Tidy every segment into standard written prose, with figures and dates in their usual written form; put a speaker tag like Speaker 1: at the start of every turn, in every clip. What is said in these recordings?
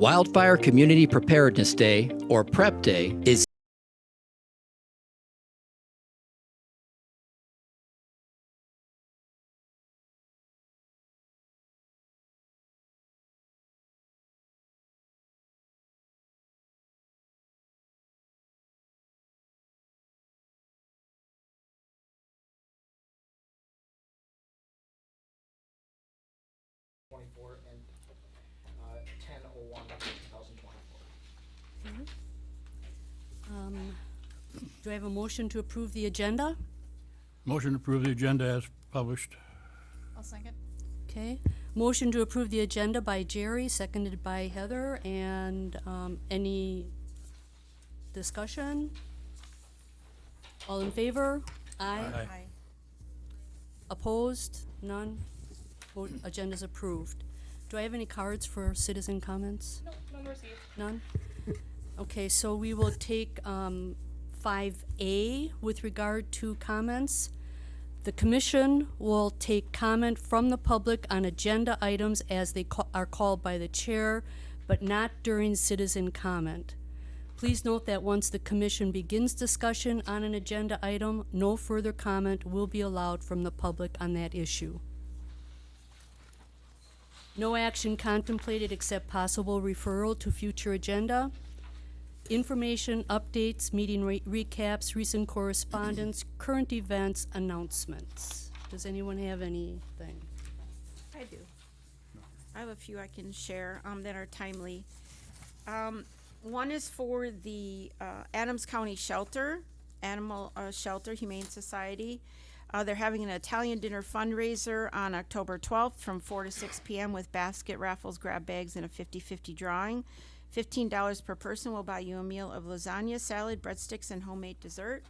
Speaker 1: Wildfire Community Preparedness Day, or PrEP Day, is
Speaker 2: and 10/01/2024.
Speaker 3: Do I have a motion to approve the agenda?
Speaker 4: Motion to approve the agenda as published.
Speaker 5: I'll second.
Speaker 3: Okay. Motion to approve the agenda by Jerry, seconded by Heather, and any discussion? All in favor? Aye.
Speaker 4: Aye.
Speaker 3: Opposed? None? Agenda's approved. Do I have any cards for citizen comments?
Speaker 5: No, none received.
Speaker 3: None? Okay, so we will take 5A with regard to comments. The commission will take comment from the public on agenda items as they are called by the chair, but not during citizen comment. Please note that once the commission begins discussion on an agenda item, no further comment will be allowed from the public on that issue. No action contemplated except possible referral to future agenda. Information, updates, meeting recaps, recent correspondence, current events, announcements. Does anyone have anything?
Speaker 6: I do. I have a few I can share that are timely. One is for the Adams County Shelter, Animal Shelter Humane Society. They're having an Italian dinner fundraiser on October 12th from 4 to 6 p.m. with basket raffles, grab bags, and a 50-50 drawing. $15 per person will buy you a meal of lasagna, salad, breadsticks, and homemade dessert,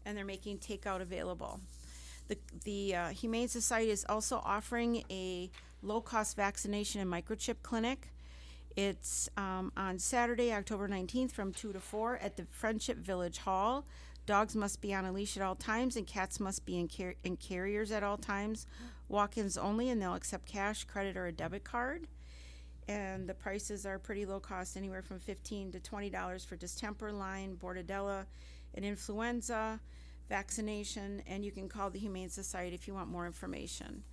Speaker 6: and they're making takeout available. The Humane Society is also offering a low-cost vaccination and microchip clinic. It's on Saturday, October 19th from 2 to 4 at the Friendship Village Hall. Dogs must be on a leash at all times, and cats must be in carriers at all times. Walk-ins only, and they'll accept cash, credit, or a debit card. And the prices are pretty low cost, anywhere from $15 to $20 for distemper, Lyme, Bordetella, and influenza vaccination. And you can call the Humane Society if you want more information.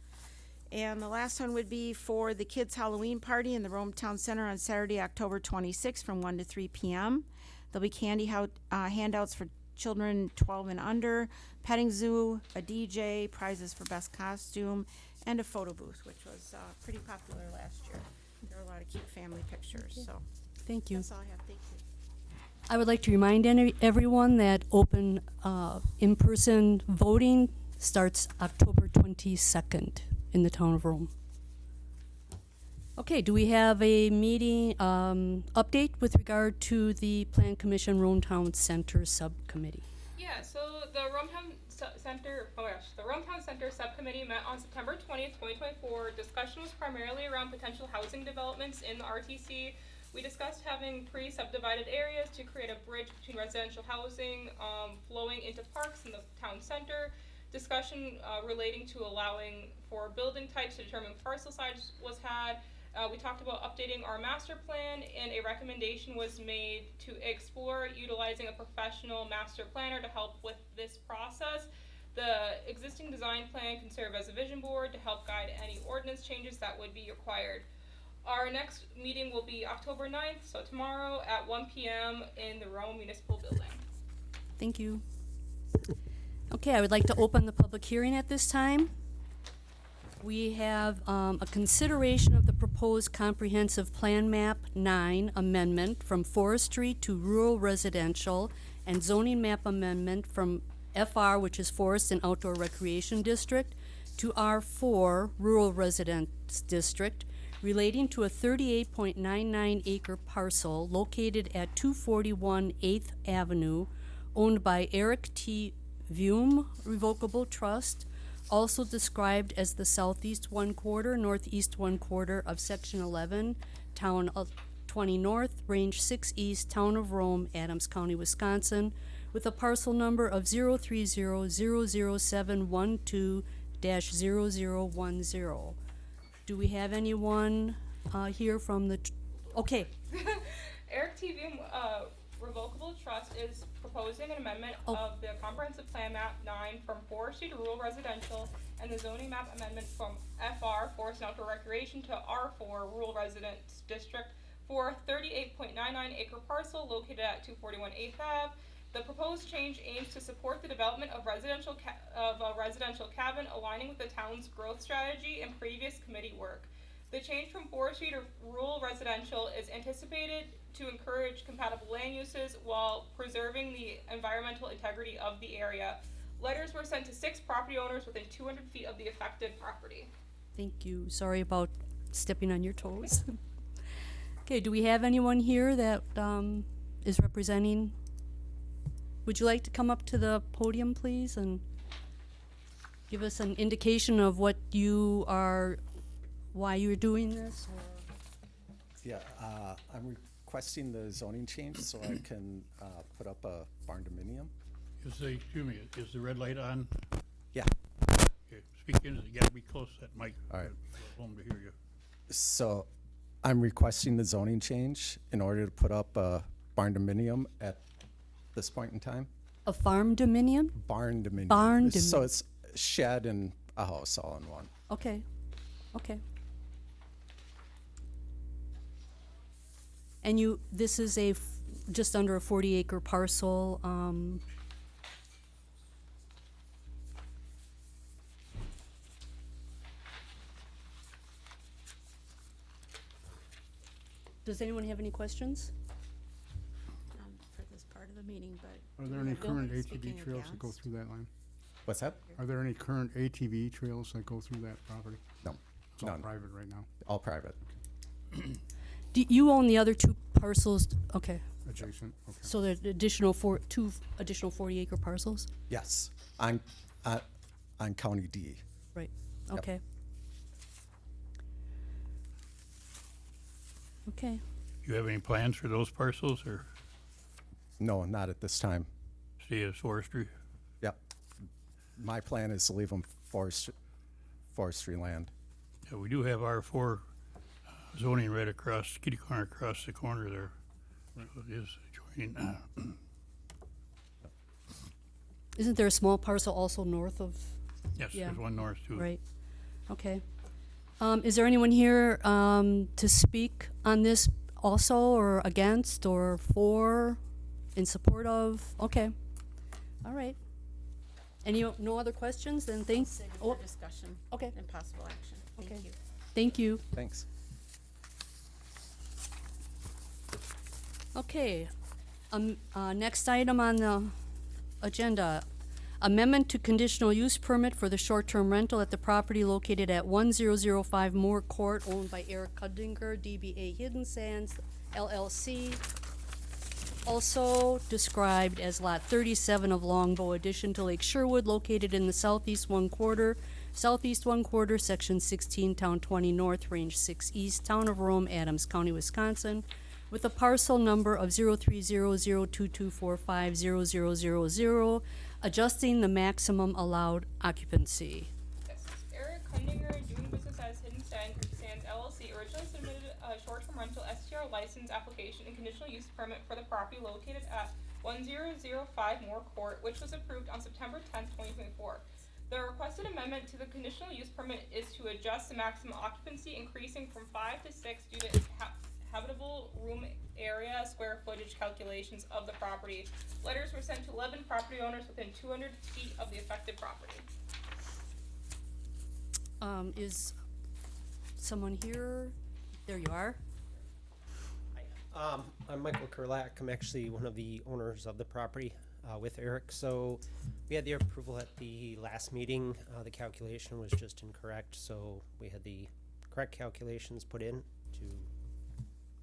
Speaker 6: And the last one would be for the kids' Halloween party in the Rome Town Center on Saturday, October 26th from 1 to 3 p.m. There'll be candy handouts for children 12 and under, petting zoo, a DJ, prizes for best costume, and a photo booth, which was pretty popular last year. There were a lot of cute family pictures, so
Speaker 3: Thank you.
Speaker 6: that's all I have. Thank you.
Speaker 3: I would like to remind everyone that open in-person voting starts October 22nd in the town of Rome. Okay, do we have a meeting update with regard to the Plan Commission Rome Town Center Subcommittee?
Speaker 5: Yeah, so the Rumtown Center Subcommittee met on September 20th, 2024. Discussion was primarily around potential housing developments in the RTC. We discussed having pre-subdivided areas to create a bridge between residential housing flowing into parks in the town center. Discussion relating to allowing for building types to determine parcel size was had. We talked about updating our master plan, and a recommendation was made to explore utilizing a professional master planner to help with this process. The existing design plan can serve as a vision board to help guide any ordinance changes that would be required. Our next meeting will be October 9th, so tomorrow at 1 p.m. in the Rome Municipal Building.
Speaker 3: Thank you. Okay, I would like to open the public hearing at this time. We have a consideration of the proposed comprehensive plan map 9 amendment from forestry to rural residential, and zoning map amendment from FR, which is Forest and Outdoor Recreation District, to R4 Rural Residence District, relating to a 38.99 acre parcel located at 241 8th Avenue, owned by Eric T. Vume Revocable Trust, also described as the southeast 1/4, northeast 1/4 of Section 11, Town of 20 North, Range 6 East, Town of Rome, Adams County, Wisconsin, with a parcel number of 030-00712-0010. Do we have anyone here from the Okay,
Speaker 5: Eric TV Revocable Trust is proposing an amendment
Speaker 3: Oh.
Speaker 5: of the comprehensive plan map 9 from forestry to rural residential and the zoning map amendment from FR, forest and outdoor recreation, to R4, rural residence district, for 38.99 acre parcel located at 241 8th Ave. The proposed change aims to support the development of a residential cabin, aligning with the town's growth strategy and previous committee work. The change from forestry to rural residential is anticipated to encourage compatible land uses while preserving the environmental integrity of the area. Letters were sent to 6 property owners within 200 feet of the affected property.
Speaker 3: thank you. Sorry about stepping on your toes. Okay, do we have anyone here that is representing? Would you like to come up to the podium, please, and give us an indication of what you are, why you're doing this? Or
Speaker 7: Yeah, I'm requesting the zoning change so I can put up a barn dominium.
Speaker 4: Excuse me, is the red light on?
Speaker 7: Yeah.
Speaker 4: Okay, speak in, you gotta be close to that mic.
Speaker 7: All right.
Speaker 4: Home to hear you.
Speaker 7: So I'm requesting the zoning change in order to put up a barn dominium at this point in time.
Speaker 3: a farm dominion?
Speaker 7: Barn dominium.
Speaker 3: Barn
Speaker 7: So
Speaker 3: dominium.
Speaker 7: it's a shed and a house all in one.
Speaker 3: Okay, okay. And this is just under a 40 acre parcel, does anyone have any questions?
Speaker 6: For this part of the meeting, but.
Speaker 8: Are there any
Speaker 6: Bill,
Speaker 8: current
Speaker 6: speaking
Speaker 8: ATV trails that go
Speaker 6: against?
Speaker 8: through that line?
Speaker 7: What's that?
Speaker 8: Are there any current ATV trails that go through that property?
Speaker 7: No,
Speaker 8: It's all
Speaker 7: none.
Speaker 8: private right now,
Speaker 7: All private.
Speaker 3: Do you own the other 2 parcels? Okay,
Speaker 8: adjacent, okay.
Speaker 3: so there are two additional 40 acre parcels?
Speaker 7: Yes, on County D.
Speaker 3: Right,
Speaker 7: Yep.
Speaker 3: okay. Okay,
Speaker 4: You have any plans for those parcels, or
Speaker 7: No, not at this time.
Speaker 4: stay as forestry?
Speaker 7: Yep. My plan is to leave them forestry land.
Speaker 4: Yeah, we do have R4 zoning right across, kitty corner across the corner there. It is adjoining,
Speaker 3: isn't there a small parcel also north of?
Speaker 4: yes,
Speaker 3: Yeah.
Speaker 4: there's one north too.
Speaker 3: Right, okay. Is there anyone here to speak on this also, or against, or for, in support of? Okay, all right. No other questions, then thanks.
Speaker 6: Save it
Speaker 3: Oh,
Speaker 6: for discussion
Speaker 3: okay,
Speaker 6: and possible action. Thank
Speaker 3: Okay.
Speaker 6: you.
Speaker 3: thank you.
Speaker 7: Thanks.
Speaker 3: Okay, next item on the agenda, amendment to conditional use permit for the short-term rental at the property located at 1005 Moore Court, owned by Eric Kudinger, DBA Hidden Sands LLC, also described as Lot 37 of Longbow, addition to Lake Sherwood, located in the southeast one quarter, Section 16, Town 20 North, Range 6 East, Town of Rome, Adams County, Wisconsin, with a parcel number of 030022450000, adjusting the maximum allowed occupancy.
Speaker 5: Yes. Eric Kundinger, doing business as Hidden Sands LLC, originally submitted a short-term rental STR license application and conditional use permit for the property located at 1005 Moore Court, which was approved on September 10th, 2024. The requested amendment to the conditional use permit is to adjust the maximum occupancy, increasing from 5 to 6 due to habitable room area square footage calculations of the property. Letters were sent to 11 property owners within 200 feet of the affected property.
Speaker 3: Is someone here? There you are.
Speaker 2: I'm Michael Kurlak. I'm actually one of the owners of the property with Eric. So we had the approval at the last meeting. The calculation was just incorrect, so we had the correct calculations put in to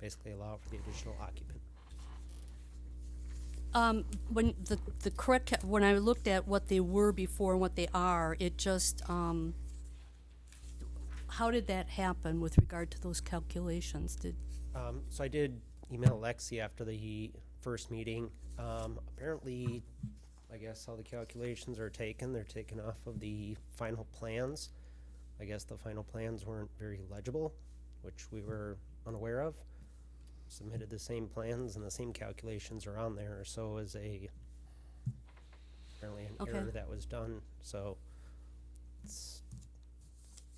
Speaker 2: basically allow for the additional occupant.
Speaker 3: When the correct, when I looked at what they were before and what they are, it just, how did that happen with regard to those calculations?
Speaker 2: So I did email Lexi after the first meeting. Apparently, I guess how the calculations are taken, they're taken off of the final plans. I guess the final plans weren't very legible, which we were unaware of. submitted the same plans and the same calculations are on there, so is apparently an
Speaker 3: Okay.
Speaker 2: error that was done, so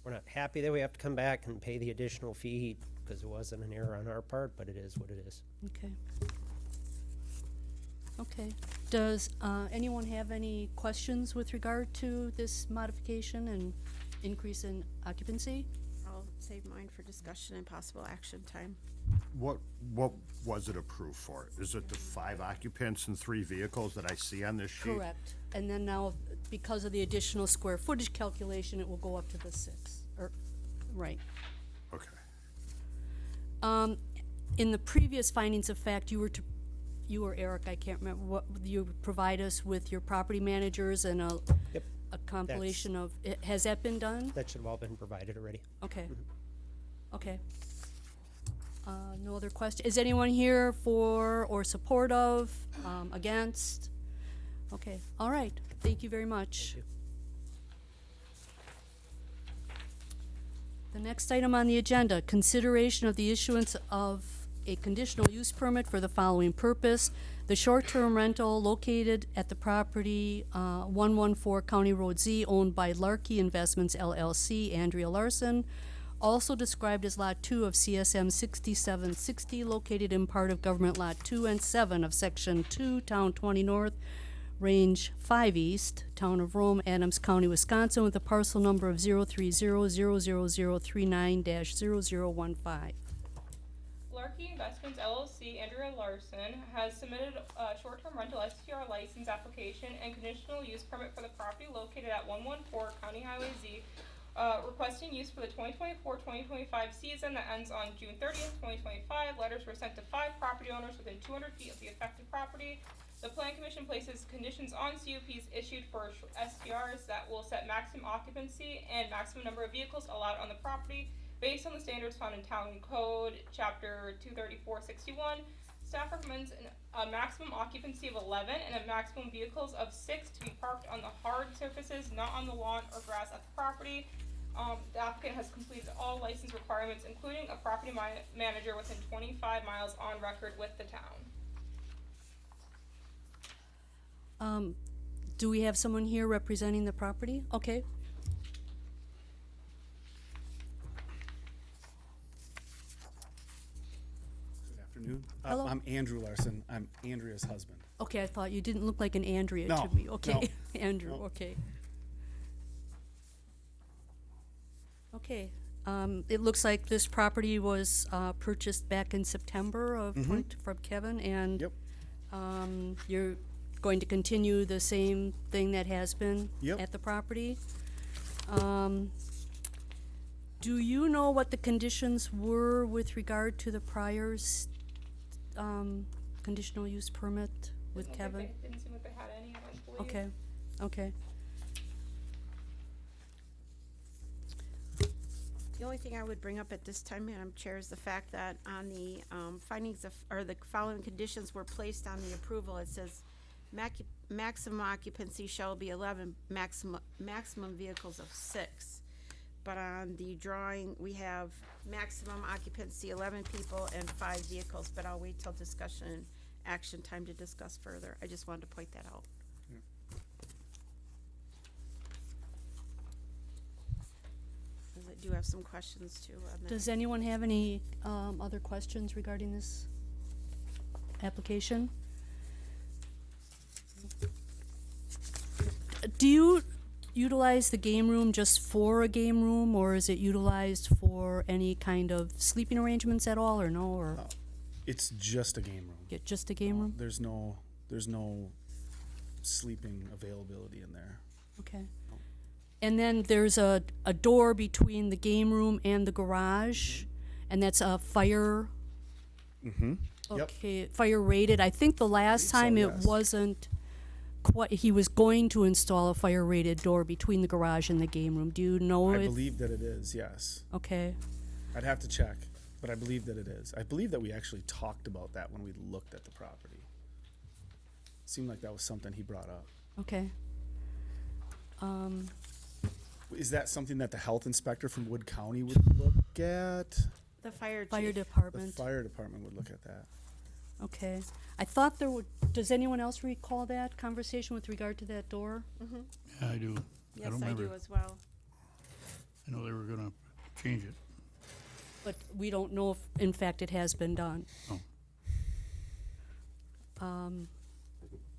Speaker 2: we're not happy that we have to come back and pay the additional fee, because it wasn't an error on our part, but it is what it is.
Speaker 3: Okay. Okay. Does anyone have any questions with regard to this modification and increase in occupancy?
Speaker 6: I'll save mine for discussion and possible action time.
Speaker 8: What was it approved for? Is it the 5 occupants and 3 vehicles that I see on this sheet?
Speaker 3: Correct. And then now, because of the additional square footage calculation, it will go up to the 6, or, right.
Speaker 8: Okay.
Speaker 3: In the previous findings of fact, you or Eric, I can't remember, what, you provide us with your property managers and
Speaker 2: Yep,
Speaker 3: a compilation of, has that been done?
Speaker 2: that should have all been provided already.
Speaker 3: Okay. Okay. No other question? Is anyone here for or support of, against? Okay, all right. Thank you very much.
Speaker 2: Thank you.
Speaker 3: The next item on the agenda, consideration of the issuance of a conditional use permit for the following purpose. The short-term rental located at the property, 114 County Road Z, owned by Larkey Investments LLC, Andrea Larson, also described as Lot 2 of CSM 6760, located in part of Government Lot 2 and 7 of Section 2, Town 20 North, Range 5 East, Town of Rome, Adams County, Wisconsin, with a parcel number of 0300003-0015.
Speaker 5: Larkey Investments LLC, Andrea Larson, has submitted a short-term rental STR license application and conditional use permit for the property located at 114 County Highway Z, requesting use for the 2024-2025 season that ends on June 30th, 2025. Letters were sent to 5 property owners within 200 feet of the affected property. The Plan Commission places conditions on CUPs issued for STRs that will set maximum occupancy and maximum number of vehicles allowed on the property based on the standards found in Town Code, Chapter 23461. Staff recommends a maximum occupancy of 11 and a maximum vehicles of 6 to be parked on the hard surfaces, not on the lawn or grass at the property. The applicant has completed all license requirements, including a property manager within 25 miles on record with the town.
Speaker 3: Do we have someone here representing the property? Okay.
Speaker 9: Good afternoon.
Speaker 3: Hello.
Speaker 9: I'm Andrew Larson. I'm Andrea's husband.
Speaker 3: Okay, I thought you didn't look like an Andrea
Speaker 9: No,
Speaker 3: to me. Okay,
Speaker 9: no,
Speaker 3: Andrew,
Speaker 9: no.
Speaker 3: okay. Okay, it looks like this property was purchased back in September of from Kevin, and
Speaker 9: Yep.
Speaker 3: you're going to continue the same thing that has been
Speaker 9: Yep.
Speaker 3: at the property. Do you know what the conditions were with regard to the prior conditional use permit with Kevin?
Speaker 5: Didn't seem like they had any, I don't believe.
Speaker 3: Okay, okay.
Speaker 6: The only thing I would bring up at this time, Madam Chair, is the fact that on the findings of, or the following conditions were placed on the approval, it says maximum occupancy shall be 11, maximum vehicles of 6. But on the drawing, we have maximum occupancy 11 people and 5 vehicles, but I'll wait till discussion and action time to discuss further. I just wanted to point that out. I do have some questions too on that.
Speaker 3: Does anyone have any other questions regarding this application? Do you utilize the game room just for a game room, or is it utilized for any kind of sleeping arrangements at all, or no, or
Speaker 9: It's just a game room.
Speaker 3: just a game room?
Speaker 9: There's no sleeping availability in there.
Speaker 3: Okay. And then there's a door between the game room and the garage, and that's a fire.
Speaker 9: Mm-hmm. Yep.
Speaker 3: Okay, fire rated. I think the last
Speaker 9: so,
Speaker 3: time it
Speaker 9: yes.
Speaker 3: wasn't quite, he was going to install a fire rated door between the garage and the game room. Do you know
Speaker 9: I
Speaker 3: if?
Speaker 9: believe that it is, yes.
Speaker 3: Okay,
Speaker 9: I'd have to check, but I believe that it is. I believe that we actually talked about that when we looked at the property. Seemed like that was something he brought up.
Speaker 3: okay.
Speaker 9: Is that something that the health inspector from Wood County would look at?
Speaker 6: The fire
Speaker 3: Fire
Speaker 6: chief.
Speaker 9: The
Speaker 3: department?
Speaker 9: fire department would look at that.
Speaker 3: Okay. I thought there would, does anyone else recall that conversation with regard to that door?
Speaker 4: Yeah, I do.
Speaker 6: Yes,
Speaker 4: don't
Speaker 6: I
Speaker 4: remember.
Speaker 6: do as well.
Speaker 4: I know they were gonna change it.
Speaker 3: But we don't know if, in fact, it has been done.
Speaker 4: Oh.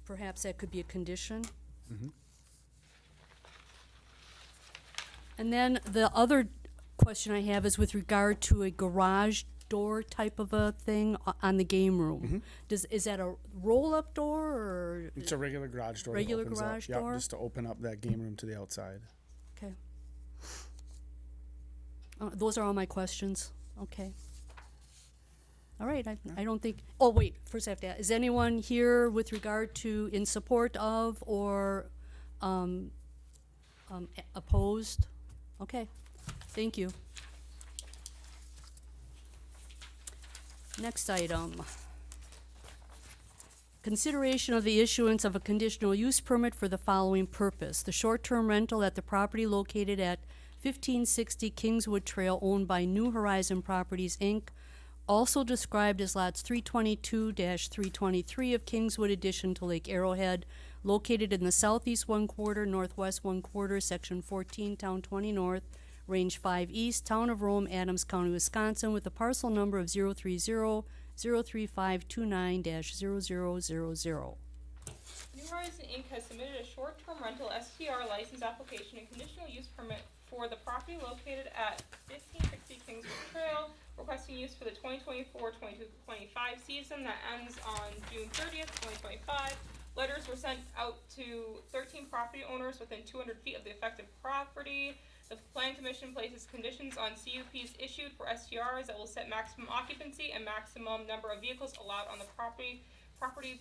Speaker 3: Perhaps that could be a condition. And then the other question I have is with regard to a garage door type of a thing on the game room. Is that a roll-up door or?
Speaker 9: It's a regular garage door. that
Speaker 3: Regular
Speaker 9: opens up.
Speaker 3: garage
Speaker 9: Yep,
Speaker 3: door?
Speaker 9: just to open up that game room to the outside.
Speaker 3: Okay. Those are all my questions. Okay. All right, I don't think, oh, wait, first I have to ask, is anyone here with regard to in support of or opposed? Okay, thank you. Next item. Consideration of the issuance of a conditional use permit for the following purpose. The short-term rental at the property located at 1560 Kingswood Trail owned by New Horizon Properties, Inc., also described as lots 322-323 of Kingswood addition to Lake Arrowhead, located in the southeast 1/4, northwest 1/4, section 14, town 20 north, range 5 east, town of Rome, Adams County, Wisconsin, with a parcel number of 030-03529-0000.
Speaker 5: New Horizon Inc. has submitted a short-term rental STR license application and conditional use permit for the property located at 1560 Kingswood Trail, requesting use for the 2024-2025 season that ends on June 30th, 2025. Letters were sent out to 13 property owners within 200 feet of the affected property. The Plan Commission places conditions on CUPs issued for STRs that will set maximum occupancy and maximum number of vehicles allowed on the property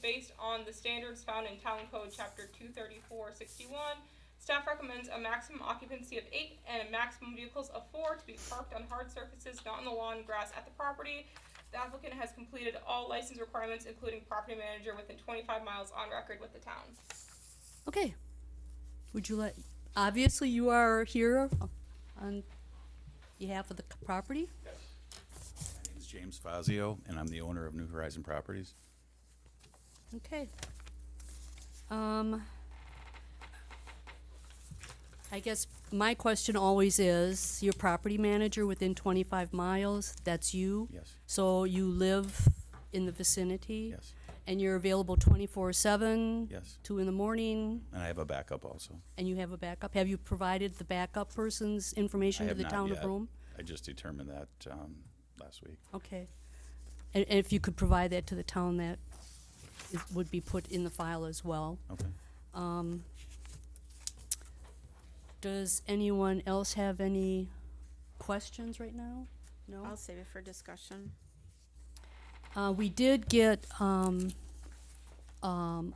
Speaker 5: based on the standards found in Town Code Chapter 234-61. Staff recommends a maximum occupancy of 8 and a maximum vehicles of 4 to be parked on hard surfaces not on the lawn, grass at the property. The applicant has completed all license requirements, including property manager, within 25 miles on record with the town.
Speaker 3: Okay. Would you let, obviously you are here on behalf of the property?
Speaker 10: My name is James Fazio, and I'm the owner of New Horizon Properties.
Speaker 3: Okay. I guess my question always is, your property manager within 25 miles, that's you?
Speaker 10: Yes.
Speaker 3: So you live in the vicinity?
Speaker 10: Yes.
Speaker 3: And you're available 24/7?
Speaker 10: Yes.
Speaker 3: 2 in the morning,
Speaker 10: And I have a backup also.
Speaker 3: and you have a backup? Have you provided the backup person's information
Speaker 10: I
Speaker 3: to
Speaker 10: have
Speaker 3: the
Speaker 10: not
Speaker 3: town of
Speaker 10: yet.
Speaker 3: Rome?
Speaker 10: I just determined that last week.
Speaker 3: Okay. And if you could provide that to the town, that would be put in the file as well.
Speaker 10: Okay.
Speaker 3: Does anyone else have any questions right now? No?
Speaker 6: I'll save it for discussion.
Speaker 3: We did get a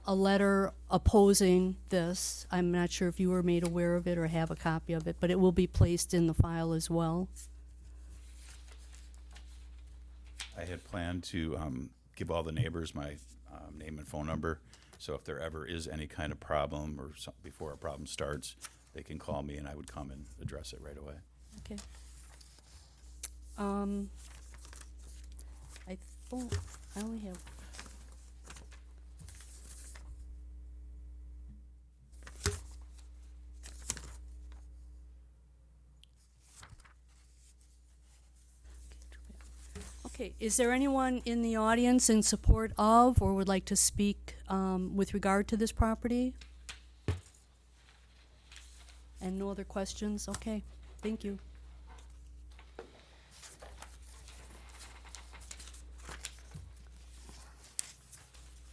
Speaker 3: letter opposing this. I'm not sure if you were made aware of it or have a copy of it, but it will be placed in the file as well.
Speaker 10: I had planned to give all the neighbors my name and phone number, so if there ever is any kind of problem or before a problem starts, they can call me and I would come and address it right away.
Speaker 3: Okay. I only have. Okay, is there anyone in the audience in support of or would like to speak with regard to this property? And no other questions? Okay, thank you.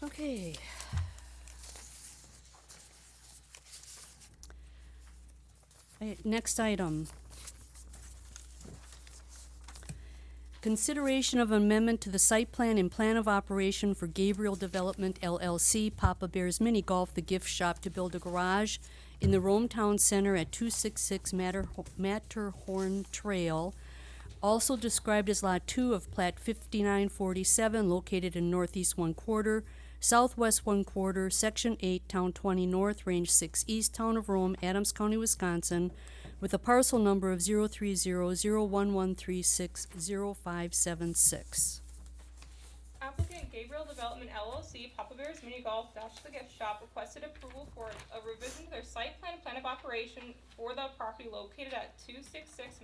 Speaker 3: Okay. Next item. Consideration of amendment to the site plan and plan of operation for Gabriel Development LLC, Papa Bear's Mini Golf, the gift shop, to build a garage in the Rome Town Center at 266 Matterhorn Trail, also described as Lot 2 of Plat 5947, located in northeast 1/4, southwest 1/4, Section 8, Town 20 North, Range 6 East, Town of Rome, Adams County, Wisconsin, with a parcel number of 030-011360-576.
Speaker 5: Applicant Gabriel Development LLC, Papa Bear's Mini Golf Dash the Gift Shop requested approval for a revision to their site plan of operation for the property located at 266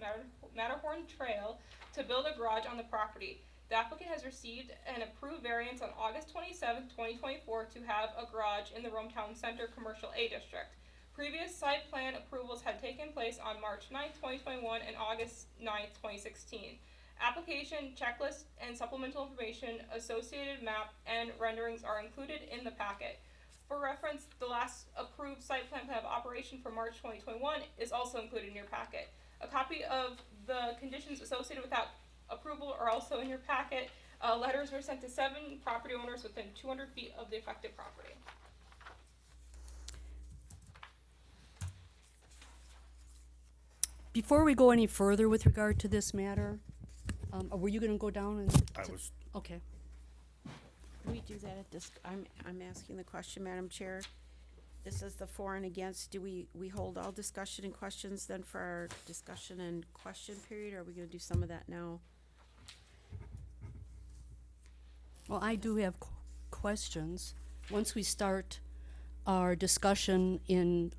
Speaker 5: Matterhorn Trail to build a garage on the property. The applicant has received an approved variance on August 27, 2024 to have a garage in the Rome Town Center Commercial A District. Previous site plan approvals had taken place on March 9, 2021 and August 9, 2016. Application, checklist, and supplemental information, associated map, and renderings are included in the packet. For reference, the last approved site plan of operation for March 2021 is also included in your packet. A copy of the conditions associated with that approval are also in your packet. Letters were sent to 7 property owners within 200 feet of the affected property.
Speaker 3: Before we go any further with regard to this matter, were you gonna go down and?
Speaker 8: I was,
Speaker 3: Okay.
Speaker 6: Can we do that at this, I'm asking the question, Madam Chair. This is the for and against. Do we hold all discussion and questions then for our discussion and question period, or are we gonna do some of that now?
Speaker 3: Well, I do have questions. Once we start our discussion in,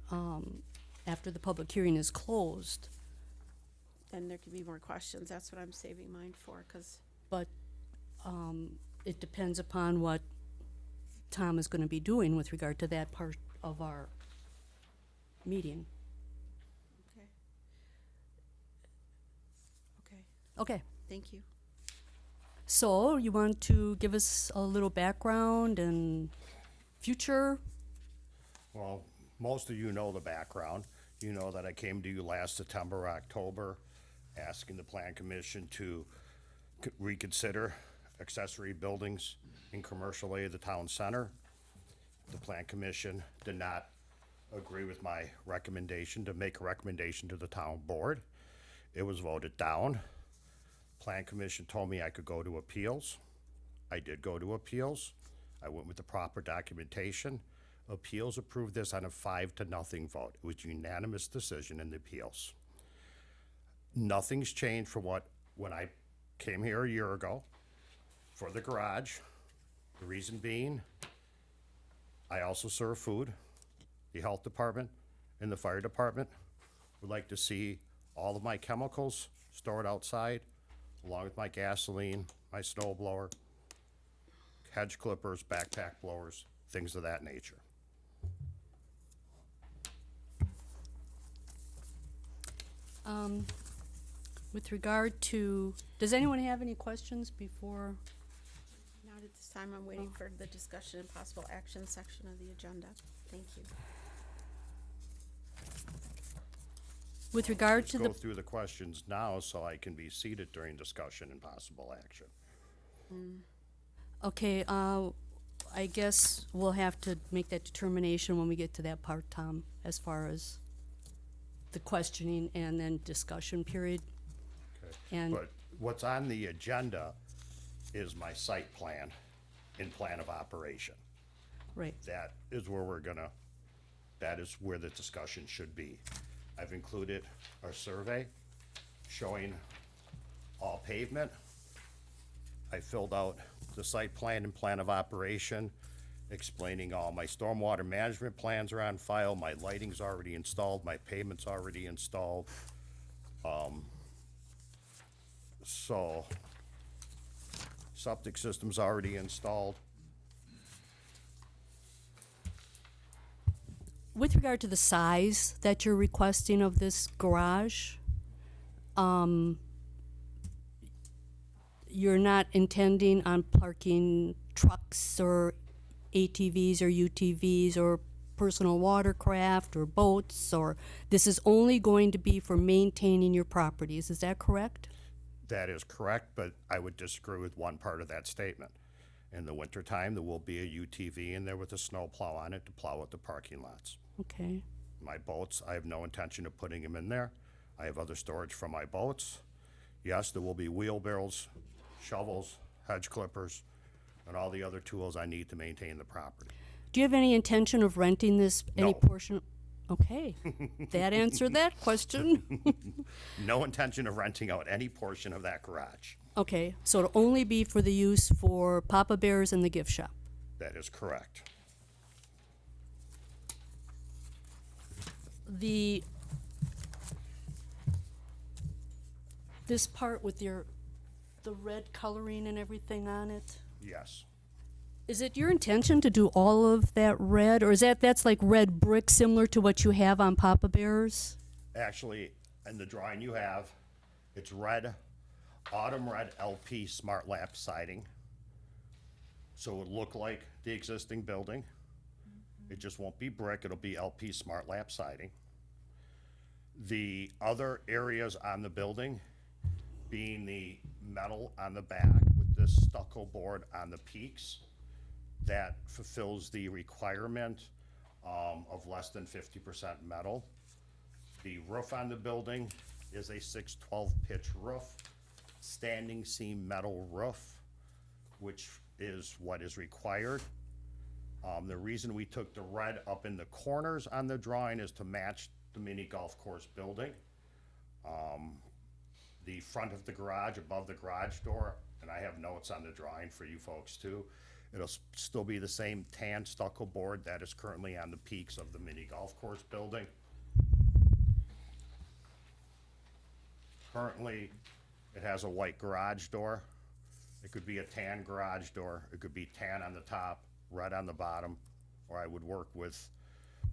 Speaker 3: after the public hearing is closed,
Speaker 6: Then there could be more questions. That's what I'm saving mine for, cause,
Speaker 3: but it depends upon what Tom is gonna be doing with regard to that part of our meeting.
Speaker 6: okay. Okay,
Speaker 3: Okay,
Speaker 6: thank you.
Speaker 3: so you want to give us a little background and future?
Speaker 8: well, most of you know the background. You know that I came to you last September, or October, asking the Plan Commission to reconsider accessory buildings in Commercial A of the town center. The Plan Commission did not agree with my recommendation to make a recommendation to the town board. It was voted down. Plan Commission told me I could go to appeals. I did go to appeals. I went with the proper documentation. Appeals approved this on a 5-0 vote. It was a unanimous decision in the appeals. Nothing's changed from when I came here a year ago for the garage. The reason being, I also serve food. The health department and the fire department would like to see all of my chemicals stored outside, along with my gasoline, my snow blower, hedge clippers, backpack blowers, things of that nature.
Speaker 3: With regard to, does anyone have any questions before?
Speaker 6: Not at this time. I'm waiting for the discussion and possible action section of the agenda. Thank you.
Speaker 3: With regard
Speaker 8: Let's
Speaker 3: to
Speaker 8: go
Speaker 3: the,
Speaker 8: through the questions now so I can be seated during discussion and possible action.
Speaker 3: okay, I guess we'll have to make that determination when we get to that part, Tom, as far as the questioning and then discussion period.
Speaker 8: Okay.
Speaker 3: And-
Speaker 8: But what's on the agenda is my site plan and plan of operation.
Speaker 3: Right,
Speaker 8: That is where that is where the discussion should be. I've included our survey showing all pavement. I filled out the site plan and plan of operation, explaining all my stormwater management plans are on file, my lighting's already installed, my pavement's already installed. So, septic system's already installed.
Speaker 3: with regard to the size that you're requesting of this garage, you're not intending on parking trucks or ATVs or UTVs or personal watercraft or boats, or this is only going to be for maintaining your properties, is that correct?
Speaker 8: That is correct, but I would disagree with one part of that statement. In the wintertime, there will be a UTV in there with a snow plow on it to plow out the parking lots.
Speaker 3: Okay,
Speaker 8: My boats, I have no intention of putting them in there. I have other storage for my boats. Yes, there will be wheelbarrows, shovels, hedge clippers, and all the other tools I need to maintain the property.
Speaker 3: do you have any intention of renting this, any
Speaker 8: No.
Speaker 3: portion? Okay, that answered that question.
Speaker 8: No intention of renting out any portion of that garage.
Speaker 3: Okay, so it'll only be for the use for Papa Bears and the gift shop.
Speaker 8: That is correct.
Speaker 3: This part with the red coloring and everything on it,
Speaker 8: Yes.
Speaker 3: is it your intention to do all of that red, or is that's like red brick similar to what you have on Papa Bears?
Speaker 8: Actually, in the drawing you have, it's red, autumn red LP smart lap siding. So it would look like the existing building. It just won't be brick, it'll be LP smart lap siding. The other areas on the building being the metal on the back with this stucco board on the peaks, that fulfills the requirement of less than 50% metal. The roof on the building is a 612 pitch roof, standing seam metal roof, which is what is required. The reason we took the red up in the corners on the drawing is to match the mini golf course building. The front of the garage, above the garage door, and I have notes on the drawing for you folks too, it'll still be the same tan stucco board that is currently on the peaks of the mini golf course building. Currently, it has a white garage door. It could be a tan garage door. It could be tan on the top, red on the bottom, or I would work with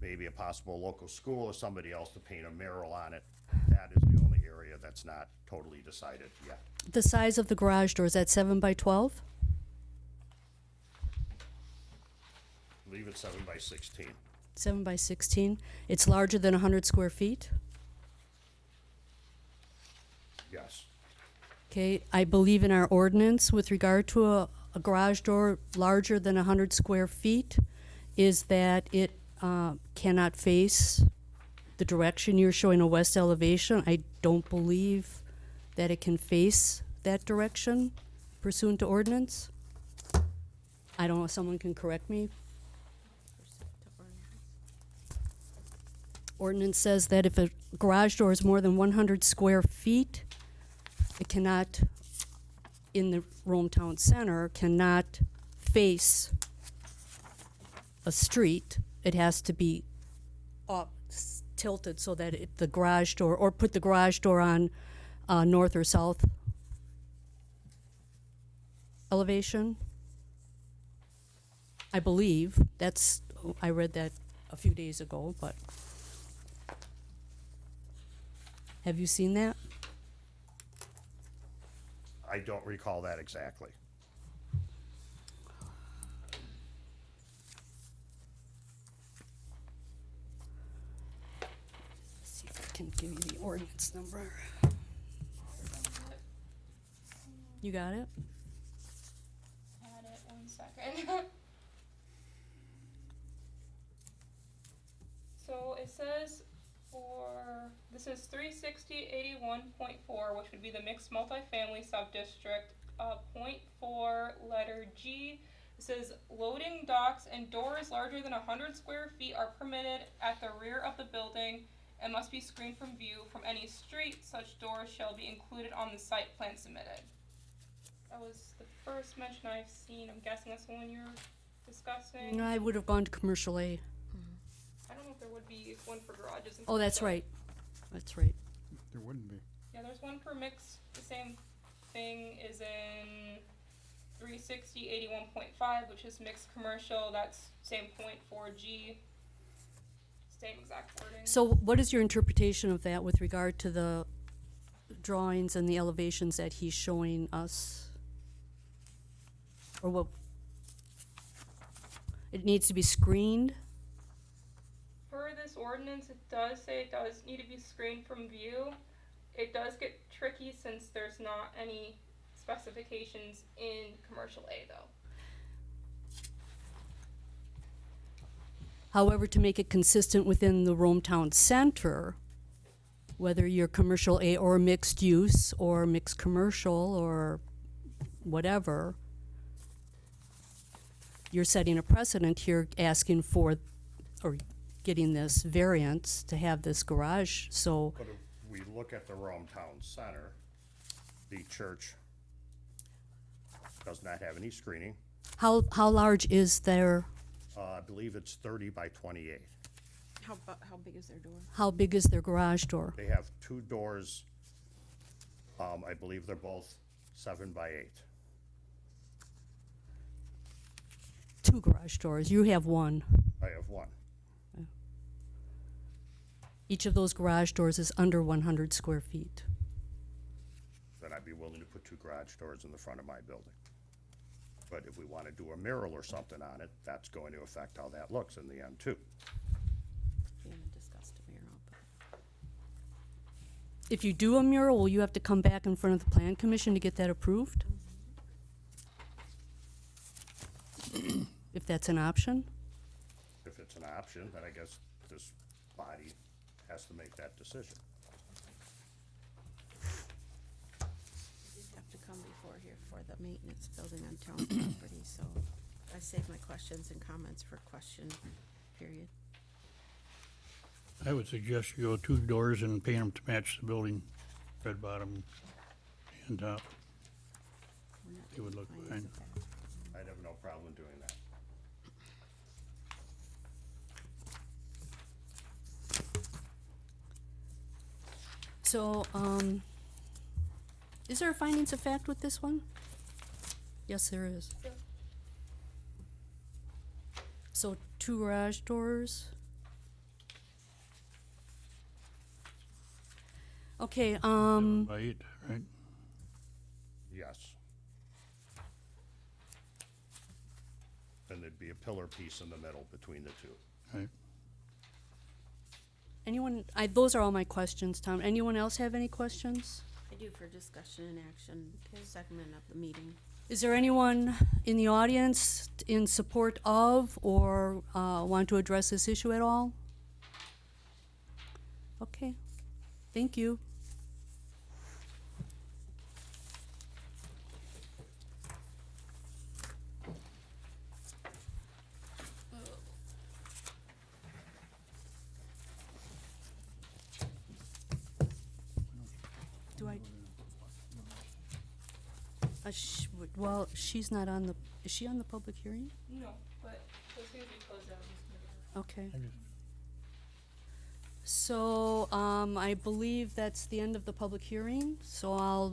Speaker 8: maybe a possible local school or somebody else to paint a mural on it. That is the only area that's not totally decided yet.
Speaker 3: The size of the garage door, is that 7 by 12?
Speaker 8: I believe it's 7 by 16.
Speaker 3: 7 by 16. It's larger than 100 square feet?
Speaker 8: Yes.
Speaker 3: Okay, I believe in our ordinance with regard to a garage door larger than 100 square feet is that it cannot face the direction you're showing a west elevation. I don't believe that it can face that direction pursuant to ordinance. I don't know if someone can correct me. Ordinance says that if a garage door is more than 100 square feet, it cannot, in the Rome Town Center, cannot face a street. It has to be up, tilted so that the garage door, or put the garage door on north or south elevation. I believe, I read that a few days ago, but have you seen that?
Speaker 8: I don't recall that exactly.
Speaker 3: Let's see if I can give you the ordinance number. You got it?
Speaker 5: Had it, 1 second. So it says this is 36081.4, which would be the mixed multifamily subdistrict. 0.4 letter G. It says loading docks and doors larger than 100 square feet are permitted at the rear of the building and must be screened from view from any street. Such doors shall be included on the site plan submitted. That was the first mention I've seen. I'm guessing that's the one you're discussing.
Speaker 3: I would have gone to commercial A.
Speaker 5: I don't know if there would be one for garages.
Speaker 3: Oh, that's right. That's right.
Speaker 4: There wouldn't be.
Speaker 5: Yeah, there's one for mixed. The same thing is in 36081.5, which is mixed commercial. That's same point 4G. Same exact wording.
Speaker 3: So what is your interpretation of that with regard to the drawings and the elevations that he's showing us? Or what? It needs to be screened?
Speaker 5: Per this ordinance, it does say it does need to be screened from view. It does get tricky since there's not any specifications in commercial A though.
Speaker 3: However, to make it consistent within the Rome Town Center, whether you're commercial A or mixed use or mixed commercial or whatever, you're setting a precedent here asking for, or getting this variance to have this garage, so,
Speaker 8: But if we look at the Rome Town Center, the church does not have any screening.
Speaker 3: how large is their,
Speaker 8: I believe it's 30 by 28.
Speaker 6: How big is their door?
Speaker 3: how big is their garage door?
Speaker 8: They have two doors. I believe they're both 7 by 8.
Speaker 3: Two garage doors, you have one.
Speaker 8: I have one.
Speaker 3: Each of those garage doors is under 100 square feet.
Speaker 8: Then I'd be willing to put two garage doors in the front of my building. But if we want to do a mural or something on it, that's going to affect how that looks in the end too.
Speaker 6: We haven't discussed a mural, but
Speaker 3: If you do a mural, will you have to come back in front of the plan commission to get that approved? If that's an option?
Speaker 8: If it's an option, then I guess this body has to make that decision.
Speaker 6: you have to come before here for the maintenance building on town property, so I save my questions and comments for question period.
Speaker 4: I would suggest you go two doors and paint them to match the building, red bottom and top.
Speaker 6: We're not
Speaker 4: It would look
Speaker 6: doing
Speaker 4: fine.
Speaker 6: plans of that.
Speaker 8: I'd have no problem doing that.
Speaker 3: So, is there a findings of fact with this one? Yes, there is. So, two garage doors. Okay,
Speaker 4: By 8, right?
Speaker 8: Yes. Then there'd be a pillar piece in the middle between the two.
Speaker 4: Right.
Speaker 3: anyone, those are all my questions, Tom. Anyone else have any questions?
Speaker 6: I do for discussion and action segment of the meeting.
Speaker 3: Is there anyone in the audience in support of or want to address this issue at all? Okay, thank you. Do I? Well, she's not on the, is she on the public hearing?
Speaker 5: No, but as soon as we close out, I'm just gonna.
Speaker 3: Okay. So, I believe that's the end of the public hearing, so I'll,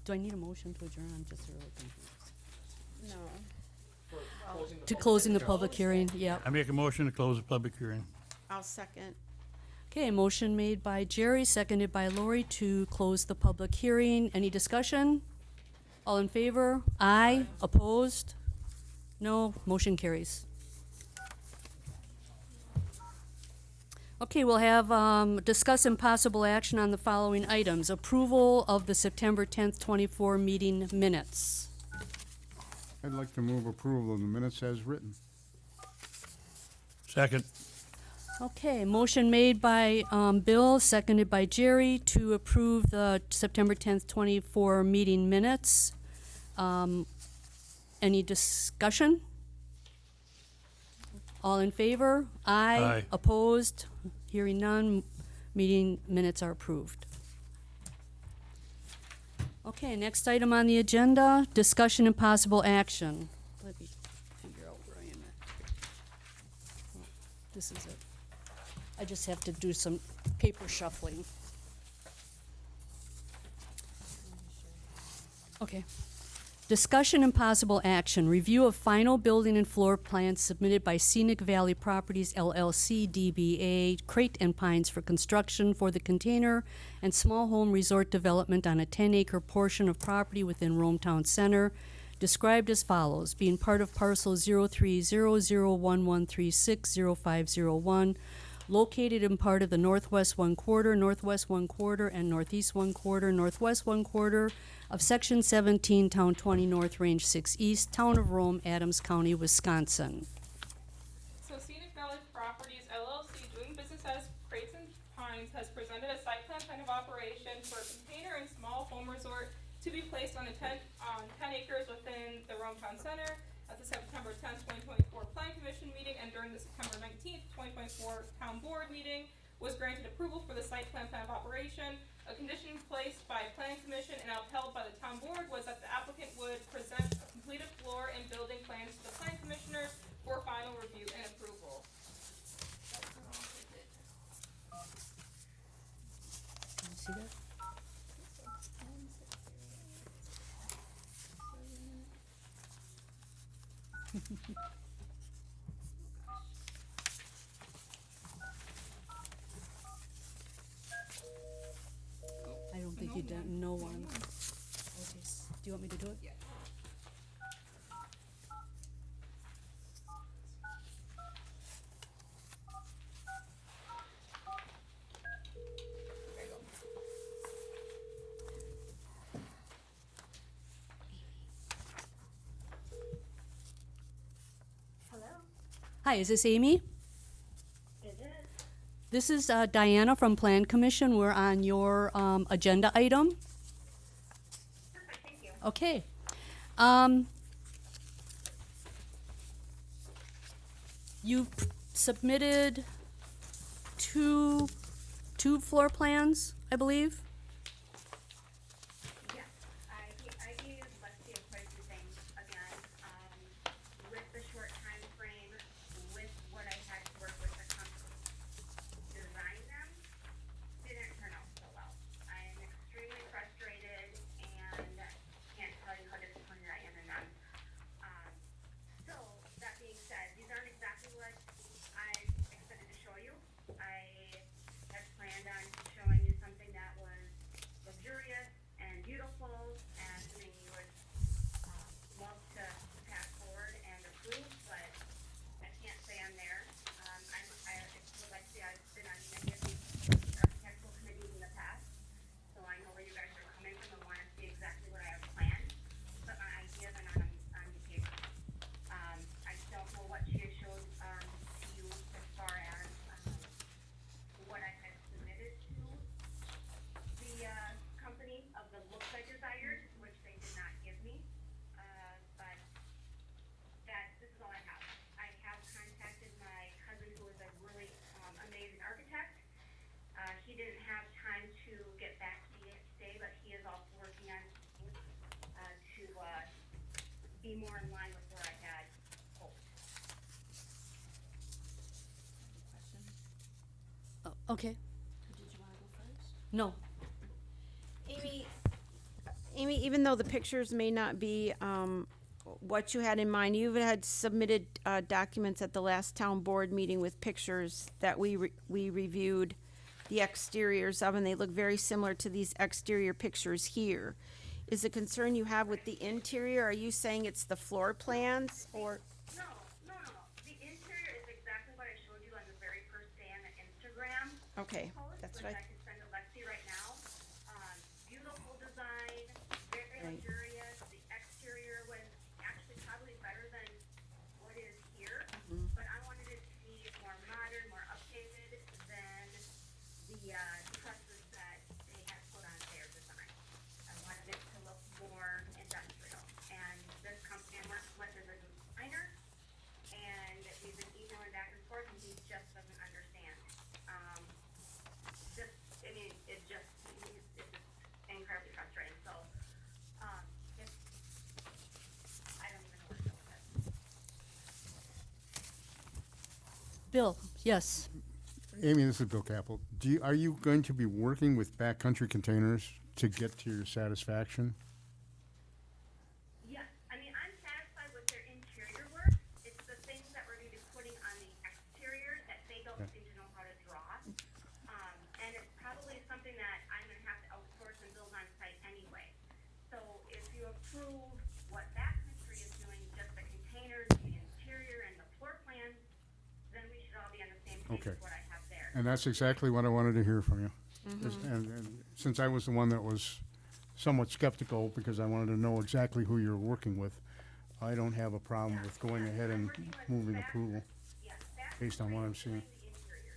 Speaker 3: do I need a motion to adjourn? I'm just really confused.
Speaker 6: No.
Speaker 3: To closing the public hearing, yep.
Speaker 4: I make a motion to close the public hearing.
Speaker 6: I'll second.
Speaker 3: Okay, motion made by Jerry, seconded by Lori to close the public hearing. Any discussion? All in favor? Aye. Opposed? No. Motion carries. Okay, we'll have, discuss impossible action on the following items. Approval of the September 10th, 24 meeting minutes.
Speaker 11: I'd like to move approval of the minutes as written.
Speaker 4: Second.
Speaker 3: Okay, motion made by Bill, seconded by Jerry to approve the September 10th, 24 meeting minutes. Any discussion? All in favor? Aye.
Speaker 4: Aye.
Speaker 3: Opposed? Hearing none, meeting minutes are approved. Okay, next item on the agenda, discussion and possible action. Let me figure out where I am at. This is it. I just have to do some paper shuffling. Okay. Discussion and possible action, review of final building and floor plans submitted by Scenic Valley Properties LLC, DBA, Crate and Pines for construction for the container and small home resort development on a 10-acre portion of property within Rome Town Center, described as follows, being part of parcel 030011360501, located in part of the northwest 1/4, northwest 1/4, and northeast 1/4, northwest 1/4 of Section 17, Town 20 North, Range 6 East, Town of Rome, Adams County, Wisconsin.
Speaker 5: So Scenic Valley Properties LLC, doing business as Crates and Pines, has presented a site plan of operation for a container and small home resort to be placed on 10 acres within the Rome Town Center at the September September 10th, 2024 Plan Commission meeting and during the September 19th, 2024 Town Board meeting was granted approval for the site plan of operation. A condition placed by Planning Commission and upheld by the Town Board was that the applicant would present a completed floor and building plans to the Planning Commissioners for final review and approval.
Speaker 3: Can you see that? I don't think you done, no one. Okay, do you want me to do it? Yeah. Hi, is this Amy?
Speaker 12: It is.
Speaker 3: This is Diana from Plan Commission. We're on your agenda item.
Speaker 12: Perfect, thank you.
Speaker 3: Okay. You submitted two floor plans, I believe.
Speaker 12: Yes, I gave Lexi quite a few things again, with the short time frame, with what I had to work with the company. Design them didn't turn out so well. I am extremely frustrated and can't tell you how disappointed I am in them. So, that being said, these aren't exactly what I'm excited to show you. I had planned on showing you something that was luxurious and beautiful and something you would love to pass forward and approve, but I can't say I'm there. I've been on many of these architectural committees in the past, so I know where you guys are coming from and want to see exactly what I have planned, but my ideas are not on the paper. I don't know what she has showed to you as far as what I had submitted to the company of the looks I desired, which they did not give me. But this is all I have. I have contacted my cousin, who is a really amazing architect. He didn't have time to get back to me today, but he is also working on to be more in line with where I had hoped.
Speaker 3: Oh, okay.
Speaker 6: Did you wanna go first?
Speaker 3: No.
Speaker 6: Amy, even though the pictures may not be what you had in mind, you had submitted documents at the last town board meeting with pictures that we reviewed the exteriors of, and they look very similar to these exterior pictures here. Is the concern you have with the interior, are you saying it's the floor plans, or?
Speaker 12: No. The interior is exactly what I showed you on the very first day on the Instagram
Speaker 6: Okay,
Speaker 12: post,
Speaker 6: that's
Speaker 12: which
Speaker 6: what
Speaker 12: I could send to Lexi right now. Beautiful design, very
Speaker 6: Right.
Speaker 12: luxurious. The exterior was actually probably better than what is here,
Speaker 6: Mm-hmm.
Speaker 12: but I wanted it to be more modern, more updated than the trusses that they had put on their design. I wanted it to look more industrial, and this company I worked with is a designer, and we've been emailing back and forth, and he just doesn't understand. It's just incredibly frustrating, so, I don't even know where to go with it.
Speaker 3: Bill, yes.
Speaker 11: Amy, this is Bill Capel. Are you going to be working with Backcountry Containers to get to your satisfaction?
Speaker 12: Yes, I'm satisfied with their interior work. It's the things that we're gonna be putting on the exterior that they don't seem to know how to draw. And it's probably something that I'm gonna have to outsource and build on site anyway. So if you approve what Backcountry is doing, just the containers, the interior, and the floor plans, then we should all be on the same page
Speaker 11: Okay.
Speaker 12: with what I have there.
Speaker 11: And that's exactly what I wanted to hear from you. And since I was the one that was somewhat skeptical because I wanted to know exactly who you're working with, I don't have a problem with going ahead and moving approval
Speaker 12: Yes,
Speaker 11: based on what I'm seeing.
Speaker 12: the interior.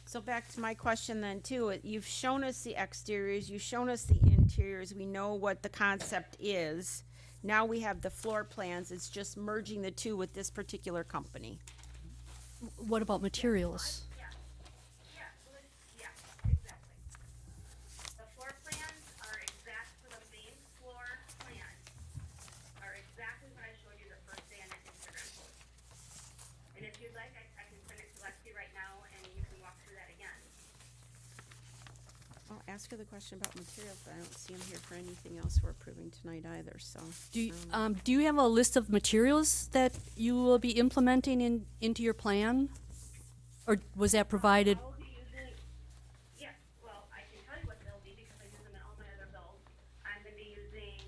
Speaker 6: So back to my question then too, you've shown us the exteriors, you've shown us the interiors, we know what the concept is. Now we have the floor plans, it's just merging the two with this particular company.
Speaker 3: What about materials?
Speaker 12: Yeah, exactly. The floor plans are exact for the main floor plans, are exactly what I showed you the first day on that Instagram post. And if you'd like, I can send it to Lexi right now and you can walk through that again.
Speaker 6: I'll ask her the question about materials, but I don't see them here for anything else we're approving tonight either, so.
Speaker 3: Do you have a list of materials that you will be implementing into your plan? Or was that provided?
Speaker 12: I will be using, yes, well, I can tell you what they'll be because I use them in all my other bills. I'm gonna be using,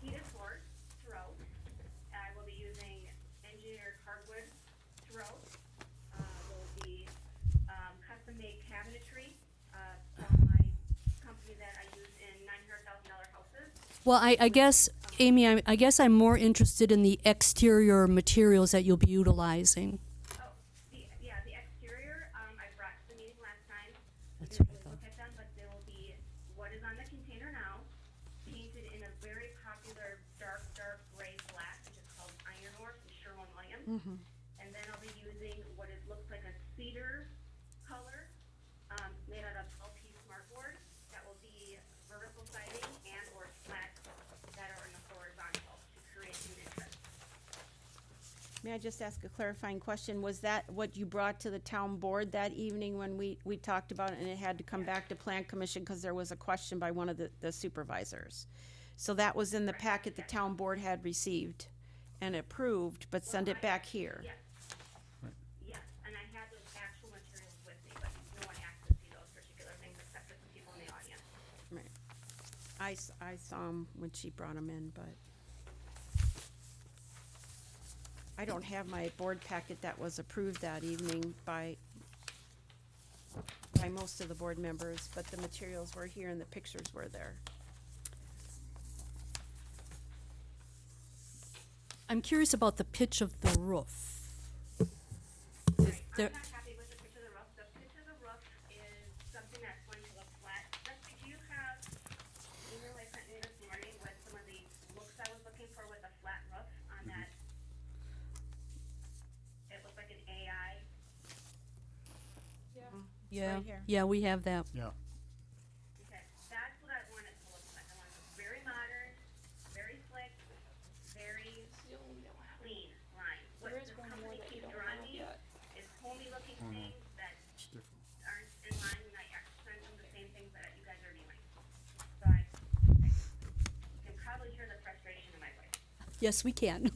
Speaker 12: heated floors throughout. I will be using engineered hardwood throughout. There'll be, custom-made cabinetry, from my company that I use in $900,000 houses.
Speaker 3: Well, I guess, Amy, I guess I'm more interested in the exterior materials that you'll be utilizing.
Speaker 12: Oh, the exterior, I brought to the meeting last time.
Speaker 3: That's
Speaker 12: We
Speaker 3: what I
Speaker 12: didn't look at them, but there will be what is on the container now, painted in a very popular dark gray black, which is called Iron Ore from Sherwin-Williams. And then I'll be using what it looks like a cedar color, made out of LP smartboard. That will be vertical siding and or slats that are in the horizontal to create an interest.
Speaker 6: May I just ask a clarifying question? Was that what you brought to the town board that evening when we talked about it and it had to come back to plan commission because there was a question by one of the supervisors? So that was in the packet the town board had received and approved, but send it back here.
Speaker 12: Yes. Yes, and I had those actual materials with me, but no one asked to see those particular things except for some people in the audience.
Speaker 6: Right. I saw them when she brought them in, but I don't have my board packet that was approved that evening by most of the board members, but the materials were here and the pictures were there.
Speaker 3: I'm curious about the pitch of the roof.
Speaker 12: Right,
Speaker 3: there-
Speaker 12: I'm not happy with the pitch of the roof. The pitch of the roof is something that's going to look flat. Lexi, do you have the email I sent you this morning with some of the looks I was looking for with a flat roof on that? It looked like an AI.
Speaker 3: Yeah,
Speaker 6: right here.
Speaker 3: yeah, we have that.
Speaker 11: Yeah.
Speaker 12: Okay, that's what I want it to look like. I want it to look very modern, very slick, very clean line. What
Speaker 5: There is
Speaker 12: this
Speaker 5: one more
Speaker 12: company
Speaker 5: that you
Speaker 12: keeps
Speaker 5: don't
Speaker 12: drawing
Speaker 5: have
Speaker 12: me
Speaker 5: yet.
Speaker 12: is homey looking things that
Speaker 11: It's different.
Speaker 12: aren't in line, and I send them the same things that you guys are doing. So I you can probably hear the frustration in my voice.
Speaker 3: Yes, we can.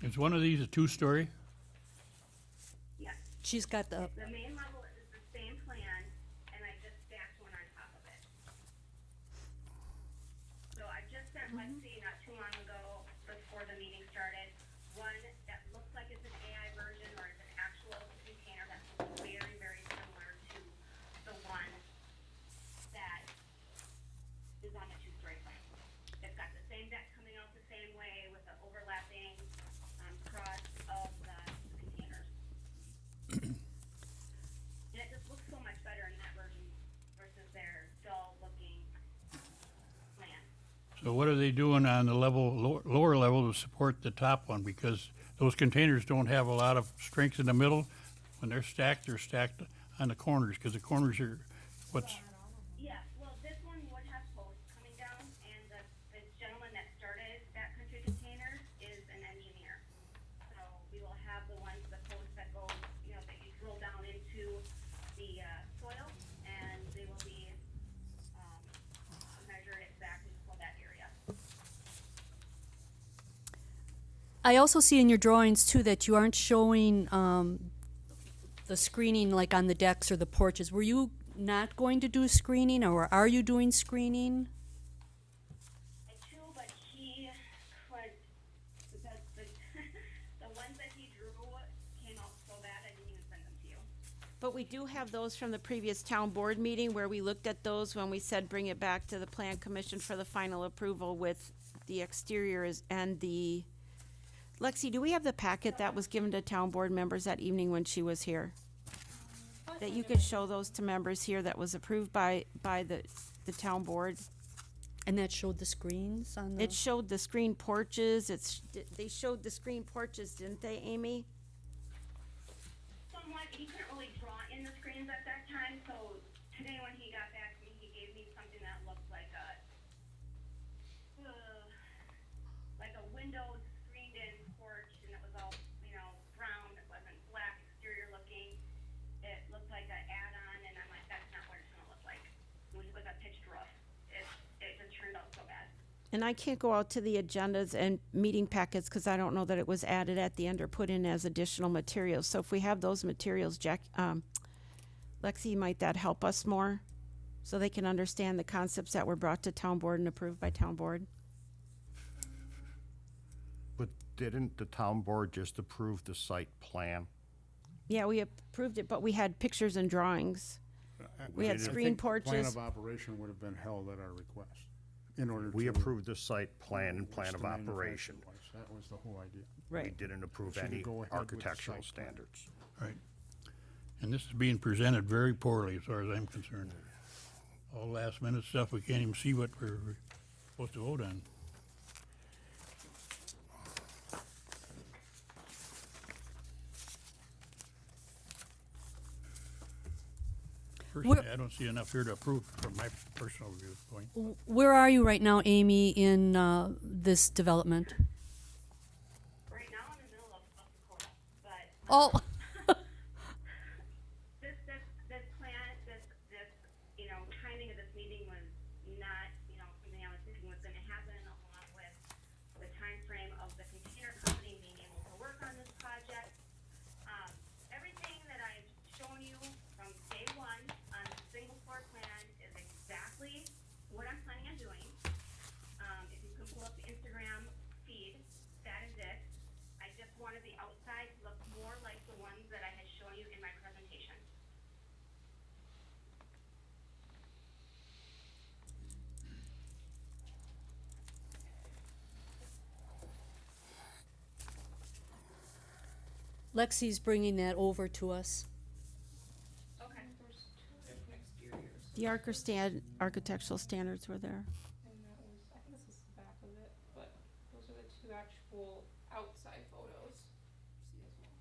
Speaker 4: Is one of these a two-story?
Speaker 12: Yes,
Speaker 3: She's got the,
Speaker 12: the main level is the same plan, and I just stacked one on top of it. So I just sent Lexi not too long ago, before the meeting started, one that looks like it's an AI version or it's an actual container that looks very, very similar to the one that is on the two-story plan. It's got the same deck coming out the same way with the overlapping, cross of the containers. And it just looks so much better in that version versus their dull-looking plan.
Speaker 4: So what are they doing on the lower level to support the top one? Because those containers don't have a lot of strength in the middle. When they're stacked on the corners, because the corners are what's,
Speaker 12: Yeah, well, this one would have posts coming down, and the gentleman that started Backcountry Containers is an engineer. So we will have the ones, the posts that go, you know, that you drill down into the, soil, and they will be, measured exactly for that area.
Speaker 3: I also see in your drawings too that you aren't showing the screening like on the decks or the porches. Were you not going to do screening, or are you doing screening?
Speaker 12: I do, but he could, the the ones that he drew came out so bad, I didn't even send them to you.
Speaker 6: But we do have those from the previous town board meeting where we looked at those when we said bring it back to the plan commission for the final approval with the exteriors and the, Lexi, do we have the packet that was given to town board members that evening when she was here? That you could show those to members here that was approved by the town board?
Speaker 3: And that showed the screens on the?
Speaker 6: It showed the screen porches, they showed the screen porches, didn't they, Amy?
Speaker 12: Somewhat, he couldn't really draw in the screens at that time, so today when he got back to me, he gave me something that looked like a window screened in porch, and it was all, brown, it wasn't black exterior looking. It looked like an add-on, and I'm like, that's not what it's gonna look like, with a pitched roof. It just turned out so bad.
Speaker 6: And I can't go out to the agendas and meeting packets because I don't know that it was added at the end or put in as additional materials. So if we have those materials, Lexi, might that help us more? So they can understand the concepts that were brought to town board and approved by town board?
Speaker 8: But didn't the town board just approve the site plan?
Speaker 6: Yeah, we approved it, but we had pictures and drawings. We had
Speaker 8: didn't-
Speaker 6: screen
Speaker 11: I think the plan
Speaker 6: porches.
Speaker 11: of operation would have been held at our request in order to.
Speaker 8: We approved the site plan and plan
Speaker 11: which
Speaker 8: of
Speaker 11: the manufacturer
Speaker 8: operation.
Speaker 11: was. That was the whole idea.
Speaker 8: We
Speaker 6: Right.
Speaker 8: didn't approve
Speaker 11: So you
Speaker 8: any
Speaker 11: go ahead with the
Speaker 8: architectural
Speaker 11: site plan.
Speaker 8: standards.
Speaker 4: Right. And this is being presented very poorly as far as I'm concerned. All last minute stuff, we can't even see what we're supposed to vote on. Personally, I don't see enough here to approve from my personal viewpoint.
Speaker 3: Where are you right now, Amy, in this development?
Speaker 12: Right now, I'm in the middle of Dakota, but.
Speaker 3: Oh,
Speaker 12: This plan, timing of this meeting was not, something I was thinking was gonna happen along with the timeframe of the container company being able to work on this project. Everything that I've shown you from day one on the single floor plan is exactly what I'm planning on doing. If you can pull up the Instagram feed, that is it. I just wanted the outside to look more like the ones that I had shown you in my presentation.
Speaker 3: Lexi's bringing that over to us.
Speaker 5: Okay. There's two different exteriors,
Speaker 6: Architectural standards were there.
Speaker 5: and that was, I think this is the back of it, but those are the two actual outside photos. See as well.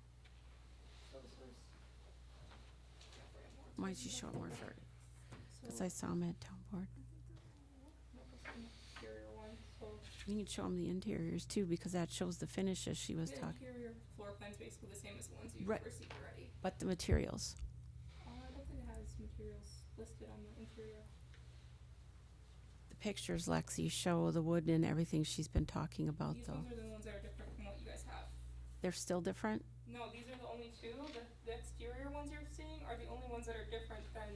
Speaker 5: So this was.
Speaker 6: Why'd you show more for? Because I saw them at town board.
Speaker 5: Interior one, so
Speaker 6: You can show them the interiors too, because that shows the finishes she was
Speaker 5: the
Speaker 6: talking,
Speaker 5: interior floor plan's basically the same as the ones you've
Speaker 6: Right.
Speaker 5: received already.
Speaker 6: but the materials.
Speaker 5: I don't think it has materials listed on the interior.
Speaker 6: The pictures Lexi show the wood and everything she's been talking about
Speaker 5: These
Speaker 6: though.
Speaker 5: ones are the ones that are different from what you guys have.
Speaker 6: They're still different?
Speaker 5: No, these are the only two. The exterior ones you're seeing are the only ones that are different than,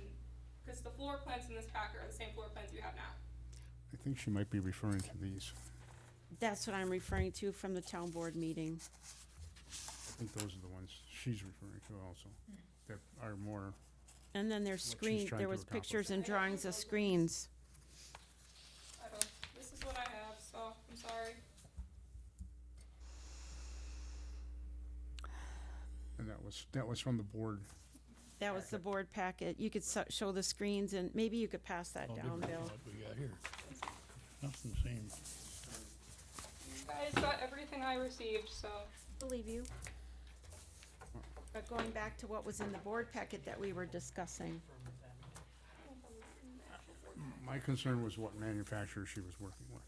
Speaker 5: because the floor plans in this packet are the same floor plans you have now.
Speaker 11: I think she might be referring to these.
Speaker 6: That's what I'm referring to from the town board meeting.
Speaker 11: I think those are the ones she's referring to also, that are more,
Speaker 6: And then there's
Speaker 11: she's
Speaker 6: screen,
Speaker 11: trying
Speaker 6: there
Speaker 11: to
Speaker 6: was
Speaker 11: accomplish.
Speaker 6: pictures and drawings of screens.
Speaker 5: I don't, this is what I have, so I'm sorry.
Speaker 11: and that was from the board.
Speaker 6: That was the board packet. You could show the screens and maybe you could pass that
Speaker 4: All
Speaker 6: down,
Speaker 4: different
Speaker 6: Bill.
Speaker 4: from what we got here. Nothing the same.
Speaker 5: You guys got everything I received, so.
Speaker 6: Believe you. But going back to what was in the board packet that we were discussing.
Speaker 11: My concern was what manufacturer she was working with.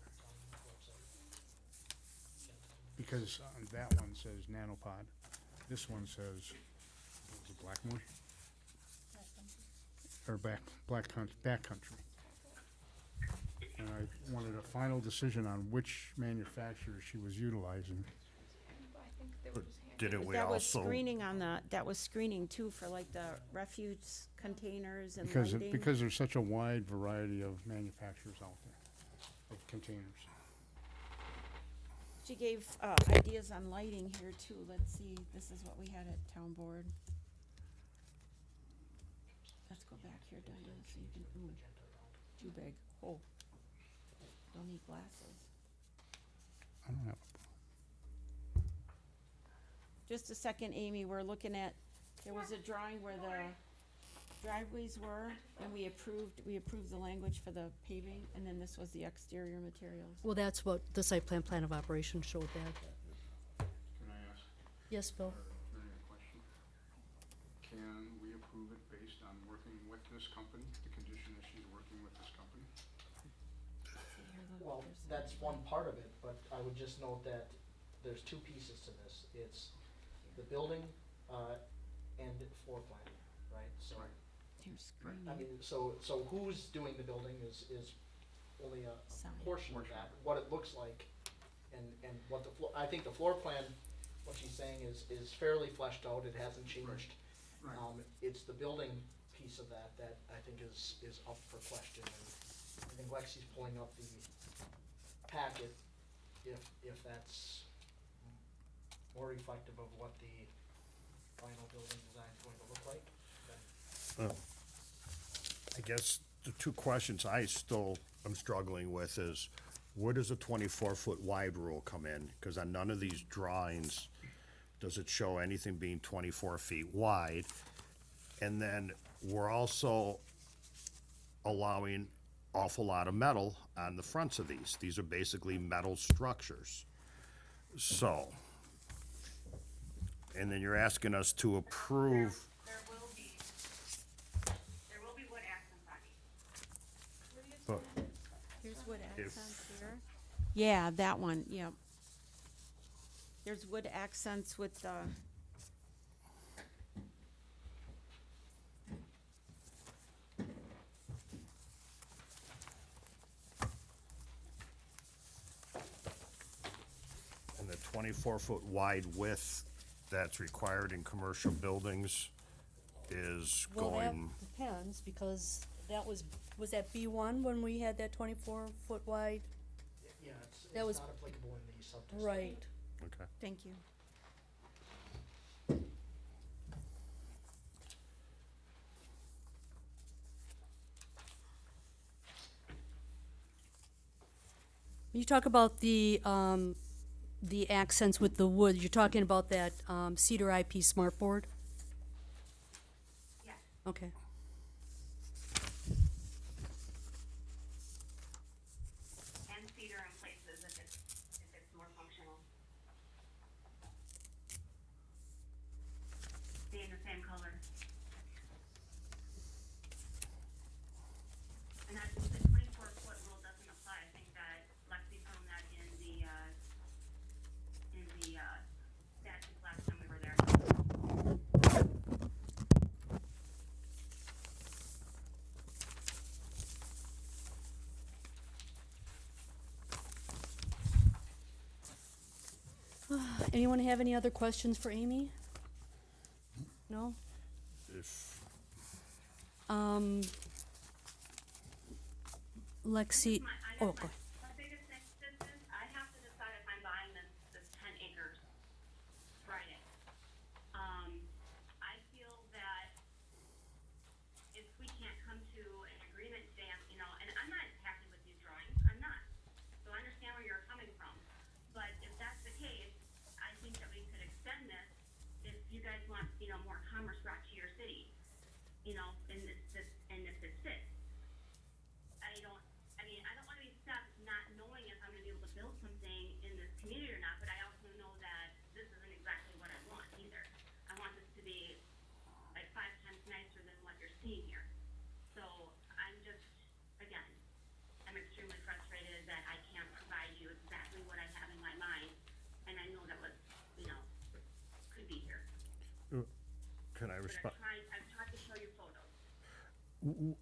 Speaker 11: Because that one says Nanopod, this one says, what was it, Blackmore? Or Backcountry. And I wanted a final decision on which manufacturer she was utilizing.
Speaker 5: I think they were just handed.
Speaker 8: Didn't we
Speaker 6: That was
Speaker 8: also,
Speaker 6: screening on that was screening too for like the refuge containers and
Speaker 11: Because,
Speaker 6: lighting.
Speaker 11: because there's such a wide variety of manufacturers out there, of containers.
Speaker 6: She gave ideas on lighting here too. Let's see, this is what we had at town board. Let's go back here, Diane, so you can, ooh, too big. Oh, don't need glasses.
Speaker 11: I don't have,
Speaker 6: Just a second, Amy, we're looking at, there was a drawing where driveways were, and we approved the language for the paving, and then this was the exterior materials.
Speaker 3: Well, that's what the site plan of operation showed that.
Speaker 11: Can I ask
Speaker 3: Yes, Bill?
Speaker 11: our attorney a question? Can we approve it based on working with this company, the condition that she's working with this company?
Speaker 13: Well, that's one part of it, but I would just note that there's two pieces to this. It's the building, and floor plan, right? So,
Speaker 6: Here's
Speaker 13: I
Speaker 6: screening.
Speaker 13: mean, so who's doing the building is only a
Speaker 6: Sign.
Speaker 13: portion of that, what it looks like, and what the floor, I think the floor plan, what she's saying is fairly fleshed out, it hasn't changed.
Speaker 11: Right.
Speaker 13: It's the building piece of that I think is up for question, and I think Lexi's pulling up the packet, if that's more reflective of what the final building design is going to look like, then
Speaker 8: I guess the two questions I still am struggling with is, where does a 24-foot wide rule come in? Because on none of these drawings does it show anything being 24 feet wide. And then we're also allowing awful lot of metal on the fronts of these. These are basically metal structures. So, and then you're asking us to approve.
Speaker 12: There will be wood accents on these.
Speaker 8: But
Speaker 6: Here's wood
Speaker 8: If-
Speaker 6: accents here. Yeah, that one, yep. There's wood accents with the,
Speaker 8: And the 24-foot wide width that's required in commercial buildings is
Speaker 3: Well,
Speaker 8: going,
Speaker 3: that depends, because that was that B1 when we had that 24-foot wide?
Speaker 13: yeah, it's
Speaker 3: That was-
Speaker 13: not applicable in the subdistrict.
Speaker 3: Right.
Speaker 8: okay.
Speaker 6: thank you.
Speaker 3: You talk about the accents with the wood, you're talking about that cedar IP smartboard?
Speaker 12: Yes.
Speaker 3: Okay.
Speaker 12: And cedar in places if it's more functional. Being the same color. And that, the 24-foot rule doesn't apply. I think that Lexi found that in the statute last time we were there.
Speaker 3: Anyone have any other questions for Amy? No?
Speaker 8: If,
Speaker 3: Lexi, oh, go.
Speaker 12: My biggest thing is, I have to decide if I'm buying this 10 acres Friday. I feel that if we can't come to an agreement today, and I'm not happy with these drawings, I'm not. So I understand where you're coming from, but if that's the case, I think that we could extend this if you guys want, more commerce brought to your city, and if it fits. I don't wanna be stuck not knowing if I'm gonna be able to build something in this community or not, but I also know that this isn't exactly what I want either. I want this to be like 5 times nicer than what you're seeing here. So I'm just, again, I'm extremely frustrated that I can't provide you exactly what I have in my mind, and I know that was, could be here.
Speaker 8: can I
Speaker 12: But
Speaker 8: respond?
Speaker 12: I've tried to show you photos.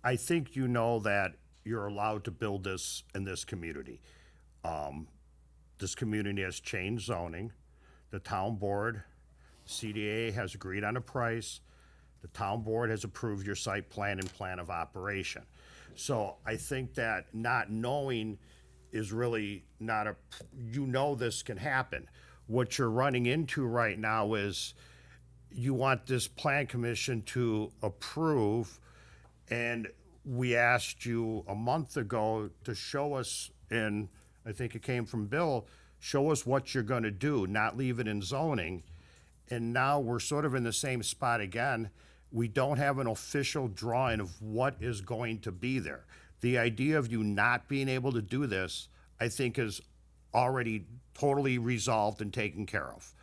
Speaker 8: I think you know that you're allowed to build this in this community. This community has changed zoning. The town board, CDA has agreed on a price. The town board has approved your site plan and plan of operation. So I think that not knowing is really not this can happen. What you're running into right now is you want this plan commission to approve, and we asked you a month ago to show us, and I think it came from Bill, show us what you're gonna do, not leave it in zoning. And now we're sort of in the same spot again. We don't have an official drawing of what is going to be there. The idea of you not being able to do this, I think, is already totally resolved and taken care of.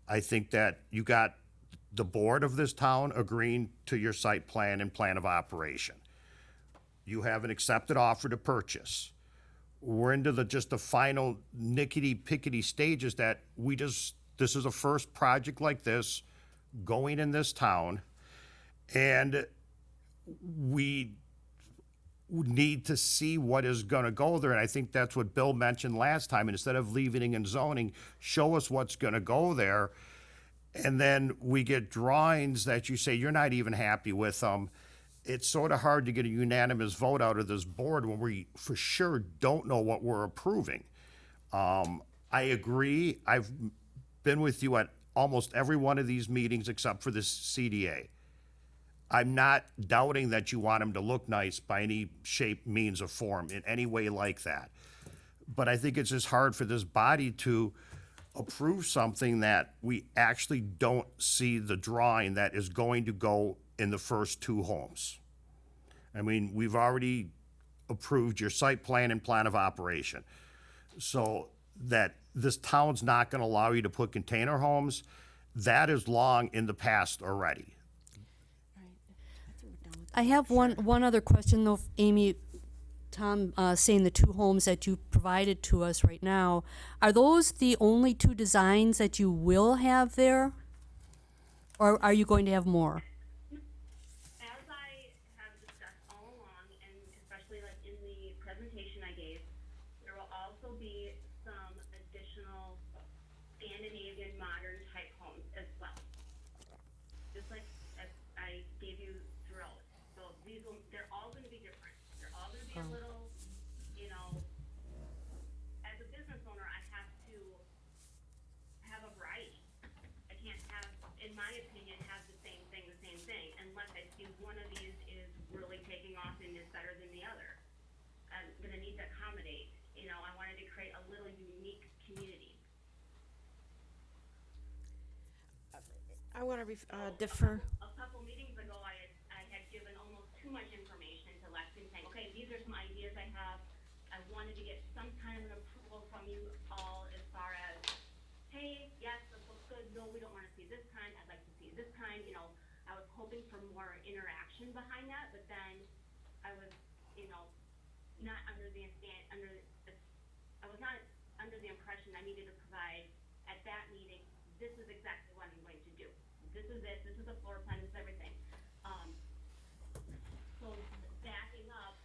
Speaker 8: I think that you got the board of this town agreeing to your site plan and plan of operation. You have an accepted offer to purchase. We're into just the final nickety-pickety stages that this is a first project like this going in this town, and we need to see what is gonna go there, and I think that's what Bill mentioned last time, and instead of leaving it in zoning, show us what's gonna go there, and then we get drawings that you say you're not even happy with them. It's sort of hard to get a unanimous vote out of this board when we for sure don't know what we're approving. I agree, I've been with you at almost every one of these meetings except for this CDA. I'm not doubting that you want them to look nice by any shape, means, or form in any way like that. But I think it's just hard for this body to approve something that we actually don't see the drawing that is going to go in the first two homes. I mean, we've already approved your site plan and plan of operation. So that this town's not gonna allow you to put container homes, that is long in the past already.
Speaker 3: I have one other question though, Amy. Tom, saying the two homes that you provided to us right now, are those the only two designs that you will have there? Or are you going to have more?
Speaker 12: As I have discussed all along, and especially like in the presentation I gave, there will also be some additional Scandinavian modern type homes as well. Just like as I gave you throughout. So they're all gonna be different. They're all gonna be a little, you know, as a business owner, I have to have a variety. I can't have, in my opinion, have the same thing, unless I see one of these is really taking off and is better than the other. I'm gonna need to accommodate, you know, I wanted to create a little unique community.
Speaker 6: I want to defer.
Speaker 12: A couple meetings ago, I had given almost too much information to Lexi, saying, okay, these are some ideas I have. I wanted to get some kind of an approval from you all as far as, hey, yes, this looks good, no, we don't wanna see this kind, I'd like to see this kind, you know. I was hoping for more interaction behind that, but then I was, you know, not under the I was not under the impression I needed to provide at that meeting, this is exactly what I'm going to do. This is it, this is the floor plan, this is everything. So backing up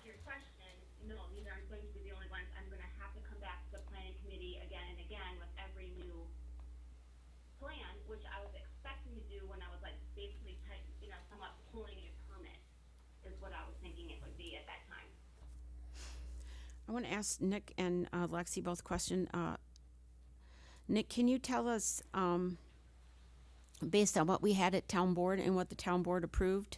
Speaker 12: to your question, no, these aren't going to be the only ones. I'm gonna have to come back to the planning committee again and again with every new plan, which I was expecting to do when I was like basically somewhat pulling a permit, is what I was thinking it would be at that time.
Speaker 6: I want to ask Nick and Lexi both question. Nick, can you tell us, based on what we had at town board and what the town board approved,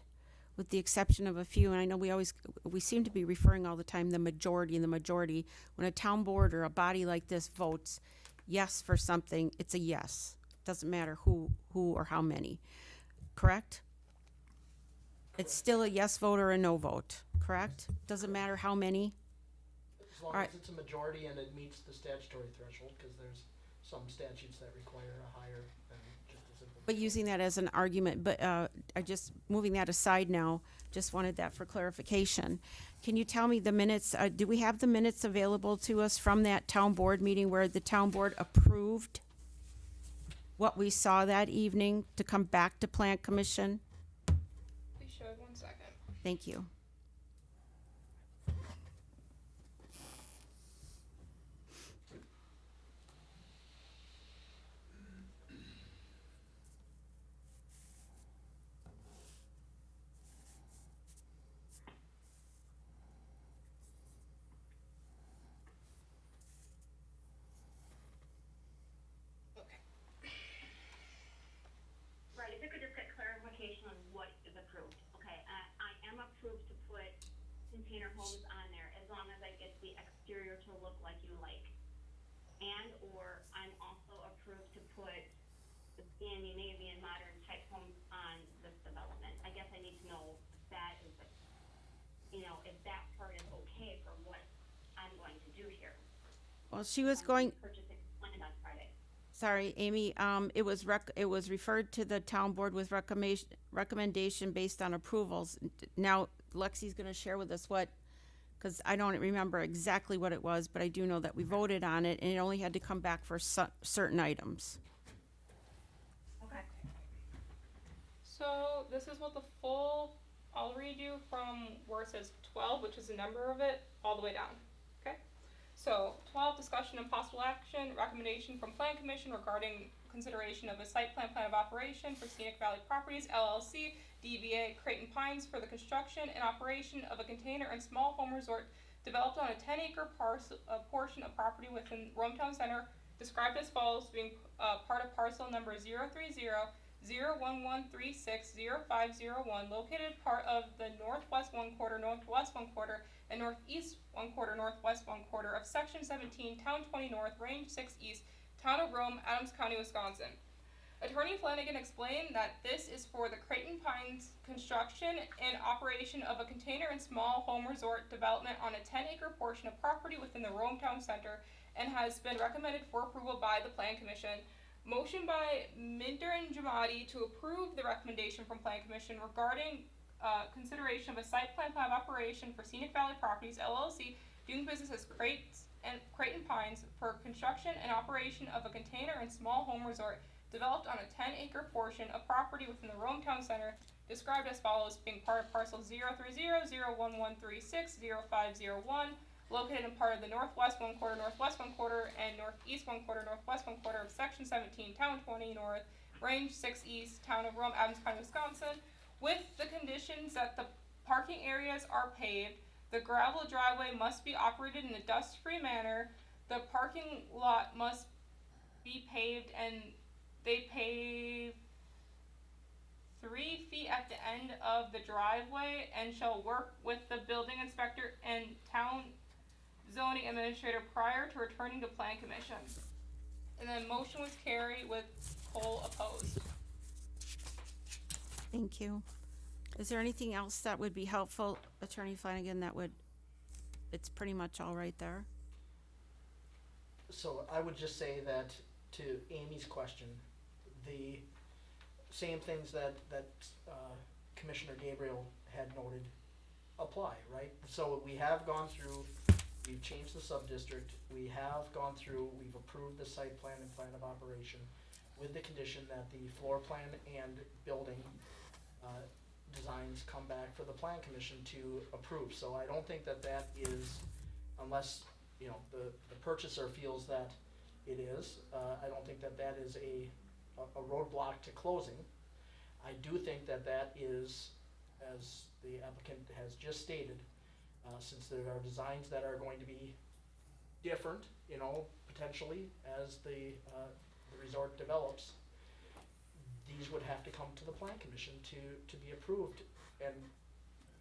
Speaker 6: with the exception of a few, and I know we seem to be referring all the time the majority, when a town board or a body like this votes yes for something, it's a yes. Doesn't matter who or how many, correct? It's still a yes vote or a no vote, correct? Doesn't matter how many?
Speaker 13: As long as it's a majority and it meets the statutory threshold, because there's some statutes that require a higher than just a simple.
Speaker 6: But using that as an argument, but moving that aside now, just wanted that for clarification. Can you tell me the minutes, do we have the minutes available to us from that town board meeting where the town board approved what we saw that evening to come back to Plan Commission?
Speaker 5: Please show it 1 second.
Speaker 6: Thank you.
Speaker 12: Right, if I could just get clarification on what is approved. Okay, I am approved to put container homes on there as long as I get the exterior to look like you like. And/or I'm also approved to put the Scandinavian modern type homes on this development. need to know that is, if that part is okay for what I'm going to do here.
Speaker 6: Well, she was going,
Speaker 12: Purchasing land on Friday.
Speaker 6: sorry, Amy, it was referred to the town board with recommendation based on approvals. Now, Lexi's gonna share with us what, because I don't remember exactly what it was, but I do know that we voted on it, and it only had to come back for certain items.
Speaker 12: Okay.
Speaker 5: So this is what the full, I'll read you from where it says 12, which is the number of it, all the way down, okay? So 12, discussion and possible action, recommendation from Plan Commission regarding consideration of a site plan of operation for Scenic Valley Properties LLC, DBA Creighton Pines for the construction and operation of a container and small home resort developed on a 10-acre portion of property within Rome Town Center, described as follows, being part of parcel number 030-01136-0501, located part of the northwest 1/4, northwest 1/4, and northeast 1/4, northwest 1/4 of Section 17, Town 20 North, Range 6 East, Town of Rome, Adams County, Wisconsin. Attorney Flanagan explained that this is for the Creighton Pines construction and operation of a container and small home resort development on a 10-acre portion of property within the Rome Town Center and has been recommended for approval by the Plan Commission. Motion by Minter and Jamadi to approve the recommendation from Plan Commission regarding consideration of a site plan of operation for Scenic Valley Properties LLC doing business as Creighton Pines for construction and operation of a container and small home resort developed on a 10-acre portion of property within the Rome Town Center, described as follows, being part of parcel 030-01136-0501, located in part of the northwest 1/4, northwest 1/4, and northeast 1/4, northwest 1/4 of Section 17, Town 20 North, Range 6 East, Town of Rome, Adams County, Wisconsin, with the conditions that the parking areas are paved, the gravel driveway must be operated in a dust-free manner, the parking lot must be paved, and they pave 3 feet at the end of the driveway and shall work with the building inspector and town zoning administrator prior to returning to Plan Commission. And then motion was carried with Cole opposed.
Speaker 6: Thank you. Is there anything else that would be helpful, Attorney Flanagan, it's pretty much all right there?
Speaker 13: So I would just say that to Amy's question, the same things that Commissioner Gabriel had noted apply, right? So we have gone through, we've changed the sub-district, we have gone through, we've approved the site plan and plan of operation with the condition that the floor plan and building designs come back for the Plan Commission to approve. So I don't think that that is, unless, the purchaser feels that it is, I don't think that that is a roadblock to closing. I do think that that is, as the applicant has just stated, since there are designs that are going to be different, potentially as the resort develops, these would have to come to the Plan Commission to be approved. And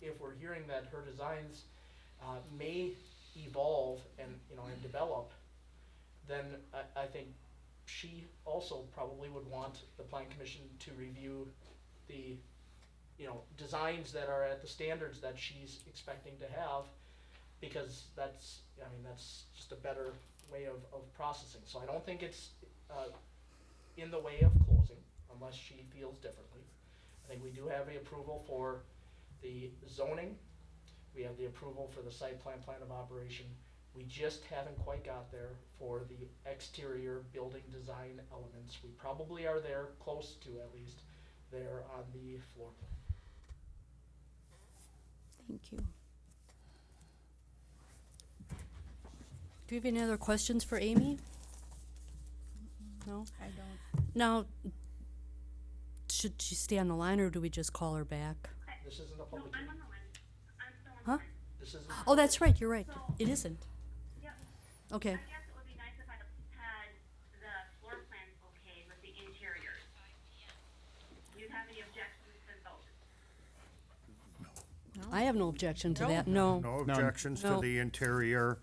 Speaker 13: if we're hearing that her designs may evolve and develop, then I think she also probably would want the Plan Commission to review the designs that are at the standards that she's expecting to have, because that's just a better way of processing. So I don't think it's in the way of closing unless she feels differently. I think we do have the approval for the zoning. We have the approval for the site plan of operation. We just haven't quite got there for the exterior building design elements. We probably are there, close to at least, there on the floor plan.
Speaker 6: Thank you.
Speaker 3: Do you have any other questions for Amy? No?
Speaker 6: I don't.
Speaker 3: Now, should she stay on the line, or do we just call her back?
Speaker 13: This isn't a
Speaker 12: No,
Speaker 13: public
Speaker 12: I'm
Speaker 13: hearing.
Speaker 12: on the line. I'm still on the
Speaker 3: Huh?
Speaker 12: line.
Speaker 13: This isn't.
Speaker 3: Oh, that's right, you're right. It isn't.
Speaker 12: Yep.
Speaker 3: Okay.
Speaker 12: I guess it would be nice if I had the floor plans okay with the interiors. Do you have any objections to those?
Speaker 3: I have no objection to that, no.
Speaker 8: No objections to
Speaker 3: No.
Speaker 8: the interior.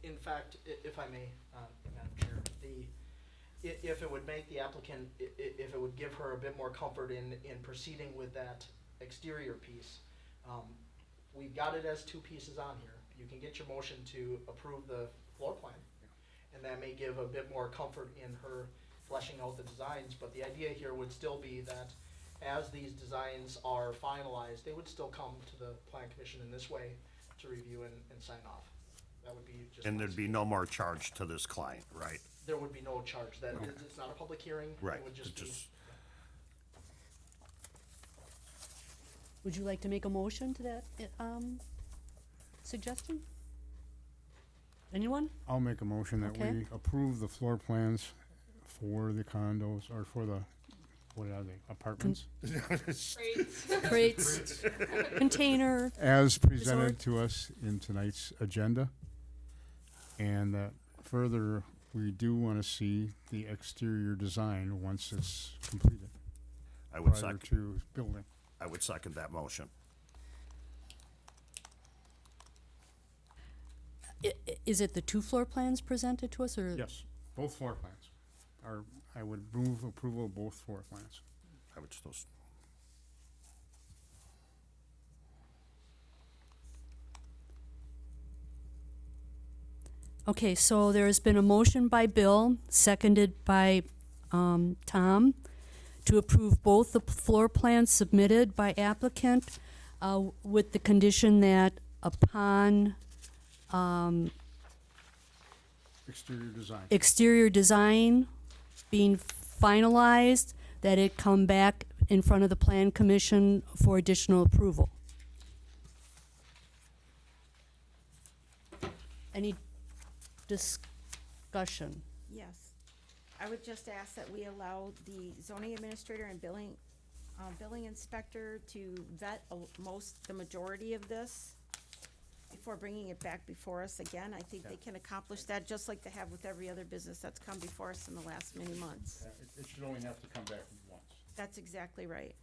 Speaker 13: In fact, if I may, Madam Chair, if it would make the applicant, if it would give her a bit more comfort in proceeding with that exterior piece. We've got it as two pieces on here. You can get your motion to approve the floor plan, and that may give a bit more comfort in her fleshing out the designs, but the idea here would still be that as these designs are finalized, they would still come to the plan commission in this way to review and sign off. That would be just.
Speaker 8: And there'd be no more charge to this client, right?
Speaker 13: There would be no charge, that, it's not a public hearing.
Speaker 8: Right,
Speaker 13: It would just be.
Speaker 3: Would you like to make a motion to that, suggestion? Anyone?
Speaker 11: I'll make a motion that
Speaker 3: Okay.
Speaker 11: we approve the floor plans for the condos, or for the, what are they, apartments?
Speaker 5: Great.
Speaker 3: Crates, container,
Speaker 11: As presented
Speaker 3: Resort.
Speaker 11: to us in tonight's agenda. And that further, we do want to see the exterior design once it's completed,
Speaker 8: I would
Speaker 11: prior
Speaker 8: second,
Speaker 11: to building.
Speaker 8: I would second that motion.
Speaker 3: Is it the two floor plans presented to us, or?
Speaker 11: Yes, both floor plans are, I would move approval of both floor plans.
Speaker 8: I would still,
Speaker 3: Okay, so there has been a motion by Bill, seconded by Tom, to approve both the floor plans submitted by applicant with the condition that upon
Speaker 11: Exterior design.
Speaker 3: exterior design being finalized, that it come back in front of the Plan Commission for additional approval. Any discussion?
Speaker 6: Yes. I would just ask that we allow the zoning administrator and billing inspector to vet the majority of this before bringing it back before us again. I think they can accomplish that, just like they have with every other business that's come before us in the last many months.
Speaker 11: It should only have to come back once
Speaker 6: That's exactly right.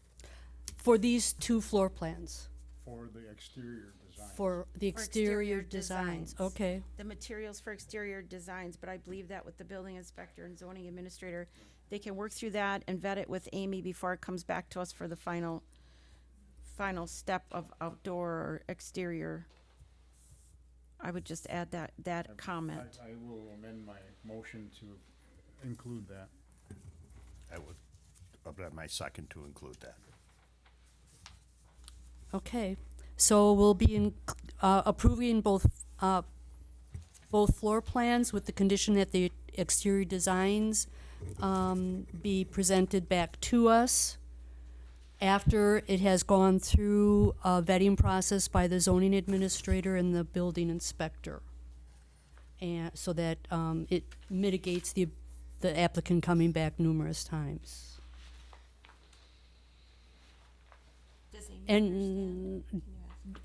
Speaker 3: For these two floor plans,
Speaker 11: for the exterior design.
Speaker 3: for the
Speaker 6: exterior
Speaker 3: exterior designs,
Speaker 6: designs.
Speaker 3: okay.
Speaker 6: The materials for exterior designs, but I believe that with the building inspector and zoning administrator, they can work through that and vet it with Amy before it comes back to us for the final step of outdoor or exterior. I would just add that comment.
Speaker 11: I will amend my motion to include that.
Speaker 8: I would, amend my second to include that.
Speaker 3: Okay, so we'll be approving both floor plans with the condition that the exterior designs be presented back to us after it has gone through a vetting process by the zoning administrator and the building inspector. And so that it mitigates the applicant coming back numerous times.
Speaker 6: Does Amy
Speaker 3: And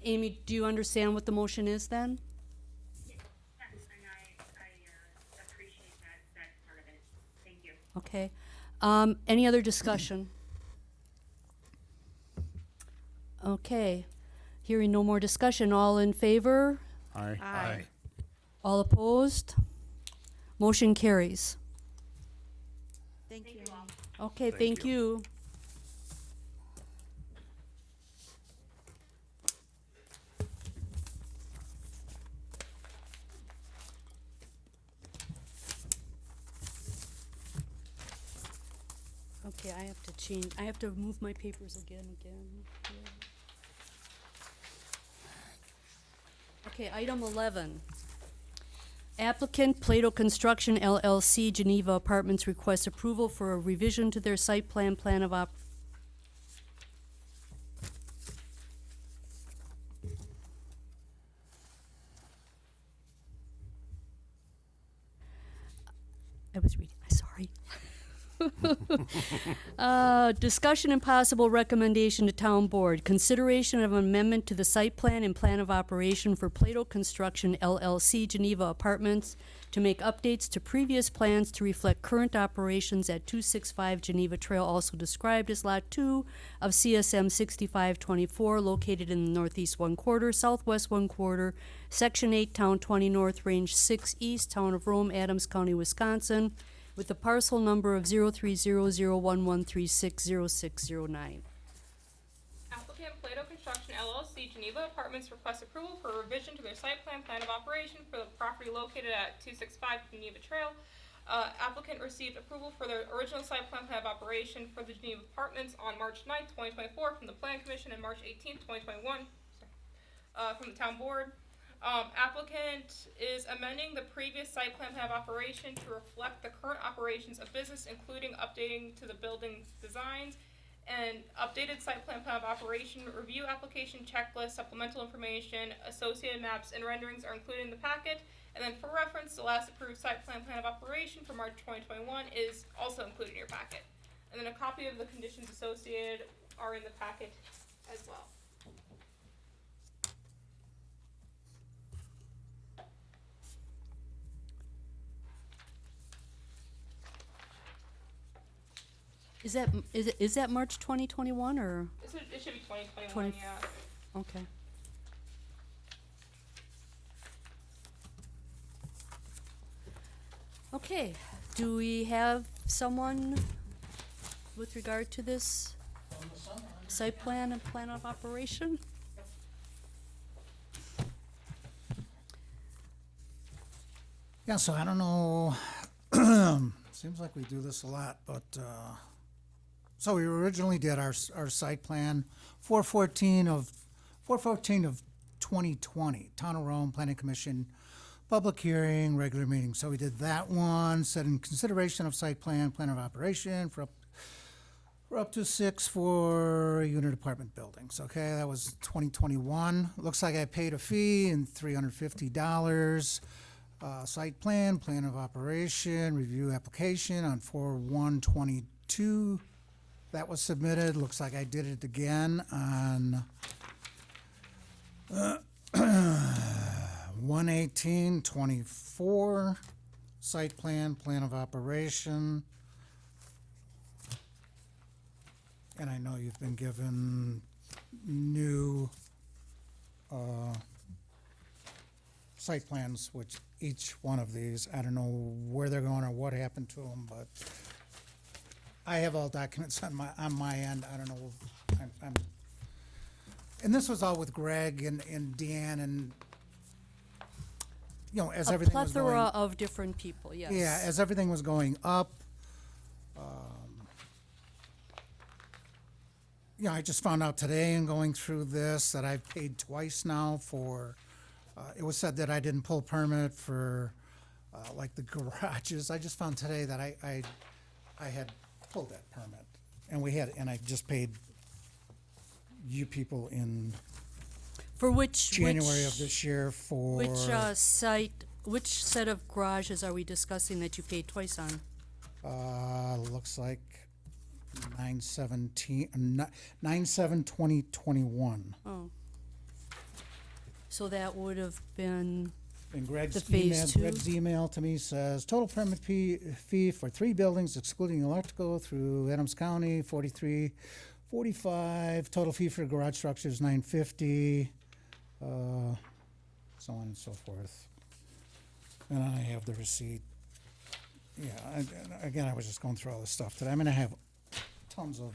Speaker 3: Amy, do you understand what the motion is then?
Speaker 12: Yes, and I appreciate that part of it. Thank you.
Speaker 3: Okay. Any other discussion? Okay. Hearing no more discussion, all in favor?
Speaker 11: Aye.
Speaker 6: Aye.
Speaker 3: All opposed? Motion carries.
Speaker 6: Thank you.
Speaker 12: all.
Speaker 3: Okay,
Speaker 8: Thank
Speaker 3: thank you. Okay, I have to change, I have to move my papers again. Okay, item 11. Applicant Plato Construction LLC, Geneva Apartments requests approval for a revision to their site plan of I was reading, sorry. Discussion and possible recommendation to town board. Consideration of amendment to the site plan and plan of operation for Plato Construction LLC Geneva Apartments to make updates to previous plans to reflect current operations at 265 Geneva Trail, also described as Lot 2 of CSM 6524, located in the northeast 1/4, southwest 1/4, Section 8, Town 20 North, Range 6 East, Town of Rome, Adams County, Wisconsin, with the parcel number of 030011360609.
Speaker 5: Applicant Plato Construction LLC, Geneva Apartments requests approval for revision to their site plan of operation for the property located at 265 Geneva Trail. Applicant received approval for their original site plan of operation for the Geneva Apartments on March 9th, 2024 from the Plan Commission and March 18th, 2021 from the Town Board. Applicant is amending the previous site plan of operation to reflect the current operations of business, including updating to the building's designs and updated site plan of operation, review application checklist, supplemental information, associated maps and renderings are included in the packet. And then for reference, the last approved site plan of operation for March 2021 is also included in your packet. And then a copy of the conditions associated are in the packet as well.
Speaker 3: Is that March 2021 or?
Speaker 5: It should be 2021,
Speaker 3: 20
Speaker 5: yeah.
Speaker 3: Okay. Okay, do we have someone with regard to this site plan and plan of operation?
Speaker 14: Yeah, so I don't know, seems like we do this a lot, but, so we originally did our site plan, 414 of 2020, Town of Rome Planning Commission, public hearing, regular meeting. So we did that one, said in consideration of site plan of operation for up to 6 4-unit apartment buildings. Okay, that was 2021. Looks like I paid a fee and $350. Site plan of operation, review application on 4/1/22. That was submitted. Looks like I did it again on 1/18/24. Site plan of operation. And I know you've been given new site plans, which each one of these, I don't know where they're going or what happened to them, but I have all documents on my end. I don't know. And this was all with Greg and Deanne and, you know, as everything was going.
Speaker 3: A plethora of different people, yes.
Speaker 14: Yeah, as everything was going up, you know, I just found out today in going through this that I've paid twice now for, it was said that I didn't pull permit for, like the garages. I just found today that I had pulled that permit. And I just paid you people in
Speaker 3: For which
Speaker 14: January of this year for.
Speaker 3: Which set of garages are we discussing that you paid twice on?
Speaker 14: Looks like 9/7/2021.
Speaker 3: Oh. So that would have been
Speaker 14: And
Speaker 3: the phase 2?
Speaker 14: Greg's email to me says, total permit fee for 3 buildings excluding electrical through Adams County, $43.45. Total fee for garage structures, $950, so on and so forth. And I have the receipt. Yeah, again, I was just going through all this stuff today. I'm gonna have tons of,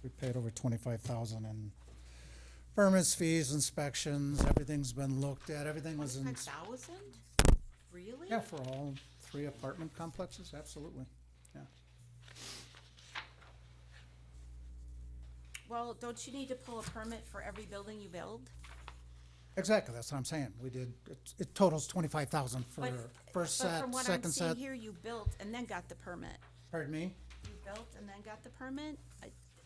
Speaker 14: we paid over $25,000 in permits, fees, inspections, everything's been looked at, everything was in.
Speaker 6: 5,000? Really?
Speaker 14: Yeah, for all 3 apartment complexes, absolutely, yeah.
Speaker 6: Well, don't you need to pull a permit for every building you build?
Speaker 14: Exactly, that's what I'm saying, we did, it totals $25,000 for first
Speaker 6: But
Speaker 14: set,
Speaker 6: from what I'm
Speaker 14: second
Speaker 6: seeing
Speaker 14: set.
Speaker 6: here, you built and then got the permit.
Speaker 14: Pardon me?
Speaker 6: You built and then got the permit?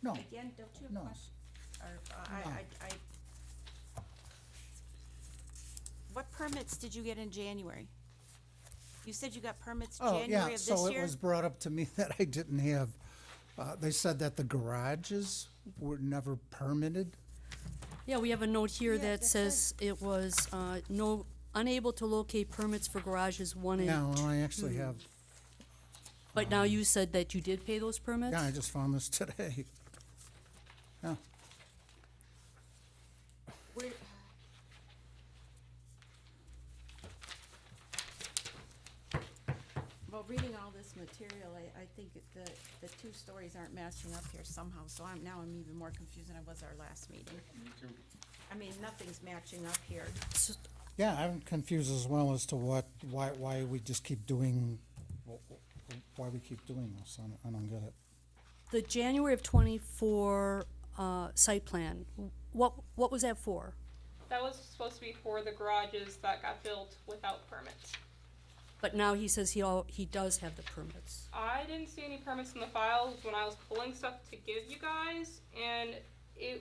Speaker 14: No.
Speaker 6: Again, don't you have
Speaker 14: No.
Speaker 6: questions? Or,
Speaker 14: No.
Speaker 6: what permits did you get in January? You said you got permits
Speaker 14: Oh,
Speaker 6: January
Speaker 14: yeah,
Speaker 6: of this
Speaker 14: so
Speaker 6: year?
Speaker 14: it was brought up to me that I didn't have, they said that the garages were never permitted.
Speaker 3: Yeah, we have a note here
Speaker 6: Yeah,
Speaker 3: that
Speaker 6: that
Speaker 3: says it was unable to locate permits for garages 1 and 2.
Speaker 14: Yeah, well, I actually have,
Speaker 3: But now you said that you did pay those permits?
Speaker 14: yeah, I just found this today. Yeah.
Speaker 6: Where- reading all this material, I think the two stories aren't matching up here somehow, so I'm even more confused than I was our last meeting. I mean, nothing's matching up here.
Speaker 14: Yeah, I'm confused as well as to why we just keep doing, why we keep doing this. I don't get it.
Speaker 3: The January of '24 site plan, what was that for?
Speaker 5: That was supposed to be for the garages that got built without permits.
Speaker 3: But now he says he does have the permits.
Speaker 5: I didn't see any permits in the files when I was pulling stuff to give you guys, and we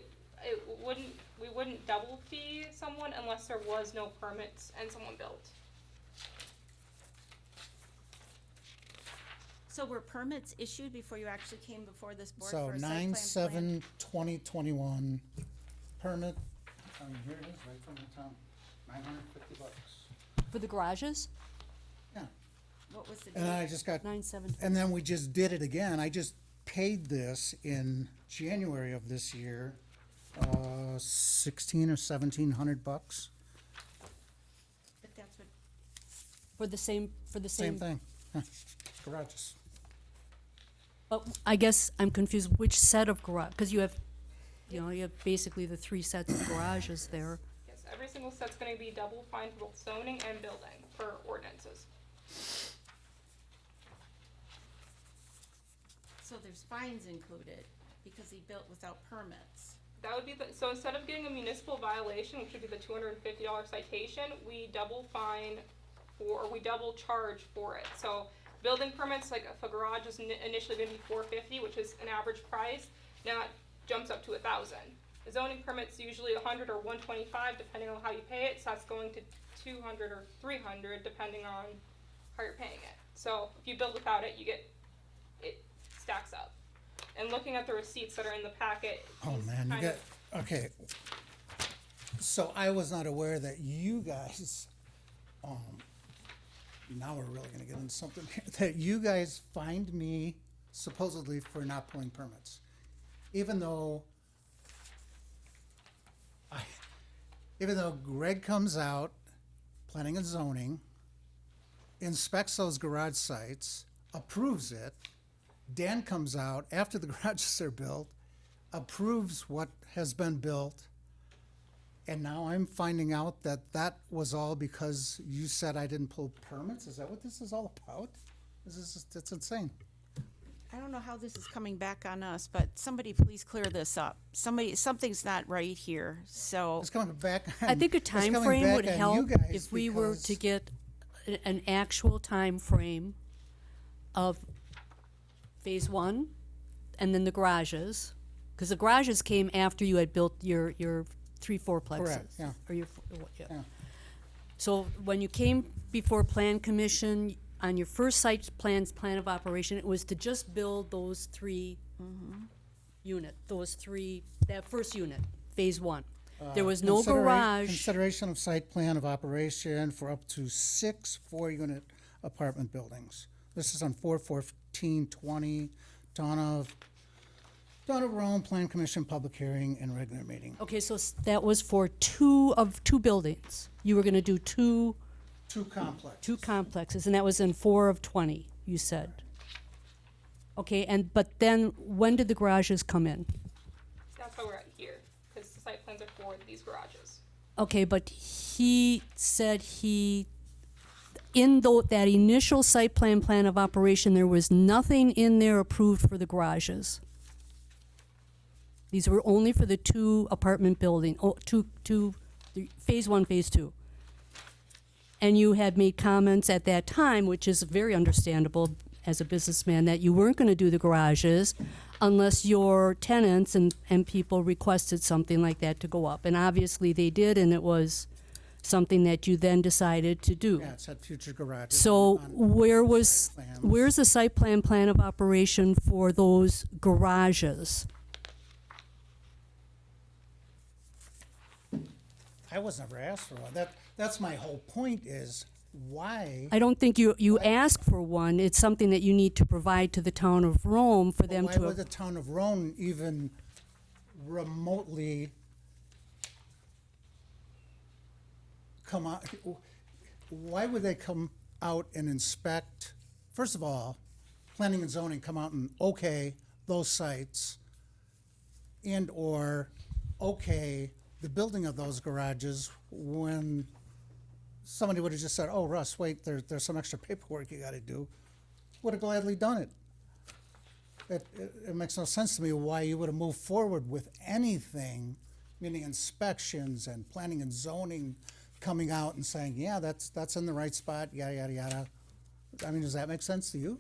Speaker 5: wouldn't double fee someone unless there was no permits and someone built.
Speaker 6: So were permits issued before you actually came before this board
Speaker 14: So
Speaker 6: for a site plan?
Speaker 14: 9/7/2021 permit, here it is, right from the town, $950.
Speaker 3: For the garages?
Speaker 14: Yeah,
Speaker 6: What was the
Speaker 14: and
Speaker 6: date?
Speaker 14: I just got,
Speaker 3: 9/7.
Speaker 14: and then we just did it again. I just paid this in January of this year, 16 or $1,700.
Speaker 6: But that's what,
Speaker 3: For the same,
Speaker 14: Same thing, huh, garages.
Speaker 3: But I guess I'm confused, which set of garage, because you have basically the 3 sets of garages there.
Speaker 5: Yes, every single set's gonna be double fined for both zoning and building for ordinances.
Speaker 6: so there's fines included because he built without permits.
Speaker 5: That would be so instead of getting a municipal violation, which would be the $250 citation, we double fine or we double charge for it. So building permits, like if a garage is initially gonna be $450, which is an average price, now it jumps up to $1,000. The zoning permit's usually $100 or $125, depending on how you pay it, so that's going to $200 or $300, depending on how you're paying it. So if you build without it, it stacks up. And looking at the receipts that are in the packet.
Speaker 14: Oh,
Speaker 5: he's
Speaker 14: man, you
Speaker 5: kind
Speaker 14: got,
Speaker 5: of-
Speaker 14: okay. So I was not aware that you guys, now we're really gonna get into something here, that you guys fined me supposedly for not pulling permits. Even though Greg comes out, planning and zoning, inspects those garage sites, approves it, Dan comes out after the garages are built, approves what has been built, and now I'm finding out that that was all because you said I didn't pull permits? Is that what this is all about? It's insane.
Speaker 6: I don't know how this is coming back on us, but somebody please clear this up. Something's not right here, so.
Speaker 14: It's coming back on.
Speaker 3: I think a
Speaker 14: it's coming
Speaker 3: time frame
Speaker 14: back
Speaker 3: would
Speaker 14: on you
Speaker 3: help
Speaker 14: guys
Speaker 3: if we were
Speaker 14: because-
Speaker 3: to get an actual time frame of phase 1 and then the garages, because the garages came after you had built your 3 4plexes.
Speaker 14: Correct, yeah.
Speaker 3: Or your, yeah.
Speaker 14: Yeah.
Speaker 3: So when you came before Plan Commission, on your first site plan of operation, it was to just build those 3 that first unit, phase 1. There was no garage.
Speaker 14: Consideration of site plan of operation for up to 6 4-unit apartment buildings. This is on 4/14/20, Dawn of Rome, Plan Commission, public hearing and regular meeting.
Speaker 3: Okay, so that was for 2 buildings. You were gonna do 2
Speaker 14: Two
Speaker 3: complexes, and that was in 4/20, you said. Okay, but then, when did the garages come in?
Speaker 5: That's why we're at here, because the site plans are for these garages.
Speaker 3: Okay, but he said that initial site plan of operation, there was nothing in there approved for the garages. These were only for the 2 apartment building, phase 1, phase 2. And you had made comments at that time, which is very understandable as a businessman, that you weren't going to do the garages unless your tenants and people requested something like that to go up. And obviously they did, and it was something that you then decided to do.
Speaker 14: Yeah, it said future garages.
Speaker 3: So
Speaker 14: on
Speaker 3: where's
Speaker 14: plans.
Speaker 3: the site plan of operation for those garages?
Speaker 14: I was never asked for one. That's my whole point is why.
Speaker 3: I don't think you ask for one. It's something that you need to provide to the town of Rome for them
Speaker 14: Why
Speaker 3: to.
Speaker 14: would the town of Rome even remotely come out? Why would they come out and inspect first of all, planning and zoning come out and okay those sites and/or okay the building of those garages when somebody would have just said, oh, Russ, wait, there's some extra paperwork you gotta do, would have gladly done it. It makes no sense to me why you would have moved forward with anything, meaning inspections and planning and zoning coming out and saying, yeah, that's in the right spot, yada, yada, yada. I mean, does that make sense to you?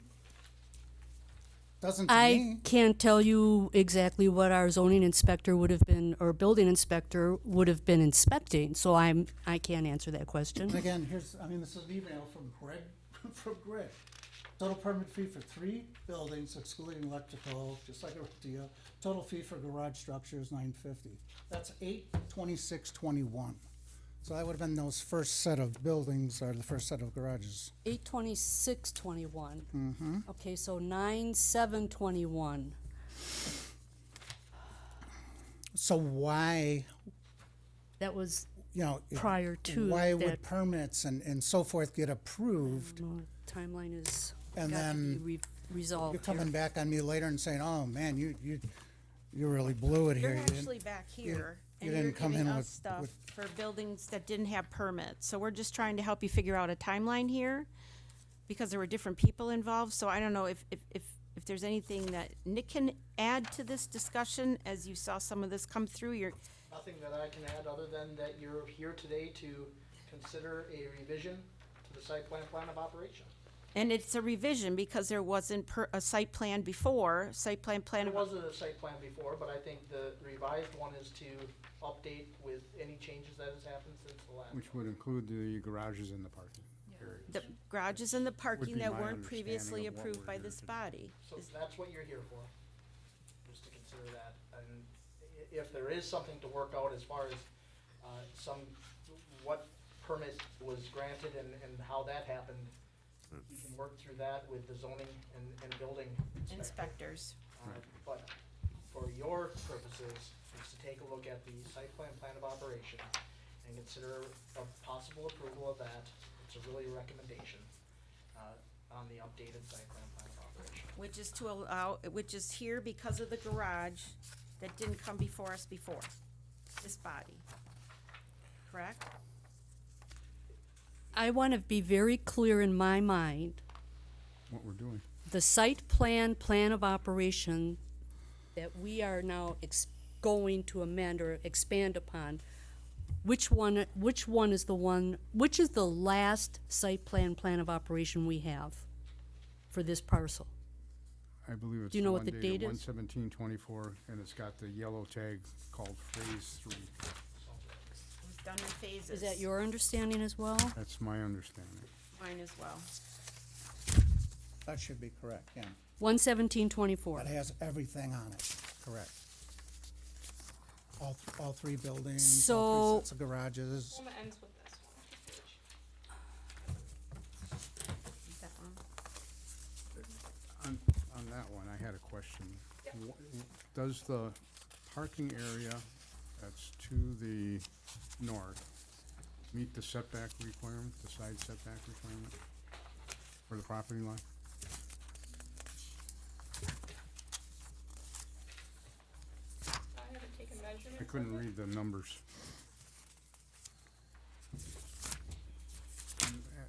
Speaker 14: Doesn't to
Speaker 3: I
Speaker 14: me.
Speaker 3: can't tell you exactly what our zoning inspector would have been, or building inspector would have been inspecting, so I can't answer that question.
Speaker 14: And again, this is an email from Greg, from Greg. Total permit fee for 3 buildings excluding electrical, just like a deal. Total fee for garage structures, $950. That's 8/26/21. So that would have been those first set of buildings, or the first set of garages.
Speaker 3: 8/26/21. Mm-hmm. Okay, so 9/7/21.
Speaker 14: So why,
Speaker 3: That was
Speaker 14: you know,
Speaker 3: prior to
Speaker 14: why
Speaker 3: that.
Speaker 14: would permits and so forth get approved?
Speaker 3: Timeline is
Speaker 14: And
Speaker 3: got to
Speaker 14: then
Speaker 3: be resolved
Speaker 14: You're coming
Speaker 3: here.
Speaker 14: back on me later and saying, oh, man, you really blew it here.
Speaker 6: You're
Speaker 14: You didn't-
Speaker 6: actually back here,
Speaker 14: you
Speaker 6: and
Speaker 14: didn't
Speaker 6: you're
Speaker 14: come
Speaker 6: giving
Speaker 14: in
Speaker 6: us
Speaker 14: with-
Speaker 6: stuff
Speaker 14: with-
Speaker 6: for buildings that didn't have permits. So we're just trying to help you figure out a timeline here, because there were different people involved. So I don't know if there's anything that Nick can add to this discussion, as you saw some of this come through.
Speaker 13: Nothing that I can add other than that you're here today to consider a revision to the site plan of operation.
Speaker 6: And it's a revision because there wasn't a site plan before,
Speaker 13: There wasn't a site plan before, but I think the revised one is to update with any changes that has happened since the last.
Speaker 11: Which would include the garages and the parking area.
Speaker 6: the garages and the parking
Speaker 11: be
Speaker 6: that
Speaker 11: my
Speaker 6: weren't previously
Speaker 11: understanding of what
Speaker 6: approved
Speaker 11: we're
Speaker 6: by
Speaker 11: here
Speaker 6: this
Speaker 11: to do.
Speaker 6: body.
Speaker 13: So that's what you're here for, just to consider that. And if there is something to work out as far as, what permit was granted and how that happened, you can work through that with the zoning and building inspector.
Speaker 6: Inspectors.
Speaker 13: But for your purposes, is to take a look at the site plan of operation and consider a possible approval of that. It's a really recommendation, on the updated site plan of operation.
Speaker 6: Which is here because of the garage that didn't come before us before, this body. Correct?
Speaker 3: I want to be very clear in my mind,
Speaker 11: What we're doing.
Speaker 3: the site plan of operation that we are now going to amend or expand upon, which is the last site plan of operation we have for this parcel?
Speaker 11: I believe it's
Speaker 3: Do you know
Speaker 11: the
Speaker 3: what
Speaker 11: one
Speaker 3: the
Speaker 11: dated
Speaker 3: date is?
Speaker 11: 1/17/24, and it's got the yellow tag called Phase 3.
Speaker 6: It was done in phases.
Speaker 3: Is that your understanding as well?
Speaker 11: That's my understanding.
Speaker 6: Mine as well.
Speaker 14: That should be correct, yeah.
Speaker 3: 1/17/24.
Speaker 14: That has everything on it, correct. All 3 buildings, all
Speaker 3: So-
Speaker 14: 3 sets of garages.
Speaker 5: One that ends with this one.
Speaker 6: That one.
Speaker 11: On that one, I had a question. Does the parking area that's to the north meet the setback requirement, the side setback requirement for the property line?
Speaker 5: I haven't taken measurements.
Speaker 11: I couldn't
Speaker 5: of it.
Speaker 11: read the numbers.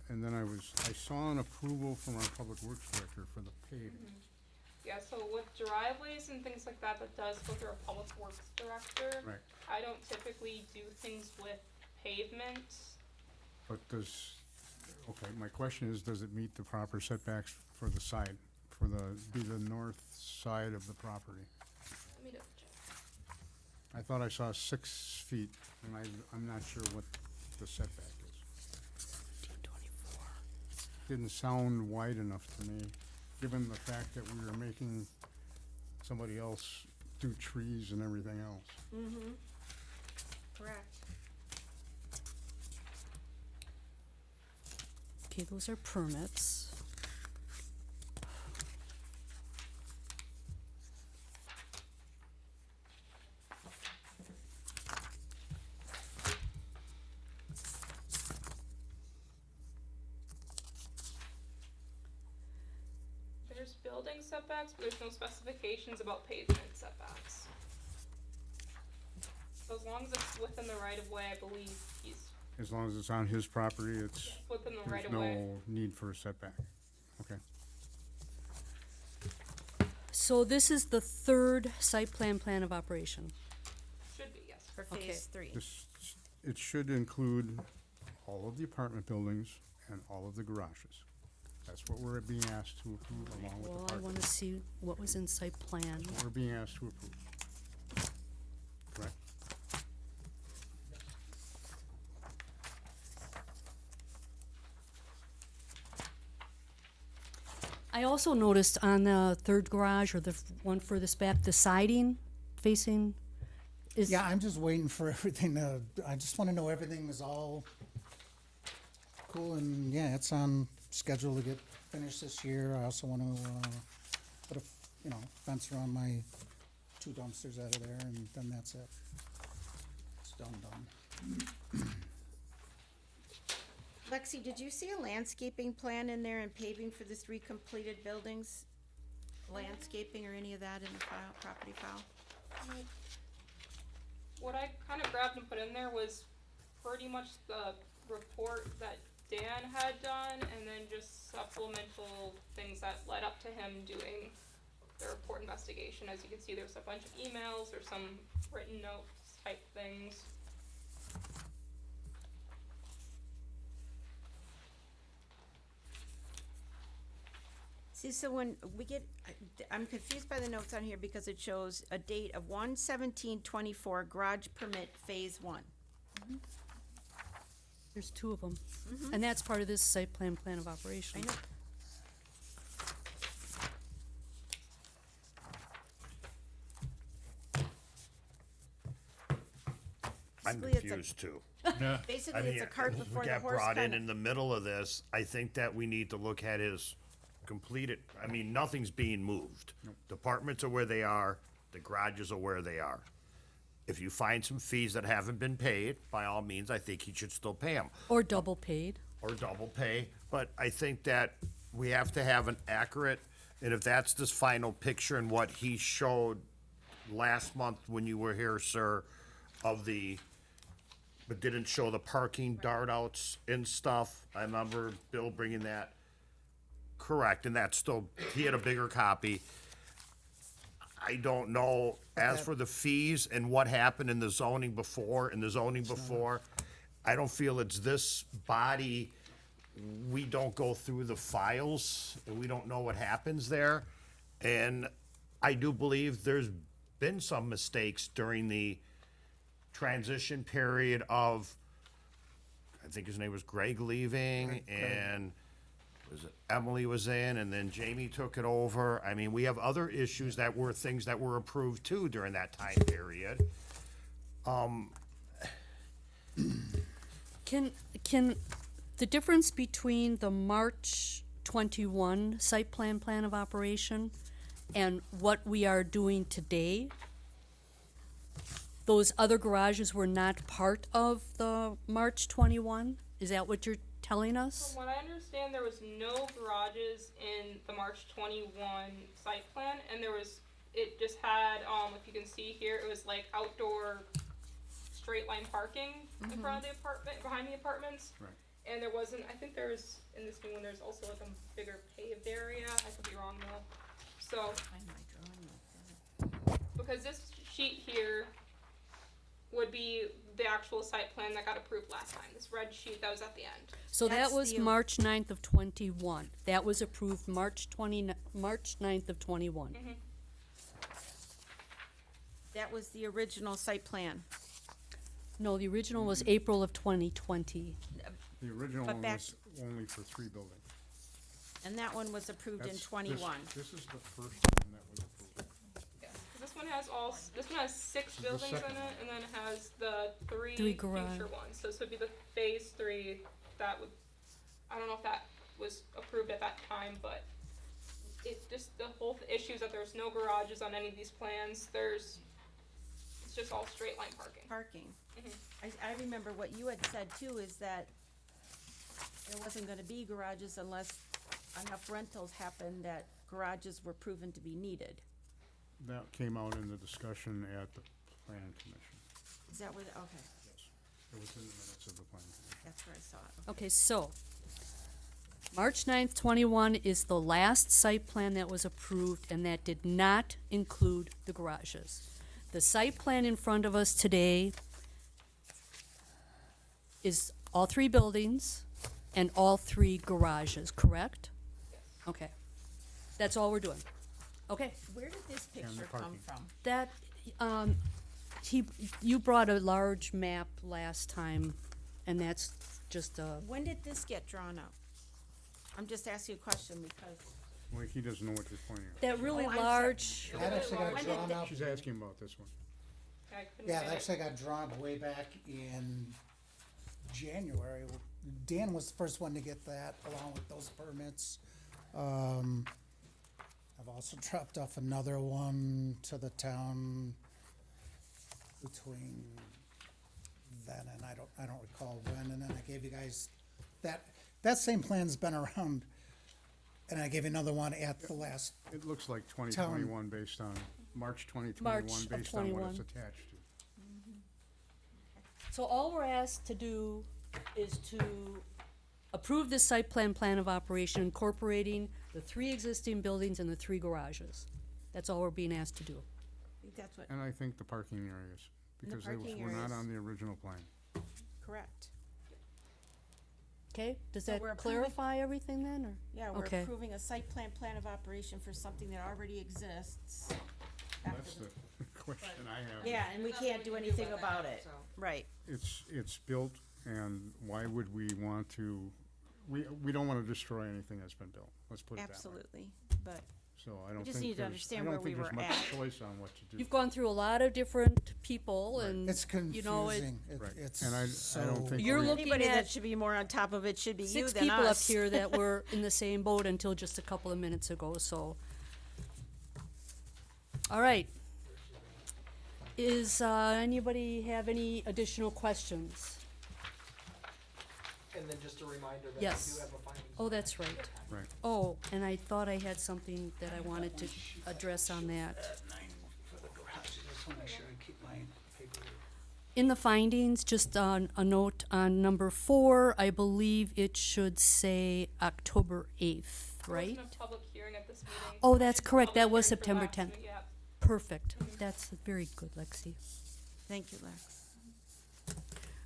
Speaker 11: And then I saw an approval from our public works director for the paving.
Speaker 5: Yeah, so with driveways and things like that, that does go through a public works director.
Speaker 11: Right.
Speaker 5: I don't typically do things with pavement.
Speaker 11: But okay, my question is, does it meet the proper setbacks for the side, be the north side of the property?
Speaker 5: Let me double check.
Speaker 11: I thought I saw 6 feet, and I'm not sure what the setback is. Didn't sound wide enough to me, given the fact that we were making somebody else do trees and everything else.
Speaker 6: Mm-hmm. Correct.
Speaker 3: Okay, those are permits.
Speaker 5: building setbacks, but there's no specifications about pavement setbacks. So as long as it's within the right of way, I believe he's
Speaker 11: As long as it's on his property, it's,
Speaker 5: within the right
Speaker 11: there's
Speaker 5: of way.
Speaker 11: no need for a setback. Okay.
Speaker 3: So this is the third site plan of operation.
Speaker 5: Should be, yes.
Speaker 6: For
Speaker 3: Okay.
Speaker 6: phase three.
Speaker 11: It should include all of the apartment buildings and all of the garages. That's what we're being asked to approve along with the
Speaker 3: Well, I
Speaker 11: parking.
Speaker 3: wanna see what was in site plan.
Speaker 11: We're being asked to approve. Correct?
Speaker 3: I also noticed on the third garage, or the one furthest back, the siding facing is.
Speaker 14: Yeah, I'm just waiting for everything to, I just wanna know everything is all cool and, yeah, it's on schedule to get finished this year. I also wanna, put a, fence around my 2 dumpsters out of there, and then that's it. It's done.
Speaker 6: Lexi, did you see a landscaping plan in there and paving for the 3 completed buildings? Landscaping or any of that in the file, property file?
Speaker 5: What I kind of grabbed and put in there was pretty much the report that Dan had done, and then just supplemental things that led up to him doing the report investigation. As you can see, there's a bunch of emails or some written notes type things.
Speaker 6: See, so when we get, I'm confused by the notes on here because it shows a date of 1/17/24 garage permit phase 1.
Speaker 3: There's 2 of them. And that's part of this site plan of operation.
Speaker 6: I know.
Speaker 8: I'm
Speaker 6: Basically, it's a-
Speaker 8: confused too.
Speaker 4: Yeah,
Speaker 6: Basically, it's a cart before
Speaker 8: we
Speaker 6: the
Speaker 8: got
Speaker 6: horse
Speaker 8: brought in
Speaker 6: kinda.
Speaker 8: the middle of this. I think that we need to look at his completed, I mean, nothing's being moved. Departments are where they are, the garages are where they are. If you find some fees that haven't been paid, by all means, I think he should still pay them,
Speaker 3: Or double paid.
Speaker 8: or double pay. But I think that we have to have an accurate, and if that's this final picture and what he showed last month when you were here, sir, of the, but didn't show the parking dart outs and stuff. I remember Bill bringing that. Correct, and that's still, he had a bigger copy. I don't know, as for the fees and what happened in the zoning before, I don't feel it's this body, we don't go through the files, and we don't know what happens there. And I do believe there's been some mistakes during the transition period of, I think his name was Greg leaving, and was it Emily was in, and then Jamie took it over. I mean, we have other issues that were things that were approved too during that time period.
Speaker 3: Can the difference between the March 21 site plan of operation and what we are doing today, those other garages were not part of the March 21? Is that what you're telling us?
Speaker 5: From what I understand, there was no garages in the March 21 site plan, and it just had, if you can see here, it was like outdoor straight line parking in front of the apartment, behind the apartments.
Speaker 11: Right.
Speaker 5: And there wasn't, I think there's, in this new one, there's also like a bigger paved area, I could be wrong though. So, because this sheet here would be the actual site plan that got approved last time, this red sheet that was at the end.
Speaker 3: So that
Speaker 6: That's
Speaker 3: was
Speaker 6: the-
Speaker 3: March 9th of 21. That was approved March 9th of 21.
Speaker 6: That was the original site plan.
Speaker 3: No, the original was April of 2020.
Speaker 11: The original
Speaker 6: But
Speaker 11: one
Speaker 6: back-
Speaker 11: was only for 3 buildings.
Speaker 6: And that one was approved in
Speaker 11: That's-
Speaker 6: 21.
Speaker 11: This is the first one that was approved.
Speaker 5: Yeah, 'cause this one has this one has 6
Speaker 11: is the
Speaker 5: buildings in
Speaker 11: second
Speaker 5: it, and then it has the three
Speaker 3: Three garage.
Speaker 5: future ones. So this would be the phase 3, that would, I don't know if that was approved at that time, but it just, the whole issue is that there's no garages on any of these plans, it's just all straight line parking.
Speaker 6: Parking. I remember what you had said too, is that there wasn't gonna be garages unless enough rentals happened that garages were proven to be needed.
Speaker 11: That came out in the discussion at the plan commission.
Speaker 6: Is that where, okay,
Speaker 11: It was in the minutes of the plan commission.
Speaker 6: that's where I saw it.
Speaker 3: Okay, so, March 9th, 21 is the last site plan that was approved, and that did not include the garages. The site plan in front of us today is all 3 buildings and all 3 garages, correct? Okay. That's all we're doing. Okay.
Speaker 6: Where did this
Speaker 11: the
Speaker 6: picture come
Speaker 11: parking.
Speaker 6: from?
Speaker 3: That, you brought a large map last time, and that's just a,
Speaker 6: When did this get drawn up? I'm just asking a question because,
Speaker 11: Well, he doesn't know what you're pointing at.
Speaker 3: that really
Speaker 6: Oh, I'm
Speaker 3: large,
Speaker 14: That actually got
Speaker 6: When did
Speaker 14: drawn
Speaker 6: the-
Speaker 14: up,
Speaker 11: She's asking about this one.
Speaker 5: I couldn't
Speaker 14: yeah,
Speaker 5: get
Speaker 14: that
Speaker 5: it.
Speaker 14: actually got drawn up way back in January. Dan was the first one to get that, along with those permits. I've also dropped off another one to the town between then and I don't recall when, and then I gave you guys that same plan's been around, and I gave you another one at the last.
Speaker 11: It looks like 2021 based on, March 2021
Speaker 3: March of
Speaker 11: based on what it's
Speaker 3: 21.
Speaker 11: attached to.
Speaker 3: So all we're asked to do is to approve this site plan of operation incorporating the 3 existing buildings and the 3 garages. That's all we're being asked to do.
Speaker 6: I think that's what,
Speaker 11: And I think the parking areas,
Speaker 6: And the
Speaker 11: because they
Speaker 6: parking
Speaker 11: were not
Speaker 6: areas.
Speaker 11: on the original plan.
Speaker 6: correct.
Speaker 3: Okay, does
Speaker 6: So
Speaker 3: that
Speaker 6: we're approving-
Speaker 3: clarify everything then, or?
Speaker 6: Yeah, we're
Speaker 3: Okay.
Speaker 6: approving a site plan of operation for something that already exists. after
Speaker 11: That's
Speaker 6: the-
Speaker 11: the question I have.
Speaker 6: Yeah, and we can't do anything about it. Right.
Speaker 11: It's built, and why would we want to, we don't want to destroy anything that's been built, let's put it that way.
Speaker 6: Absolutely, but
Speaker 11: So I don't
Speaker 6: just
Speaker 11: think
Speaker 6: need to
Speaker 11: there's, I
Speaker 6: understand
Speaker 11: don't
Speaker 6: where we
Speaker 11: think there's
Speaker 6: were
Speaker 11: much
Speaker 6: at.
Speaker 11: choice on what to do.
Speaker 3: You've gone through a lot of different people and,
Speaker 14: It's
Speaker 3: you know, it,
Speaker 14: confusing.
Speaker 11: Right.
Speaker 14: It's
Speaker 11: And I don't
Speaker 14: so-
Speaker 11: think
Speaker 3: You're
Speaker 11: we-
Speaker 3: looking
Speaker 6: anybody that
Speaker 3: at
Speaker 6: should be more on top of it should be you
Speaker 3: 6
Speaker 6: than
Speaker 3: people up
Speaker 6: us.
Speaker 3: here that were in the same boat until just a couple of minutes ago, so. All right. Is, anybody have any additional questions?
Speaker 13: And then just a reminder that we
Speaker 3: Yes.
Speaker 13: do have a findings.
Speaker 3: Oh, that's right.
Speaker 11: Right.
Speaker 3: Oh, and I thought I had something that I wanted to address on that. In the findings, just on a note on number 4, I believe it should say October 8th,
Speaker 5: There
Speaker 3: right?
Speaker 5: wasn't a public hearing at this meeting.
Speaker 3: Oh, that's
Speaker 5: It's a
Speaker 3: correct.
Speaker 5: public
Speaker 3: That was
Speaker 5: hearing for the
Speaker 3: September
Speaker 5: last
Speaker 3: 10th.
Speaker 5: meeting, yeah.
Speaker 3: Perfect. That's very good, Lexi.
Speaker 6: Thank you, Lex.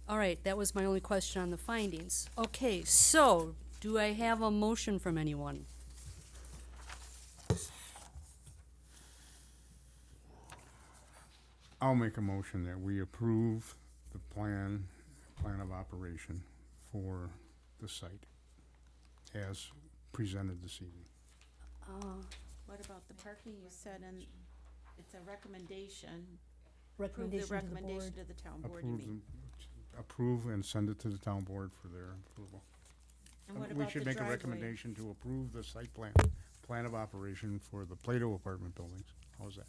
Speaker 3: All right, that was my only question on the findings. Okay, so, do I have a motion from anyone?
Speaker 11: I'll make a motion that we approve the plan of operation for the site as presented this evening.
Speaker 6: What about the parking? You said, and it's a recommendation. Approve the
Speaker 3: Recommendation to the
Speaker 6: recommendation
Speaker 3: board.
Speaker 6: to the town board, you mean?
Speaker 11: Approve and send it to the town board for their approval.
Speaker 6: And what
Speaker 11: We
Speaker 6: about the
Speaker 11: should make a
Speaker 6: driveway?
Speaker 11: recommendation to approve the site plan of operation for the Plato apartment buildings. How's that?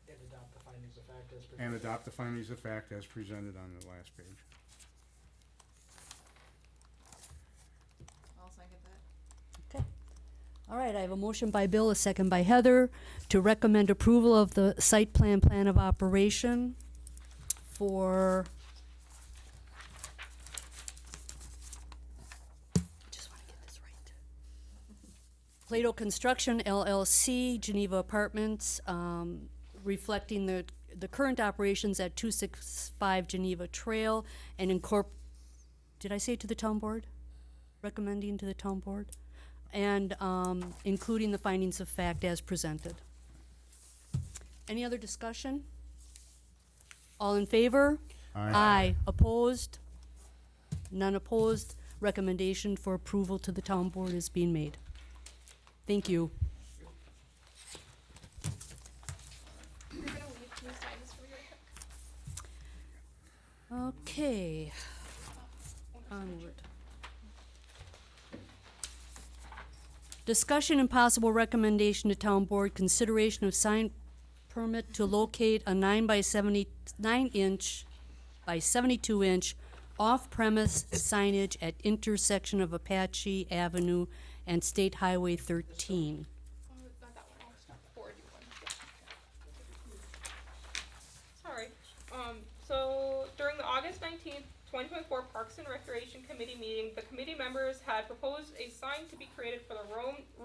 Speaker 13: And adopt the findings of fact as presented.
Speaker 11: And adopt the findings of fact as presented on the last page.
Speaker 6: I'll second that.
Speaker 3: Okay. All right, I have a motion by Bill, a second by Heather, to recommend approval of the site plan of operation for, just want to get this right. Plato Construction LLC, Geneva Apartments, reflecting the current operations at 265 Geneva Trail and did I say to the town board? Recommending to the town board? And including the findings of fact as presented. Any other discussion? All in favor? Aye. Opposed? None opposed. Recommendation for approval to the town board is being made. Thank you.
Speaker 5: You're gonna leave, can you sign this for me really quick?
Speaker 3: Okay. Onward. Discussion and possible recommendation to town board, consideration of sign permit to locate a 9 inch by 72 inch off-premise signage at intersection of Apache Avenue and State Highway 13.
Speaker 5: Not that one, I'll forward you one. Sorry. So during the August 19th, 2024 Parks and Recreation Committee meeting, the committee members had proposed a sign to be created for the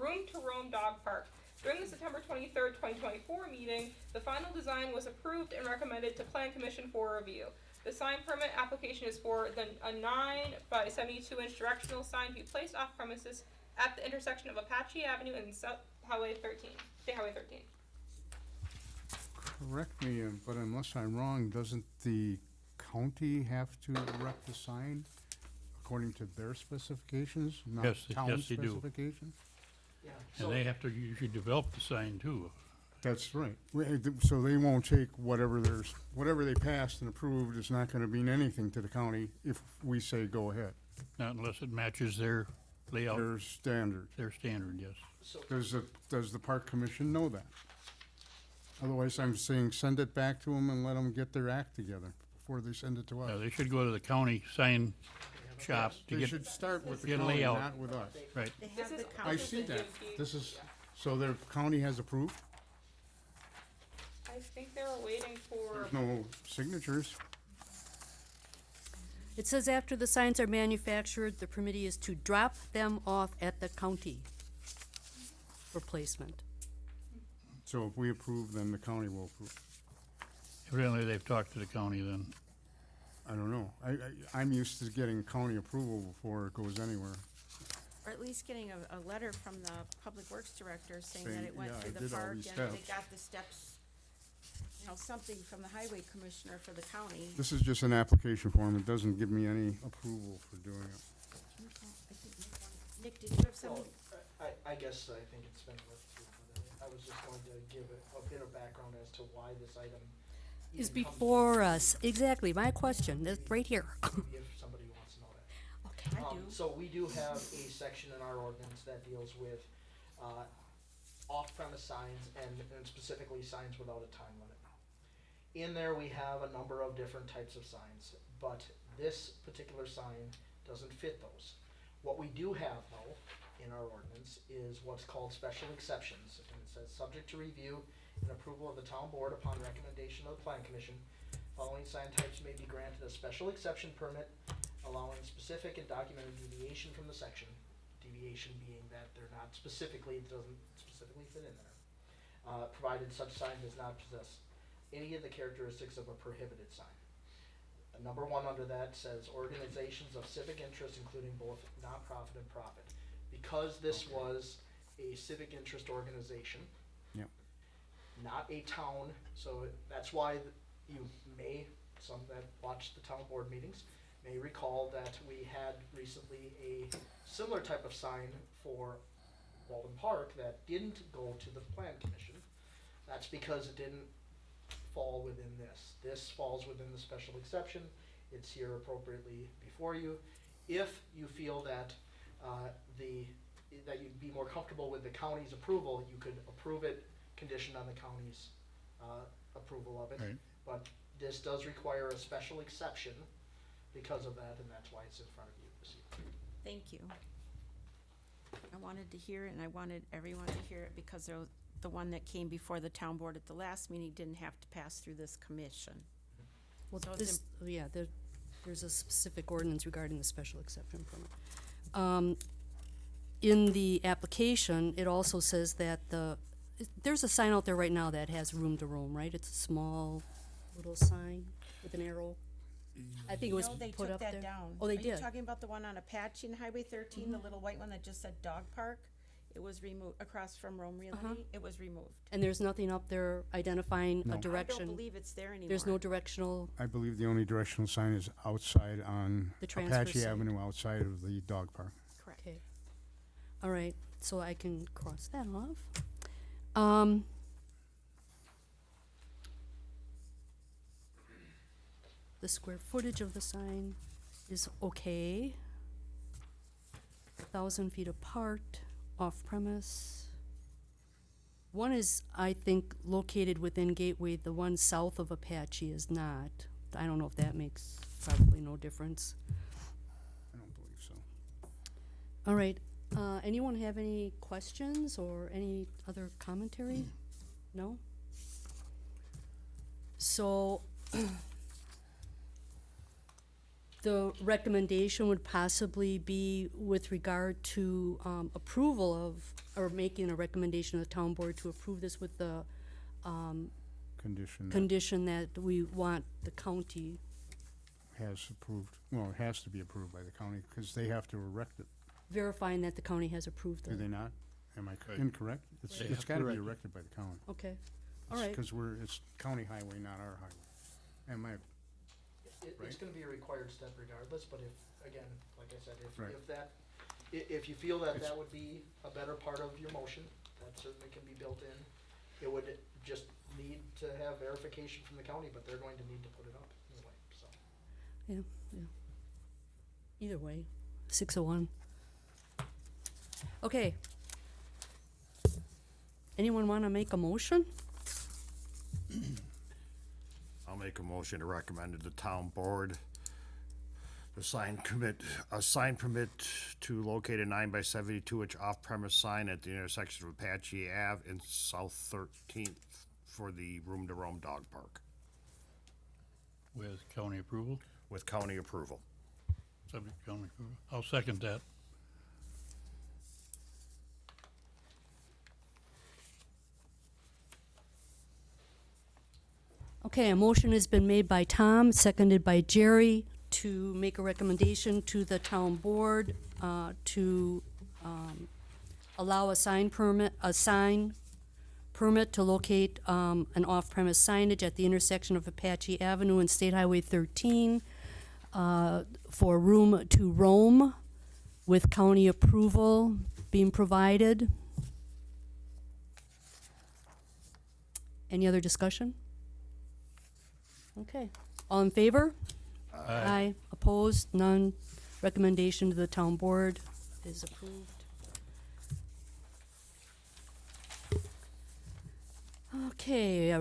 Speaker 5: Room to Roam Dog Park. During the September 23rd, 2024 meeting, the final design was approved and recommended to Plan Commission for review. The sign permit application is for a 9 by 72 inch directional sign to be placed off premises at the intersection of Apache Avenue and South Highway 13, State Highway 13.
Speaker 11: Correct me, but unless I'm wrong, doesn't the county have to erect the sign according to their specifications, not
Speaker 4: Yes,
Speaker 11: town
Speaker 4: yes, they do.
Speaker 11: specifications?
Speaker 13: Yeah,
Speaker 4: And they have to usually develop the sign too.
Speaker 11: That's right. So they won't take whatever they passed and approved is not gonna mean anything to the county if we say go ahead.
Speaker 4: Not unless it matches their layout,
Speaker 11: Their standard.
Speaker 4: their standard, yes.
Speaker 13: so,
Speaker 11: Does the park commission know that? Otherwise, I'm saying send it back to them and let them get their act together before they send it to us.
Speaker 4: They should go to the county sign shop to
Speaker 11: They
Speaker 4: get,
Speaker 11: should start with the
Speaker 4: get
Speaker 11: county,
Speaker 4: layout.
Speaker 11: not with us.
Speaker 4: right.
Speaker 6: They
Speaker 5: This
Speaker 6: have
Speaker 5: is-
Speaker 6: the
Speaker 11: I
Speaker 6: county.
Speaker 11: see that.
Speaker 5: DMP.
Speaker 11: This is, so the county has approved?
Speaker 5: I think they were waiting for,
Speaker 11: No signatures?
Speaker 3: It says after the signs are manufactured, the permittee is to drop them off at the county for placement.
Speaker 11: So if we approve, then the county will approve.
Speaker 4: Evidently, they've talked to the county then.
Speaker 11: I don't know. I'm used to getting county approval before it goes anywhere.
Speaker 6: Or at least getting a letter from the Public Works Director saying that
Speaker 11: Saying,
Speaker 6: it went
Speaker 11: yeah,
Speaker 6: through
Speaker 11: I
Speaker 6: the
Speaker 11: did all
Speaker 6: park
Speaker 11: these
Speaker 6: and they
Speaker 11: steps.
Speaker 6: got the steps, something from the Highway Commissioner for the county.
Speaker 11: This is just an application form. It doesn't give me any approval for doing it.
Speaker 6: Nick, did you have
Speaker 13: well,
Speaker 6: something?
Speaker 13: I guess I think it's been worked through, but I was just going to give a bit of background as to why this item
Speaker 3: Is
Speaker 13: even comes
Speaker 3: before us, exactly, my question, that's right here.
Speaker 13: if somebody wants to know that.
Speaker 3: Okay,
Speaker 6: I do.
Speaker 13: So we do have a section in our ordinance that deals with, off-premise signs and specifically signs without a time limit. In there, we have a number of different types of signs, but this particular sign doesn't fit those. What we do have though, in our ordinance, is what's called special exceptions, and it says, subject to review and approval of the town board upon recommendation of the plan commission, following sign types may be granted a special exception permit allowing specific and documented deviation from the section, deviation being that they're not specifically, it doesn't specifically fit in there, provided such sign does not possess any of the characteristics of a prohibited sign. Number one under that says organizations of civic interest, including both nonprofit and profit. Because this was a civic interest organization,
Speaker 11: Yep.
Speaker 13: not a town, so that's why you may, some that watch the town board meetings, may recall that we had recently a similar type of sign for Walden Park that didn't go to the plan commission. That's because it didn't fall within this. This falls within the special exception. It's here appropriately before you. If you feel that, that you'd be more comfortable with the county's approval, you could approve it conditioned on the county's, approval of it.
Speaker 11: Right.
Speaker 13: But this does require a special exception because of that, and that's why it's in front of you this evening.
Speaker 6: Thank you. I wanted to hear it and I wanted everyone to hear it because the one that came before the town board at the last meeting didn't have to pass through this commission.
Speaker 3: Well,
Speaker 6: So it's
Speaker 3: this, there's a specific ordinance regarding the special exception permit. In the application, it also says that there's a sign out there right now that has room to roam, right? It's a small little sign with an arrow. I think it was
Speaker 6: No, they
Speaker 3: put
Speaker 6: took
Speaker 3: up there.
Speaker 6: that down.
Speaker 3: Oh, they
Speaker 6: Are you
Speaker 3: did?
Speaker 6: talking about the one on Apache and Highway 13, the little white one that just said dog park? It was removed, across from Rome Realty, it was removed.
Speaker 3: And there's nothing up there identifying
Speaker 11: No.
Speaker 3: a
Speaker 11: I don't
Speaker 6: I
Speaker 3: direction?
Speaker 6: don't believe it's there anymore.
Speaker 3: There's no directional,
Speaker 11: I believe the only directional sign is outside on
Speaker 3: The transfer
Speaker 11: Apache
Speaker 3: sign.
Speaker 11: Avenue outside of the dog park.
Speaker 6: Correct.
Speaker 3: okay. All right, so I can cross that off. The square footage of the sign is okay. 1,000 feet apart, off premise. One is, I think, located within Gateway, the one south of Apache is not. I don't know if that makes probably no difference.
Speaker 11: I don't believe so.
Speaker 3: All right, Anyone have any questions or any other commentary? No? So, the recommendation would possibly be with regard to approval of, or making a recommendation to the town board to approve this with the
Speaker 11: Condition that
Speaker 3: condition that we want the county.
Speaker 11: has approved, well, it has to be approved by the county, because they have to erect it.
Speaker 3: Verifying that the county has approved
Speaker 11: Do they
Speaker 3: the,
Speaker 11: not? Am I
Speaker 4: Right.
Speaker 11: incorrect? It's
Speaker 4: They
Speaker 11: it's
Speaker 4: have to
Speaker 11: gotta be
Speaker 4: erect it.
Speaker 11: erected by the county.
Speaker 3: okay, all right.
Speaker 11: Because it's county highway, not our highway. Am I,
Speaker 13: It's
Speaker 11: Right.
Speaker 13: gonna be a required step regardless, but if, again, like I said,
Speaker 11: Right.
Speaker 13: if you feel that that would be a better part of your motion, that certainly can be built in. It would just need to have verification from the county, but they're going to need to put it up anyway, so.
Speaker 3: Yeah, yeah. Either way, 601. Okay. Anyone want to make a motion?
Speaker 8: I'll make a motion to recommend to the town board the sign permit to locate a 9x72 inch off-premise sign at the intersection of Apache Ave and South 13th for the Room to Roam Dog Park
Speaker 4: With county approval,
Speaker 8: with county approval.
Speaker 4: subject to county approval. I'll second that.
Speaker 3: Okay, a motion has been made by Tom, seconded by Jerry, to make a recommendation to the town board to allow a sign permit to locate an off-premise signage at the intersection of Apache Avenue and State Highway 13 for Room to Roam with county approval being provided. Any other discussion? Okay, all in favor? Aye. Opposed? None. Recommendation to the town board is approved. Okay,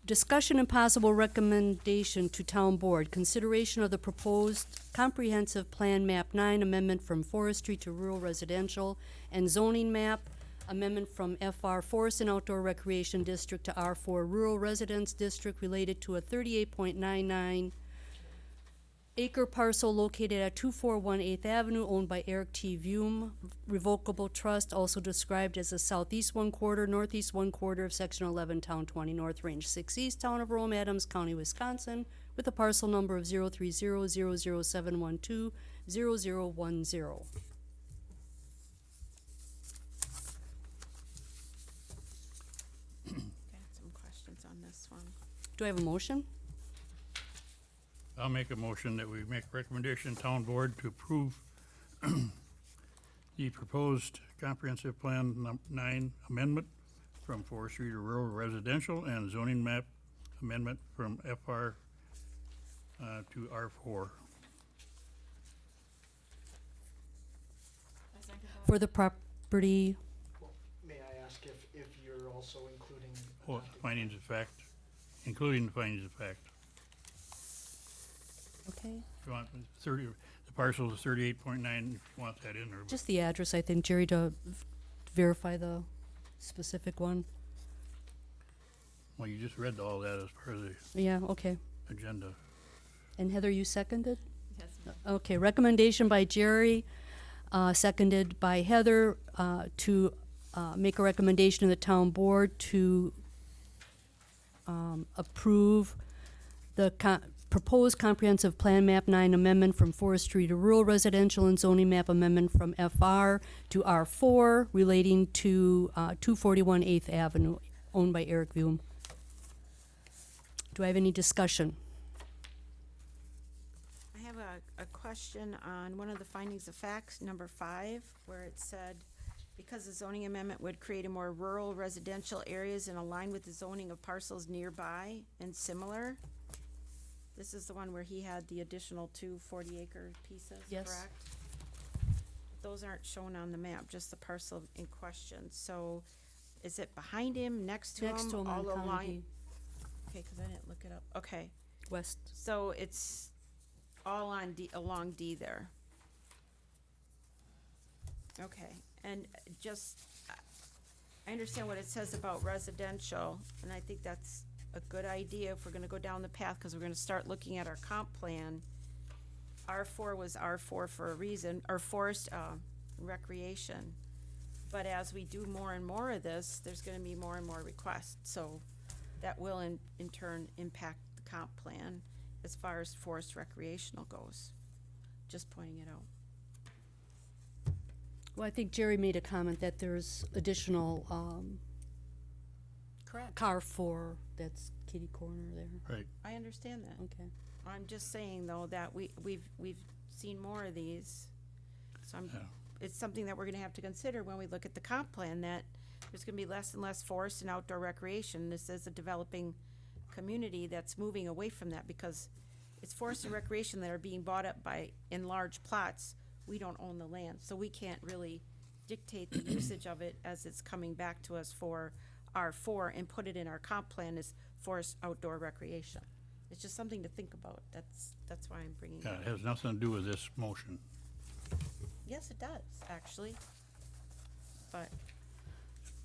Speaker 3: discussion and possible recommendation to town board. Consideration of the proposed comprehensive plan map 9 amendment from forestry to rural residential and zoning map amendment from FR Forest and Outdoor Recreation District to R4 Rural Residence District related to a 38.99 acre parcel located at 241 8th Avenue owned by Eric T. Vume Revocable Trust, also described as the southeast 1/4, northeast 1/4 of Section 11, Town 20 North, Range 6 East, Town of Rome, Adams County, Wisconsin, with a parcel number of 030-00712-0010.
Speaker 6: Got some questions on this one.
Speaker 3: Do I have a motion?
Speaker 4: I'll make a motion that we make recommendation town board to approve the proposed comprehensive plan 9 amendment from forestry to rural residential and zoning map amendment from FR to R4.
Speaker 3: For the property,
Speaker 13: Well, may I ask if you're also including
Speaker 4: Oh,
Speaker 13: adopting-
Speaker 4: findings of fact, including the findings of fact.
Speaker 3: okay?
Speaker 4: If you want 30, the parcel is 38.9, if you want that in there.
Speaker 3: Just the address, I think, Jerry, to verify the specific one.
Speaker 4: Well, you just read all that as part of the
Speaker 3: Yeah, okay.
Speaker 4: agenda.
Speaker 3: And Heather, you seconded?
Speaker 6: Yes.
Speaker 3: Okay, recommendation by Jerry, seconded by Heather, to make a recommendation to the town board to approve the proposed comprehensive plan map 9 amendment from forestry to rural residential and zoning map amendment from FR to R4 relating to 241 8th Avenue, owned by Eric Vume. Do I have any discussion?
Speaker 6: I have a question on one of the findings of facts, number 5, where it said, because the zoning amendment would create a more rural residential areas and align with the zoning of parcels nearby and similar. This is the one where he had the additional 2 40-acre pieces,
Speaker 3: Yes.
Speaker 6: correct? Those aren't shown on the map, just the parcel in question. So is it behind him, next to him,
Speaker 3: Next to him
Speaker 6: all
Speaker 3: on
Speaker 6: along?
Speaker 3: County
Speaker 6: Okay, because I didn't look it up. Okay,
Speaker 3: West.
Speaker 6: so it's all on D, along D there. Okay, and just, I understand what it says about residential, and I think that's a good idea if we're gonna go down the path, cause we're gonna start looking at our comp plan. R4 was R4 for a reason, or forest, recreation. But as we do more and more of this, there's gonna be more and more requests, so that will in turn impact the comp plan as far as forest recreational goes. Just pointing it out.
Speaker 3: Well, I think Jerry made a comment that there's additional,
Speaker 6: Correct.
Speaker 3: car for, that's kitty corner there.
Speaker 4: Right.
Speaker 6: I understand that.
Speaker 3: Okay.
Speaker 6: I'm just saying though that we've seen more of these. So
Speaker 4: Yeah.
Speaker 6: it's something that we're gonna have to consider when we look at the comp plan, that there's gonna be less and less forest and outdoor recreation. This is a developing community that's moving away from that because it's forest and recreation that are being bought up by, in large plots. We don't own the land, so we can't really dictate the usage of it as it's coming back to us for R4 and put it in our comp plan as forest outdoor recreation. It's just something to think about. That's why I'm bringing it
Speaker 4: Yeah,
Speaker 6: up.
Speaker 4: it has nothing to do with this motion.
Speaker 6: Yes, it does, actually. But,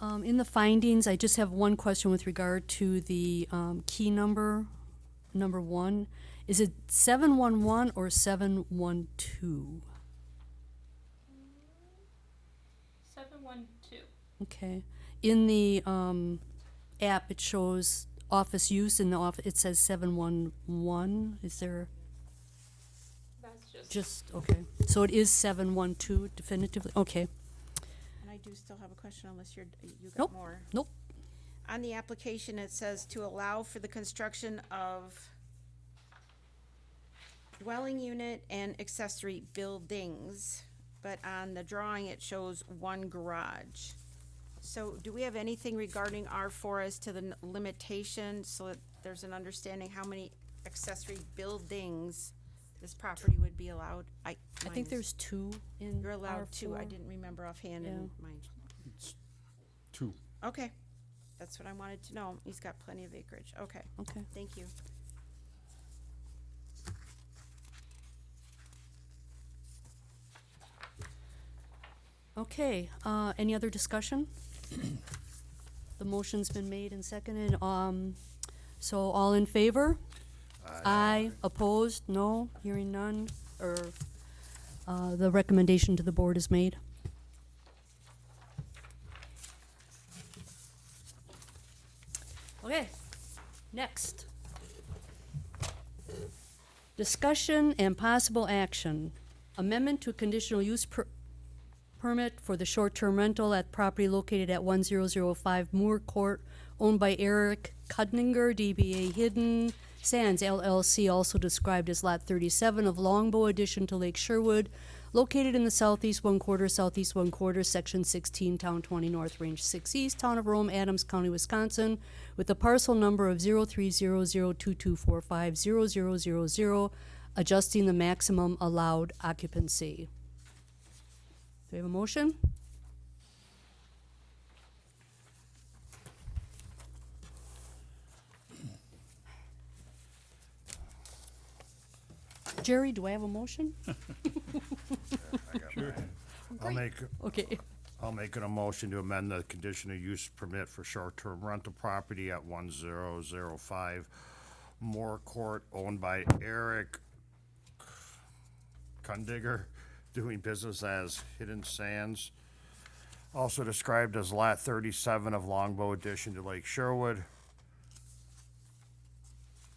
Speaker 3: In the findings, I just have one question with regard to the key number 1. Is it 711 or 712?
Speaker 5: 712.
Speaker 3: Okay. In the app, it shows office use. In the office, it says 711. Is there
Speaker 5: That's
Speaker 3: just okay? So it is 712 definitively. Okay.
Speaker 6: and I do still have a question unless you got
Speaker 3: Nope.
Speaker 6: more.
Speaker 3: Nope.
Speaker 6: On the application, it says to allow for the construction of dwelling unit and accessory buildings, but on the drawing, it shows one garage. So do we have anything regarding R4 as to the limitation, so that there's an understanding how many accessory buildings this property would be allowed?
Speaker 3: I
Speaker 6: mine
Speaker 3: think
Speaker 6: is-
Speaker 3: there's 2 in
Speaker 6: You're allowed two, I
Speaker 3: R4.
Speaker 6: didn't remember offhand in mine.
Speaker 11: It's 2.
Speaker 6: Okay, that's what I wanted to know. He's got plenty of acreage. Okay,
Speaker 3: Okay.
Speaker 6: thank you.
Speaker 3: Okay. Any other discussion? The motion's been made and seconded. So all in favor? Aye. Opposed? No. Hearing none. Or the recommendation to the board is made. Okay. Next. Discussion and possible action. Amendment to a conditional use permit for the short-term rental at property located at 1005 Moore Court, owned by Eric Cudninger, DBA Hidden Sands LLC, also described as Lot 37 of Longbow addition to Lake Sherwood, located in the southeast 1/4, Section 16, Town 20 North, Range 6 East, Town of Rome, Adams County, Wisconsin, with a parcel number of 030022450000, adjusting the maximum allowed occupancy. Do we have a motion? Jerry, do I have a motion?
Speaker 8: I got mine. I'll make,
Speaker 3: Okay.
Speaker 8: I'll make an motion to amend the conditional use permit for short-term rental property at 1005 Moore Court, owned by Eric Cundiger, doing business as Hidden Sands, also described as Lot 37 of Longbow addition to Lake Sherwood,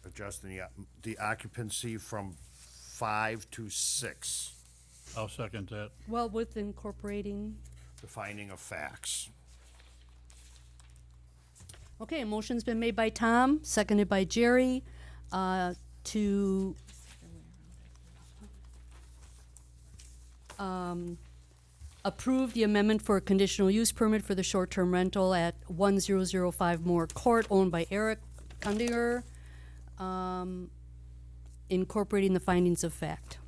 Speaker 8: adjusting the occupancy from 5 to 6,
Speaker 4: I'll second that.
Speaker 3: Well, with incorporating.
Speaker 8: the finding of facts.
Speaker 3: Okay, a motion's been made by Tom, seconded by Jerry, to approve the amendment for a conditional use permit for the short-term rental at 1005 Moore Court, owned by Eric Cundinger, incorporating the findings of fact.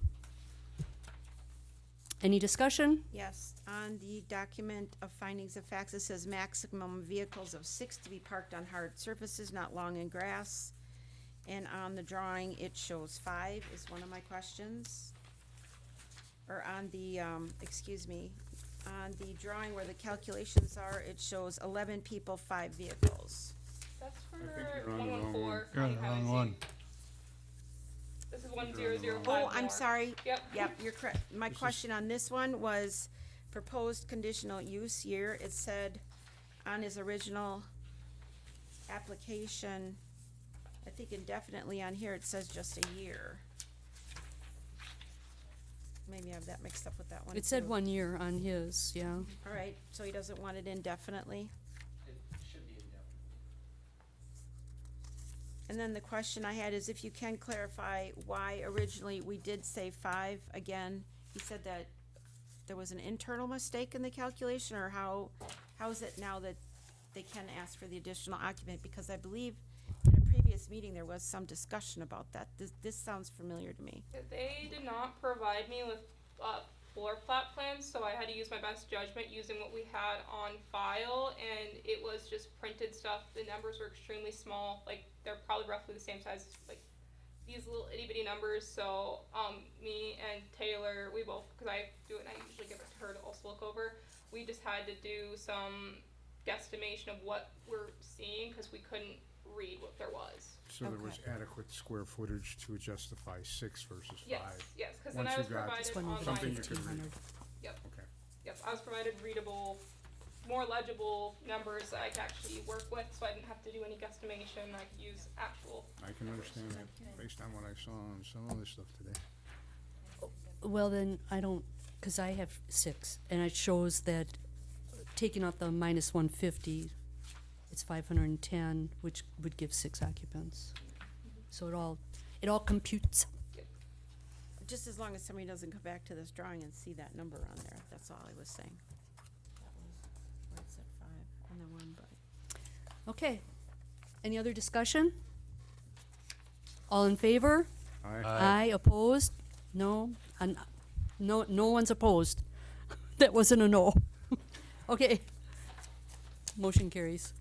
Speaker 3: Any discussion?
Speaker 6: Yes, on the document of findings of facts, it says maximum vehicles of 6 to be parked on hard surfaces, not long in grass. And on the drawing, it shows 5 is one of my questions. Or on the, on the drawing where the calculations are, it shows 11 people, 5 vehicles.
Speaker 5: That's for
Speaker 11: you're on the wrong
Speaker 5: 114.
Speaker 11: one.
Speaker 4: You're on the wrong one.
Speaker 5: This is 1005.
Speaker 6: Oh, I'm
Speaker 5: more.
Speaker 6: sorry.
Speaker 5: Yep.
Speaker 6: Yep, you're correct. My question on this one was proposed conditional use year. It said on his original application, I think indefinitely on here, it says just a year. Maybe I have that mixed up with that one
Speaker 3: It said
Speaker 6: too.
Speaker 3: 1 year on his, yeah.
Speaker 6: All right, so he doesn't want it indefinitely?
Speaker 13: It should be indefinite.
Speaker 6: And then the question I had is if you can clarify why originally we did say 5 again. He said that there was an internal mistake in the calculation, or how is it now that they can ask for the additional occupant? Because I believe in a previous meeting, there was some discussion about that. This sounds familiar to me.
Speaker 5: They did not provide me with floor plat plans, so I had to use my best judgment using what we had on file, and it was just printed stuff. The numbers were extremely small, like they're probably roughly the same size as like these little itty bitty numbers. So me and Taylor, we both, because I do it and I usually give it to her to also look over, we just had to do some guesstimation of what we're seeing because we couldn't read what there was.
Speaker 11: So there was adequate square footage to justify 6 versus 5?
Speaker 5: Yes, because then
Speaker 11: Once
Speaker 5: I
Speaker 11: you
Speaker 5: was
Speaker 11: got
Speaker 5: provided
Speaker 3: One was
Speaker 5: online.
Speaker 11: something you could read.
Speaker 3: 1,500.
Speaker 5: Yep.
Speaker 11: Okay.
Speaker 5: Yep, I was provided readable, more legible numbers that I could actually work with, so I didn't have to do any guesstimation. I could use actual.
Speaker 11: I can understand that based on what I saw on some other stuff today.
Speaker 3: Well, then, I don't, because I have 6, and it shows that taking out the minus 150, it's 510, which would give 6 occupants. So it all computes.
Speaker 6: Just as long as somebody doesn't come back to this drawing and see that number on there, that's all I was saying. That was where it said 5 and then 1, but.
Speaker 3: Okay. Any other discussion? All in favor?
Speaker 11: Aye.
Speaker 3: Aye, opposed? No? No one's opposed. That wasn't a no. Okay. Motion carries.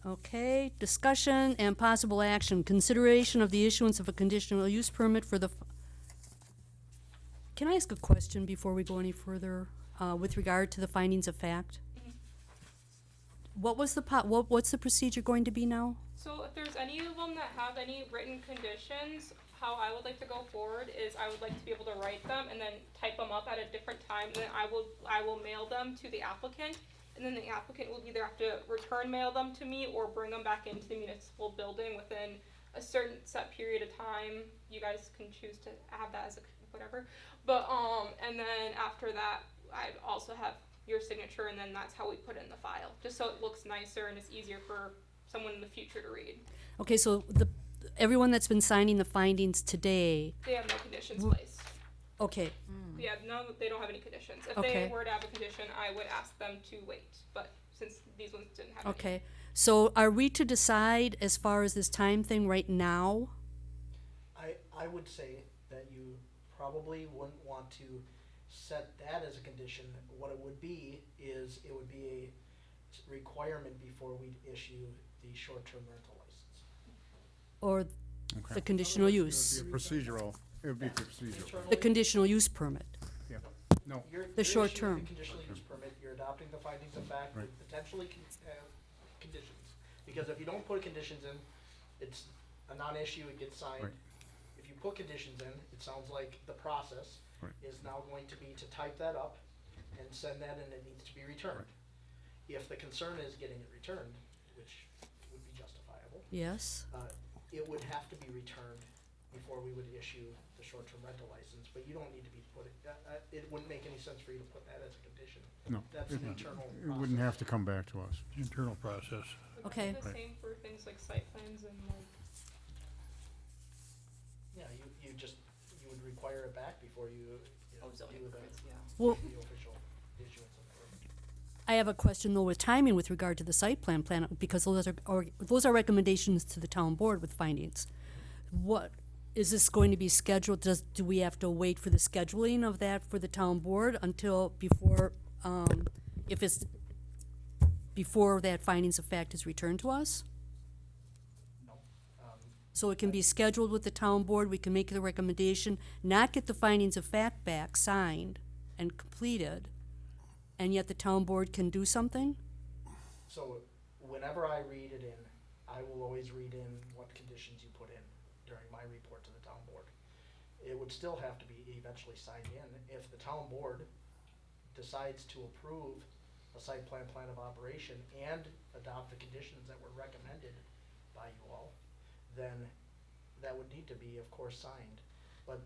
Speaker 3: Okay, discussion and possible action, consideration of the issuance of a conditional use permit for the, can I ask a question before we go any further, with regard to the findings of fact? What was the what's the procedure going to be now?
Speaker 5: So if there's any of them that have any written conditions, how I would like to go forward is I would like to be able to write them and then type them up at a different time. Then I will mail them to the applicant, and then the applicant will either have to return mail them to me or bring them back into the municipal building within a certain set period of time. You guys can choose to have that as a whatever. But and then after that, I also have your signature, and then that's how we put it in the file, just so it looks nicer and it's easier for someone in the future to read.
Speaker 3: Okay, so everyone that's been signing the findings today,
Speaker 5: They have no conditions placed.
Speaker 3: okay,
Speaker 5: Yeah, no, they don't have any conditions. If
Speaker 3: Okay.
Speaker 5: they were to have a condition, I would ask them to wait, but since these ones didn't have any.
Speaker 3: okay. So are we to decide as far as this time thing right now?
Speaker 13: I would say that you probably wouldn't want to set that as a condition. What it would be is, it would be a requirement before we'd issue the short-term rental license.
Speaker 3: Or
Speaker 11: Okay.
Speaker 3: the conditional
Speaker 11: It
Speaker 3: use?
Speaker 11: would be procedural. It would be procedural.
Speaker 3: The
Speaker 13: Internally,
Speaker 3: conditional use permit?
Speaker 11: Yeah. No.
Speaker 13: you're
Speaker 3: short
Speaker 13: issuing
Speaker 3: term.
Speaker 13: the conditional use permit, you're adopting the findings of fact with potentially conditions. Because if you don't put conditions in, it's a non-issue, it gets signed.
Speaker 11: Right.
Speaker 13: If you put conditions in, it sounds like the process
Speaker 11: Right.
Speaker 13: is now going to be to type that up and send that, and it needs to be returned. If the concern is getting it returned, which would be justifiable,
Speaker 3: Yes?
Speaker 13: it would have to be returned before we would issue the short-term rental license, but you don't need to be it wouldn't make any sense for you to put that as a condition.
Speaker 11: No.
Speaker 13: That's an internal
Speaker 11: It wouldn't
Speaker 13: process.
Speaker 11: have to come back to us.
Speaker 4: Internal process.
Speaker 5: Would
Speaker 3: Okay.
Speaker 5: that be the same for things like site plans and like,
Speaker 13: Yeah, you would require it back before you
Speaker 5: oh, zoning
Speaker 13: do
Speaker 5: permits, yeah.
Speaker 3: Well,
Speaker 13: the official issuance of the permit.
Speaker 3: I have a question though with timing with regard to the site plan, because those are recommendations to the town board with findings. What, is this going to be scheduled, do we have to wait for the scheduling of that for the town board until before, if it's before that findings of fact is returned to us?
Speaker 13: No,
Speaker 3: So it can be scheduled with the town board, we can make the recommendation, not get the findings of fact back signed and completed, and yet the town board can do something?
Speaker 13: So whenever I read it in, I will always read in what conditions you put in during my report to the town board. It would still have to be eventually signed in. If the town board decides to approve a site plan of operation and adopt the conditions that were recommended by you all, then that would need to be, of course, signed. But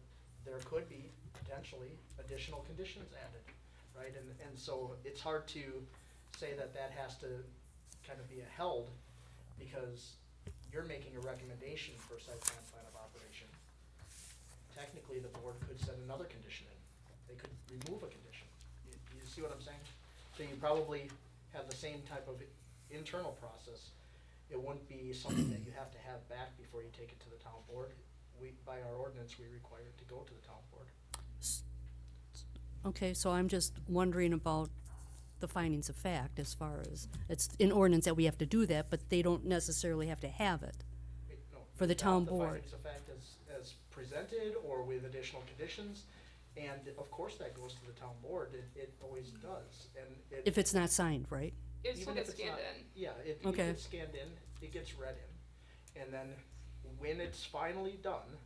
Speaker 13: there could be potentially additional conditions added, right? And so it's hard to say that that has to kind of be held, because you're making a recommendation for site plan of operation. Technically, the board could set another condition in. They could remove a condition. You see what I'm saying? So you probably have the same type of internal process. It wouldn't be something that you have to have back before you take it to the town board. By our ordinance, we require it to go to the town board.
Speaker 3: Okay, so I'm just wondering about the findings of fact, as far as, it's in ordinance that we have to do that, but they don't necessarily have to have it
Speaker 13: No,
Speaker 3: for the
Speaker 13: adopt
Speaker 3: town board.
Speaker 13: findings of fact as presented or with additional conditions, and of course that goes to the town board. It always does, and
Speaker 3: If it's not signed, right?
Speaker 5: It still
Speaker 13: even
Speaker 5: gets
Speaker 13: if it's
Speaker 5: scanned
Speaker 13: not-
Speaker 5: in.
Speaker 13: Yeah, it
Speaker 3: Okay.
Speaker 13: gets scanned in, it gets read in, and then when it's finally done,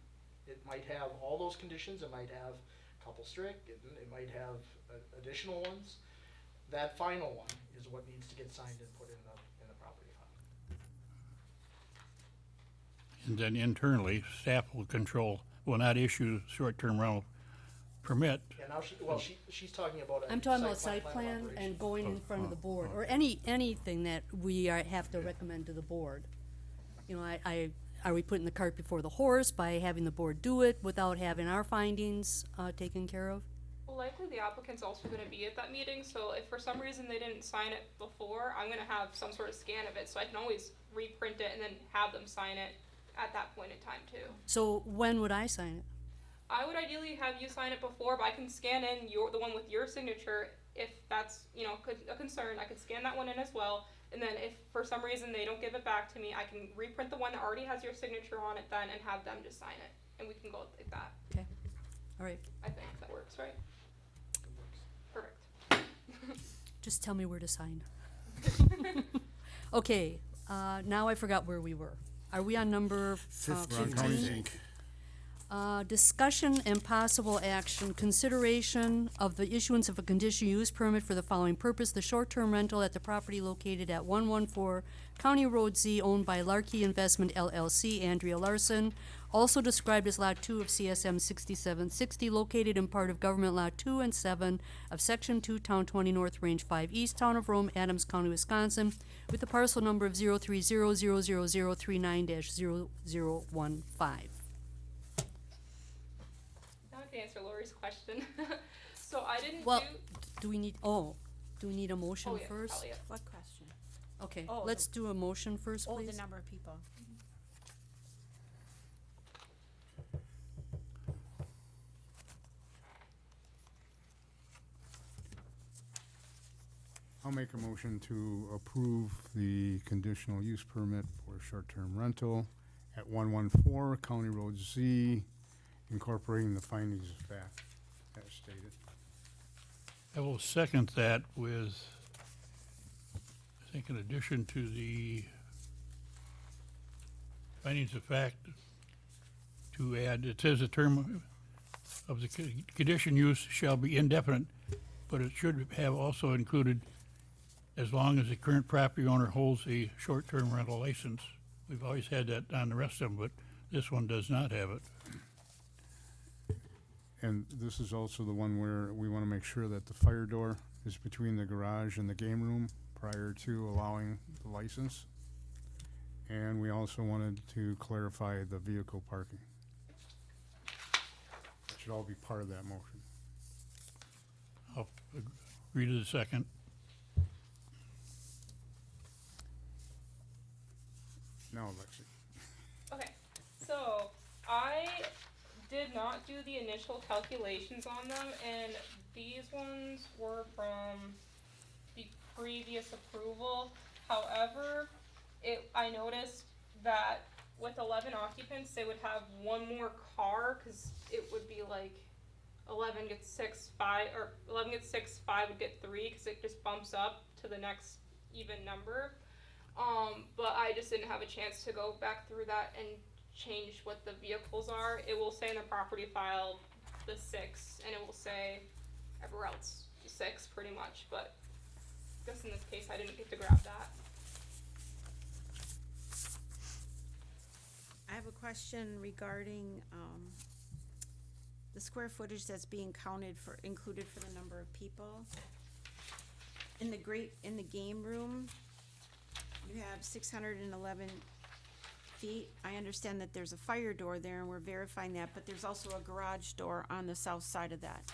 Speaker 13: it might have all those conditions, it might have a couple strict, it might have additional ones. That final one is what needs to get signed and put in the property file.
Speaker 4: And then internally, staff will not issue short-term rental permit.
Speaker 13: And now she's talking about a
Speaker 3: I'm talking about site
Speaker 13: of
Speaker 3: plan
Speaker 13: operation.
Speaker 3: and going in front of the board, or anything that we have to recommend to the board. You know, are we putting the cart before the horse by having the board do it without having our findings taken care of?
Speaker 5: Well, likely the applicant's also gonna be at that meeting, so if for some reason they didn't sign it before, I'm gonna have some sort of scan of it, so I can always reprint it and then have them sign it at that point in time too.
Speaker 3: So when would I sign it?
Speaker 5: I would ideally have you sign it before, but I can scan in the one with your signature if that's, a concern. I could scan that one in as well, and then if for some reason they don't give it back to me, I can reprint the one that already has your signature on it then and have them just sign it, and we can go like that.
Speaker 3: Okay, all right.
Speaker 5: I think that works, right? Perfect.
Speaker 3: Just tell me where to sign. Okay, now I forgot where we were. Are we on number 15? Discussion and possible action, consideration of the issuance of a conditional use permit for the following purpose: the short-term rental at the property located at 114 County Road Z, owned by Larkey Investment LLC, Andrea Larson, also described as Lot 2 of CSM 6760, located in part of Government Lot 2 and 7 of Section 2, Town 20 North, Range 5 East, Town of Rome, Adams County, Wisconsin, with the parcel number of 0300039-0015.
Speaker 5: Now I can answer Lori's question. So I didn't
Speaker 3: Well, do we need a motion
Speaker 5: Oh, yeah,
Speaker 3: first?
Speaker 5: probably, yeah.
Speaker 6: What question?
Speaker 3: Okay,
Speaker 6: Oh,
Speaker 3: let's do a motion first,
Speaker 6: Oh,
Speaker 3: please.
Speaker 6: the number of people.
Speaker 11: I'll make a motion to approve the conditional use permit for short-term rental at 114 County Road Z, incorporating the findings of fact as stated.
Speaker 4: I will second that with, I think, in addition to the findings of fact, to add, it says the term of the condition use shall be indefinite, but it should have also included as long as the current property owner holds a short-term rental license. We've always had that on the rest of them, but this one does not have it.
Speaker 11: And this is also the one where we want to make sure that the fire door is between the garage and the game room prior to allowing the license. And we also wanted to clarify the vehicle parking. That should all be part of that motion.
Speaker 4: I'll agree to the second.
Speaker 11: Now, Lexi.
Speaker 5: Okay, so I did not do the initial calculations on them, and these ones were from the previous approval. However, I noticed that with 11 occupants, they would have one more car, cause it would be like 11 gets 6, 5, or 11 gets 6, 5 would get 3, cause it just bumps up to the next even number. But I just didn't have a chance to go back through that and change what the vehicles are. It will say in the property file the 6, and it will say everywhere else 6 pretty much, but I guess in this case I didn't get to grab that.
Speaker 6: I have a question regarding, the square footage that's being included for the number of people. In the game room, you have 611 feet. I understand that there's a fire door there, and we're verifying that, but there's also a garage door on the south side of that,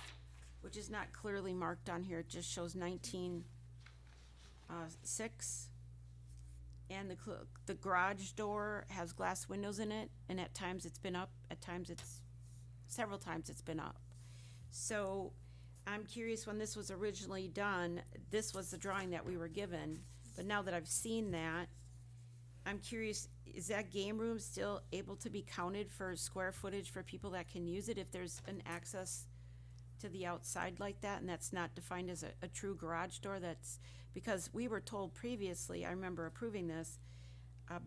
Speaker 6: which is not clearly marked on here. It just shows 19.6. And the garage door has glass windows in it, and at times it's been up, several times it's been up. So I'm curious, when this was originally done, this was the drawing that we were given, but now that I've seen that, I'm curious, is that game room still able to be counted for square footage for people that can use it if there's an access to the outside like that, and that's not defined as a true garage door? That's because we were told previously, I remember approving this,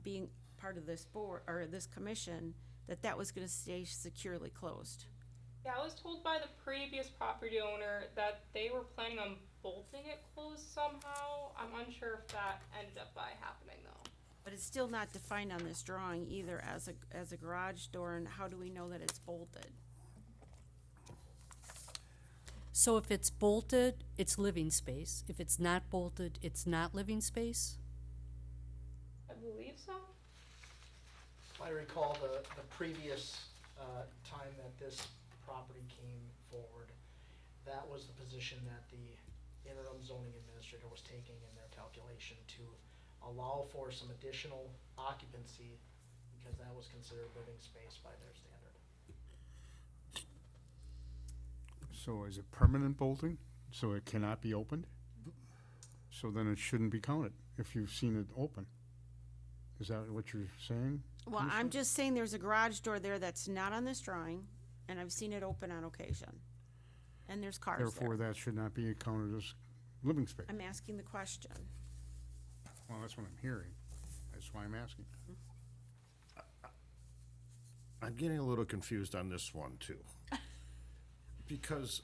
Speaker 6: being part of this board, or this commission, that was gonna stay securely closed.
Speaker 5: Yeah, I was told by the previous property owner that they were planning on bolting it closed somehow. I'm unsure if that ended up by happening though.
Speaker 6: But it's still not defined on this drawing either as a garage door, and how do we know that it's bolted?
Speaker 3: So if it's bolted, it's living space. If it's not bolted, it's not living space?
Speaker 5: I believe so.
Speaker 13: If I recall the previous time that this property came forward, that was the position that the interim zoning administrator was taking in their calculation to allow for some additional occupancy, because that was considered living space by their standard.
Speaker 11: So is it permanent bolting, so it cannot be opened? So then it shouldn't be counted if you've seen it open. Is that what you're saying?
Speaker 6: Well, I'm just saying there's a garage door there that's not on this drawing, and I've seen it open on occasion. And there's cars
Speaker 11: Therefore,
Speaker 6: there.
Speaker 11: that should not be counted as living space.
Speaker 6: I'm asking the question.
Speaker 11: Well, that's what I'm hearing. That's why I'm asking.
Speaker 8: I'm getting a little confused on this one too. Because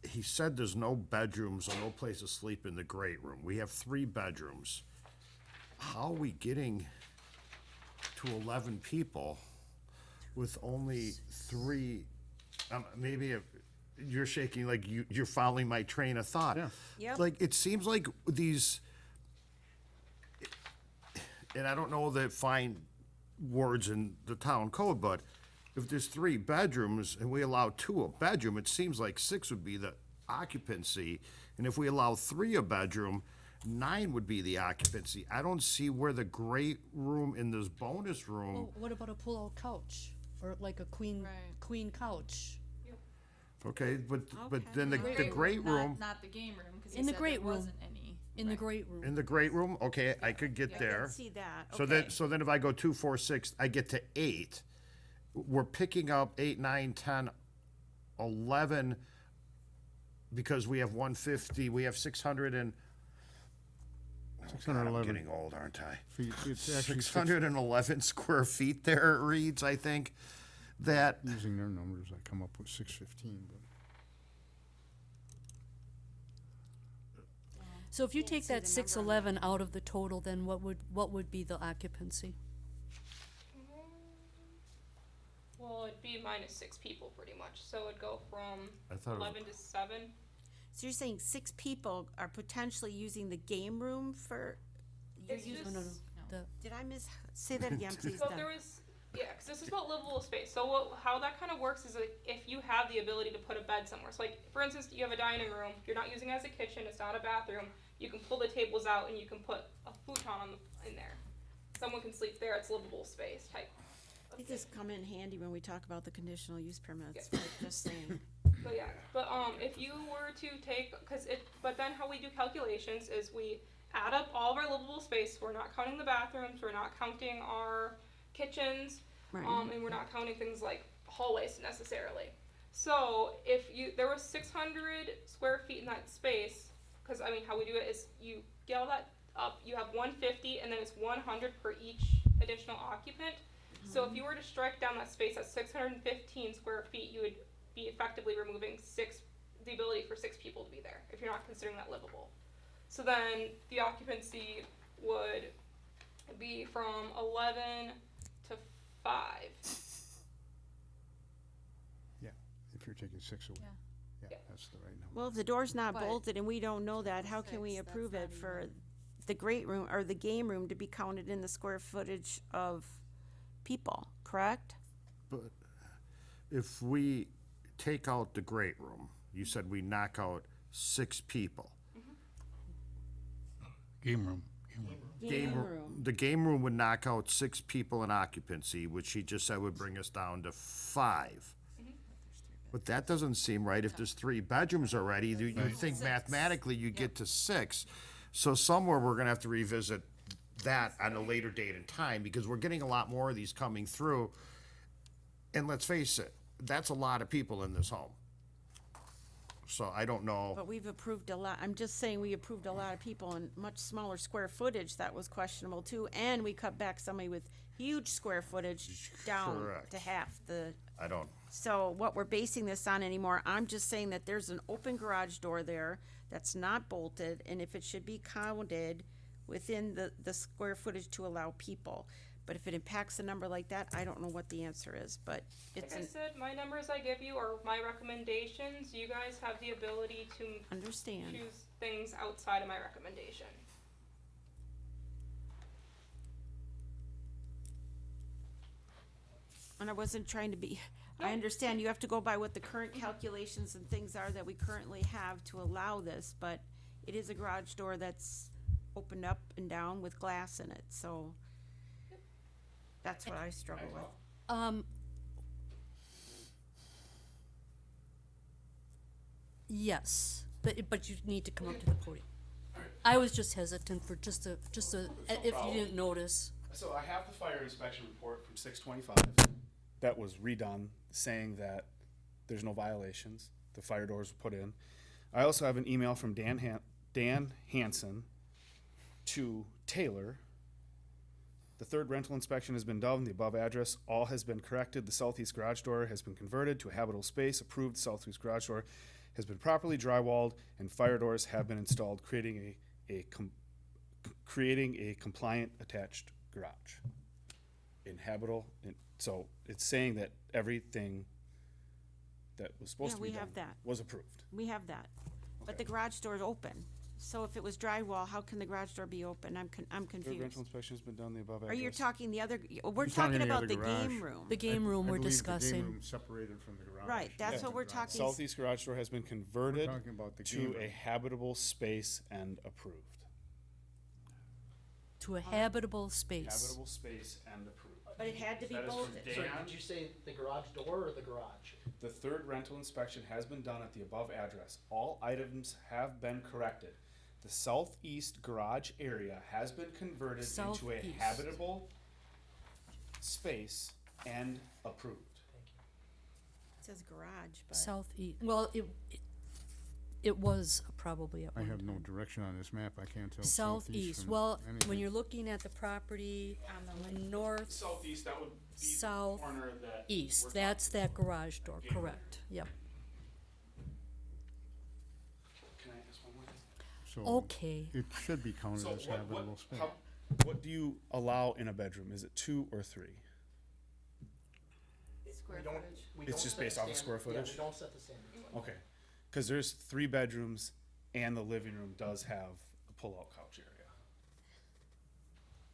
Speaker 8: he said there's no bedrooms or no place to sleep in the great room. We have 3 bedrooms. How are we getting to 11 people with only 3? Maybe you're shaking like you're following my train of thought.
Speaker 11: Yeah.
Speaker 6: Yep.
Speaker 8: Like, it seems like these, and I don't know the fine words in the town code, but if there's 3 bedrooms and we allow 2 a bedroom, it seems like 6 would be the occupancy. And if we allow 3 a bedroom, 9 would be the occupancy. I don't see where the great room in this bonus room.
Speaker 3: Well, what about a pull-out couch, or like a queen couch?
Speaker 8: Okay, but
Speaker 6: Okay.
Speaker 8: then the great room,
Speaker 15: Not the game room, because
Speaker 3: In the great room.
Speaker 15: wasn't any.
Speaker 3: In the great room.
Speaker 8: in the great room, okay, I could get
Speaker 6: I
Speaker 8: there.
Speaker 6: can see that,
Speaker 8: So
Speaker 6: okay.
Speaker 8: then if I go 2, 4, 6, I get to 8. We're picking up 8, 9, 10, 11, because we have 150, we have 600 and, oh God, I'm
Speaker 11: 611
Speaker 8: getting old, aren't I?
Speaker 11: feet. It's actually
Speaker 8: 611 square feet there, it reads, I think, that,
Speaker 11: Using their numbers, I come up with 615, but.
Speaker 3: So if you take
Speaker 6: see
Speaker 3: that
Speaker 6: the number on
Speaker 3: 611 out of the total, then what would be the occupancy?
Speaker 5: Well, it'd be minus 6 people pretty much, so it'd go from
Speaker 8: I thought it was-
Speaker 5: 11 to 7.
Speaker 6: So you're saying 6 people are potentially using the game room for, you're
Speaker 5: It's
Speaker 6: using,
Speaker 5: just-
Speaker 6: did I say that again, please,
Speaker 5: So
Speaker 6: Deb?
Speaker 5: there was, yeah, because this is about livable space. So how that kind of works is like if you have the ability to put a bed somewhere. So like for instance, you have a dining room. You're not using it as a kitchen. It's not a bathroom. You can pull the tables out and you can put a futon in there. Someone can sleep there. It's livable space type.
Speaker 6: They just come in handy when we talk about the conditional use permits, but just saying.
Speaker 5: But yeah, but if you were to take, but then how we do calculations is we add up all of our livable space. We're not counting the bathrooms. We're not counting our kitchens,
Speaker 6: Right.
Speaker 5: and we're not counting things like hallways necessarily. So if there was 600 square feet in that space, because I mean how we do it is you get all that up, you have 150, and then it's 100 per each additional occupant. So if you were to strike down that space at 615 square feet, you would be effectively removing the ability for 6 people to be there, if you're not considering that livable. So then the occupancy would be from 11 to 5.
Speaker 11: Yeah, if you're taking 6 away. Yeah, that's the right number.
Speaker 6: Well, if the door's not
Speaker 3: But-
Speaker 6: bolted and we don't know that, how can we approve it for the great room or the game room to be counted in the square footage of people, correct?
Speaker 8: But if we take out the great room, you said we knock out 6 people.
Speaker 4: Game room.
Speaker 8: The game room would knock out 6 people in occupancy, which he just said would bring us down to 5. But that doesn't seem right. If there's 3 bedrooms already, you think mathematically you get to 6. So somewhere we're gonna have to revisit that on a later date and time, because we're getting a lot more of these coming through. And let's face it, that's a lot of people in this home. So I don't know.
Speaker 6: But we've approved a lot, I'm just saying we approved a lot of people in much smaller square footage, that was questionable too, and we cut back somebody with huge square footage down
Speaker 8: Correct.
Speaker 6: to half the.
Speaker 8: I don't.
Speaker 6: So what we're basing this on anymore, I'm just saying that there's an open garage door there that's not bolted, and if it should be counted within the square footage to allow people. But if it impacts a number like that, I don't know what the answer is, but it's
Speaker 5: Like I
Speaker 6: an,
Speaker 5: said, my numbers I give you are my recommendations. You guys have the ability to
Speaker 6: understand.
Speaker 5: choose things outside of my recommendation.
Speaker 6: And I wasn't trying to be, I understand you have to go by what the current calculations and things are that we currently have to allow this, but it is a garage door that's opened up and down with glass in it, so that's what I struggle with.
Speaker 3: Yes, but you need to come up to the podium. I was just hesitant for just a, if you didn't notice.
Speaker 9: So I have the fire inspection report from 6/25 that was redone, saying that there's no violations. The fire doors were put in. I also have an email from Dan Hansen to Taylor. The third rental inspection has been done. The above address, all has been corrected. The southeast garage door has been converted to a habitable space. Approved. The southeast garage door has been properly drywalled, and fire doors have been installed, creating a compliant attached garage. Inhabitable. So it's saying that everything that was supposed
Speaker 6: Yeah,
Speaker 9: to be
Speaker 6: we have
Speaker 9: done
Speaker 6: that.
Speaker 9: was approved.
Speaker 6: We have that, but
Speaker 9: Okay.
Speaker 6: the garage door is open, so if it was drywall, how can the garage door be open? I'm
Speaker 9: Third
Speaker 6: confused.
Speaker 9: rental inspection has been done. The above
Speaker 6: Are
Speaker 9: address.
Speaker 6: you talking the other, we're
Speaker 11: You're
Speaker 6: talking
Speaker 11: the
Speaker 6: about
Speaker 11: other
Speaker 6: the
Speaker 11: garage.
Speaker 6: game room.
Speaker 3: The game room we're
Speaker 11: I believe the
Speaker 3: discussing.
Speaker 11: game room separated from the garage.
Speaker 6: Right, that's
Speaker 11: Yeah.
Speaker 6: what we're talking.
Speaker 9: Southeast garage door has been converted
Speaker 11: talking about the game
Speaker 9: to
Speaker 11: room.
Speaker 9: a habitable space and approved.
Speaker 3: To a habitable space.
Speaker 9: Habitable space and approved.
Speaker 6: But it had to be
Speaker 9: That is from
Speaker 6: bolted.
Speaker 13: Sorry,
Speaker 9: Dan.
Speaker 13: did you say the garage door or the garage?
Speaker 9: The third rental inspection has been done at the above address. All items have been corrected. The southeast garage area has been converted into a
Speaker 3: Southeast.
Speaker 9: habitable space and approved.
Speaker 6: It says garage, but.
Speaker 3: Southeast, well, it was probably at
Speaker 11: I
Speaker 3: one
Speaker 11: have no
Speaker 3: time.
Speaker 11: direction on this map. I can't tell
Speaker 3: Southeast,
Speaker 11: from
Speaker 3: well, when
Speaker 11: anything.
Speaker 3: you're looking at the property on the north,
Speaker 9: Southeast, that would be the
Speaker 3: South,
Speaker 9: corner that.
Speaker 3: east, that's that garage door, correct, yep.
Speaker 9: Can I ask one more thing?
Speaker 11: So
Speaker 3: Okay,
Speaker 11: it should be counted
Speaker 9: So
Speaker 11: as
Speaker 9: what,
Speaker 11: habitable space.
Speaker 9: what do you allow in a bedroom? Is it 2 or 3?
Speaker 6: Square
Speaker 13: We don't-
Speaker 6: footage.
Speaker 13: we
Speaker 9: It's
Speaker 13: don't
Speaker 9: just
Speaker 13: set
Speaker 9: based
Speaker 13: the
Speaker 9: off of square
Speaker 13: standard- yeah,
Speaker 9: footage?
Speaker 13: we don't set the standard.
Speaker 9: Okay, because there's 3 bedrooms and the living room does have a pull-out couch area.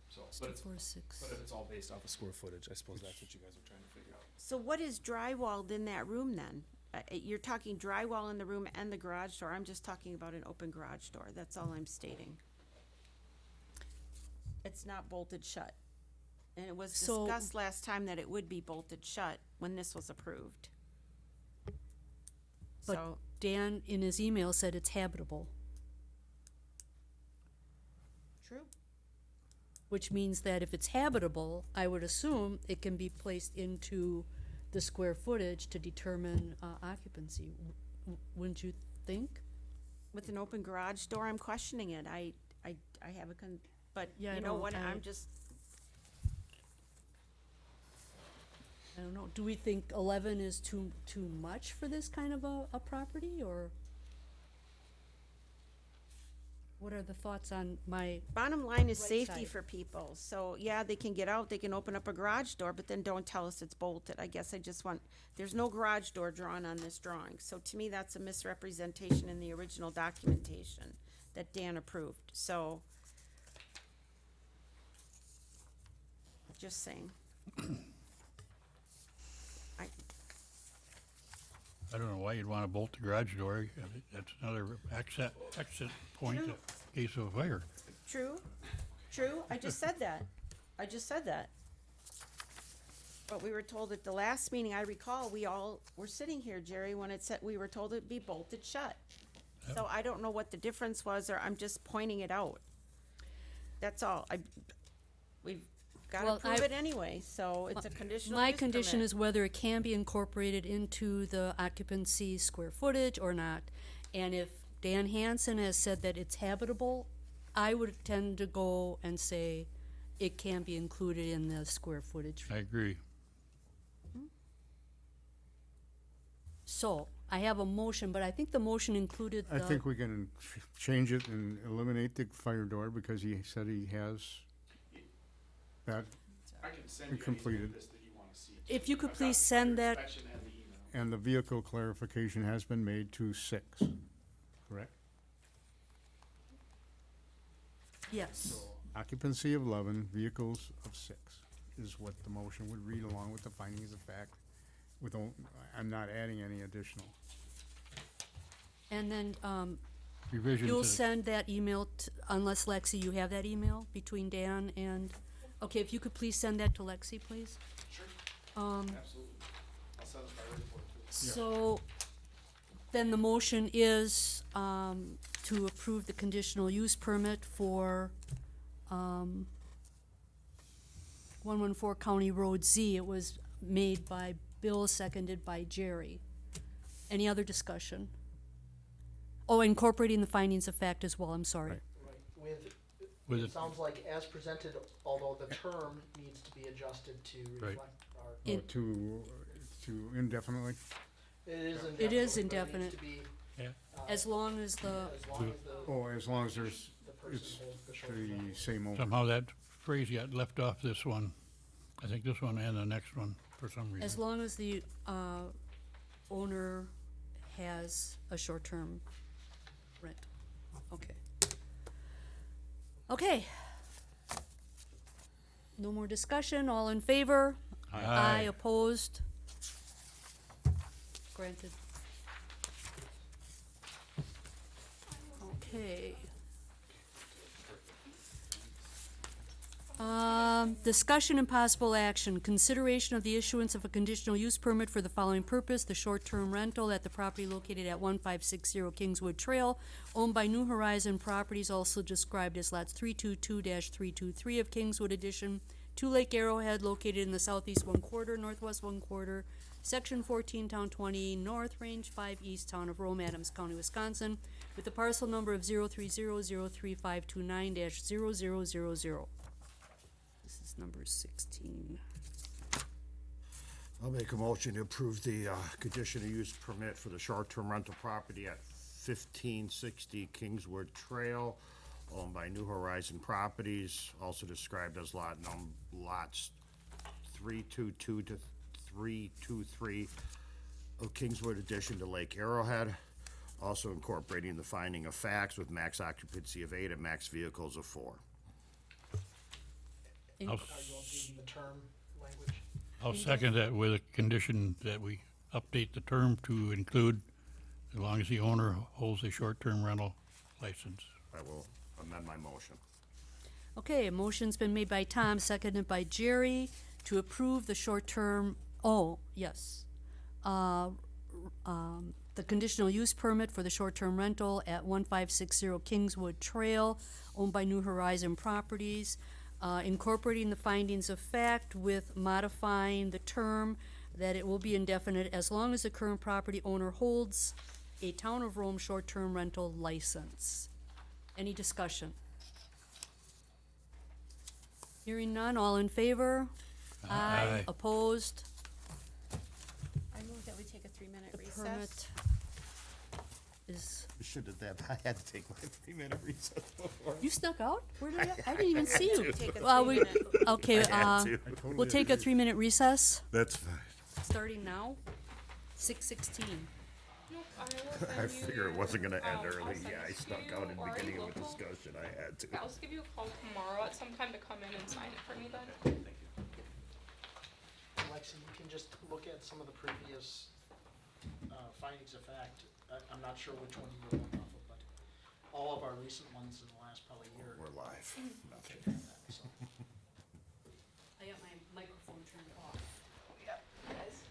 Speaker 9: So, but it's,
Speaker 3: 246.
Speaker 9: but if it's all based off of square footage, I suppose that's what you guys are trying to figure out.
Speaker 6: So what is drywalled in that room then? You're talking drywall in the room and the garage door, I'm just talking about an open garage door, that's all I'm stating. It's not bolted shut. And it was
Speaker 3: So-
Speaker 6: discussed last time that it would be bolted shut when this was approved.
Speaker 3: But
Speaker 6: So,
Speaker 3: Dan, in his email, said it's habitable.
Speaker 6: true.
Speaker 3: which means that if it's habitable, I would assume it can be placed into the square footage to determine occupancy. Wouldn't you think?
Speaker 6: With an open garage door, I'm questioning it. I have a but
Speaker 3: Yeah, I
Speaker 6: you know
Speaker 3: don't-
Speaker 6: what,
Speaker 3: I-
Speaker 6: I'm just,
Speaker 3: I don't know. Do we think 11 is too much for this kind of a property, or what are the thoughts on my?
Speaker 6: bottom line is
Speaker 3: Right
Speaker 6: safety
Speaker 3: side.
Speaker 6: for people. So, yeah, they can get out, they can open up a garage door, but then don't tell us it's bolted. I guess I just want, there's no garage door drawn on this drawing. So to me, that's a misrepresentation in the original documentation that Dan approved, so. Just saying.
Speaker 4: I don't know why you'd want to bolt the garage door. That's another exit point in case of a fire.
Speaker 6: True, I just said that. But we were told at the last meeting, I recall, we all were sitting here, Jerry, when it said, we were told it'd be bolted shut. So I don't know what the difference was, or I'm just pointing it out. That's all. We've gotta
Speaker 3: Well,
Speaker 6: prove it anyway, so it's a conditional
Speaker 3: My
Speaker 6: use
Speaker 3: condition
Speaker 6: permit.
Speaker 3: is whether it can be incorporated into the occupancy square footage or not. And if Dan Hansen has said that it's habitable, I would tend to go and say it can be included in the square footage.
Speaker 4: I agree.
Speaker 3: So, I have a motion, but I think the motion included
Speaker 11: I
Speaker 3: the,
Speaker 11: think we can change it and eliminate the fire door because he said he has that,
Speaker 9: I can send
Speaker 11: you completed.
Speaker 9: this that you wanna see.
Speaker 3: if you could
Speaker 9: I've got
Speaker 3: please
Speaker 9: the
Speaker 3: send
Speaker 9: fire
Speaker 3: that,
Speaker 9: inspection and the email.
Speaker 11: and the vehicle clarification has been made to 6, correct?
Speaker 3: yes.
Speaker 11: Occupancy of 11, vehicles of 6 is what the motion would read along with the findings of fact. I'm not adding any additional.
Speaker 3: And then,
Speaker 4: Revision
Speaker 3: you'll
Speaker 4: to the-
Speaker 3: send that email, unless Lexi, you have that email between Dan and, okay, if you could please send that to Lexi, please.
Speaker 9: Sure,
Speaker 3: Um,
Speaker 9: absolutely. I'll send a fire report too.
Speaker 3: So, then the motion is, to approve the conditional use permit for, 114 County Road Z. It was made by Bill, seconded by Jerry. Any other discussion? Oh, incorporating the findings of fact as well, I'm sorry.
Speaker 13: Right,
Speaker 4: With
Speaker 13: it
Speaker 4: it-
Speaker 13: sounds like as presented, although the term needs to be adjusted to
Speaker 4: Right.
Speaker 13: reflect our,
Speaker 3: In-
Speaker 11: Or to indefinitely?
Speaker 13: it is indefinite.
Speaker 3: It is
Speaker 13: but
Speaker 3: indefinite.
Speaker 13: needs to be,
Speaker 4: Yeah.
Speaker 3: As long as the,
Speaker 13: as long as the,
Speaker 11: Oh, as long as there's,
Speaker 13: the person
Speaker 11: it's
Speaker 13: holds the short
Speaker 11: the same owner.
Speaker 4: Somehow that phrase got left off this one. I think this one and the next one for some reason.
Speaker 3: as long as the, owner has a short-term rent. Okay. Okay. No more discussion, all in favor?
Speaker 4: Aye.
Speaker 3: Opposed? Granted. Okay. Discussion and possible action, consideration of the issuance of a conditional use permit for the following purpose, the short-term rental at the property located at 1560 Kingswood Trail, owned by New Horizon Properties, also described as lots 322-323 of Kingswood Edition, to Lake Arrowhead, located in the southeast 1/4, northwest 1/4, section 14, town 20, north, range 5 east, town of Rome, Adams County, Wisconsin, with the parcel number of 030-03529-0000. This is number 16.
Speaker 8: I'll make a motion to approve the conditional use permit for the short-term rental property at 1560 Kingswood Trail, owned by New Horizon Properties, also described as lots 322 to 323 of Kingswood addition to Lake Arrowhead, also incorporating the finding of facts with max occupancy of 8 and max vehicles of 4.
Speaker 4: I'll
Speaker 13: are you updating the term language?
Speaker 4: I'll second that with a condition that we update the term to include, as long as the owner holds a short-term rental license.
Speaker 8: I will amend my motion.
Speaker 3: Okay, a motion's been made by Tom, seconded by Jerry, to approve the short-term, the conditional use permit for the short-term rental at 1560 Kingswood Trail, owned by New Horizon Properties. incorporating the findings of fact with modifying the term that it will be indefinite as long as the current property owner holds a Town of Rome short-term rental license. Any discussion? Hearing none, all in favor?
Speaker 4: Aye.
Speaker 3: Opposed?
Speaker 6: I move that we take a 3-minute
Speaker 3: The
Speaker 6: recess.
Speaker 3: permit is,
Speaker 8: Should have done, I had to take my 3-minute recess before.
Speaker 3: you snuck out? Where did I didn't even see you.
Speaker 6: Take a
Speaker 3: Well, we,
Speaker 6: 3-minute.
Speaker 3: okay,
Speaker 8: I had to.
Speaker 3: we'll take a 3-minute recess,
Speaker 8: That's fine.
Speaker 3: starting now, 6:16.
Speaker 5: Nope, I will
Speaker 8: I
Speaker 5: send
Speaker 8: figure it
Speaker 5: you,
Speaker 8: wasn't gonna end
Speaker 5: I'll
Speaker 8: early.
Speaker 5: send
Speaker 8: Yeah, I
Speaker 5: this to
Speaker 8: snuck
Speaker 5: you,
Speaker 8: out in the
Speaker 5: or are
Speaker 8: beginning
Speaker 5: you
Speaker 8: of a
Speaker 5: local?
Speaker 8: discussion. I had to.
Speaker 5: Yeah, I'll just give you a call tomorrow at some time to come in and sign it for me then.
Speaker 13: Lexi, you can just look at some of the previous findings of fact. I'm not sure which one you were going off of, but all of our recent ones in the last probably year.
Speaker 8: We're live.
Speaker 13: Okay, so.
Speaker 3: I got my microphone turned off.
Speaker 5: Yep, guys.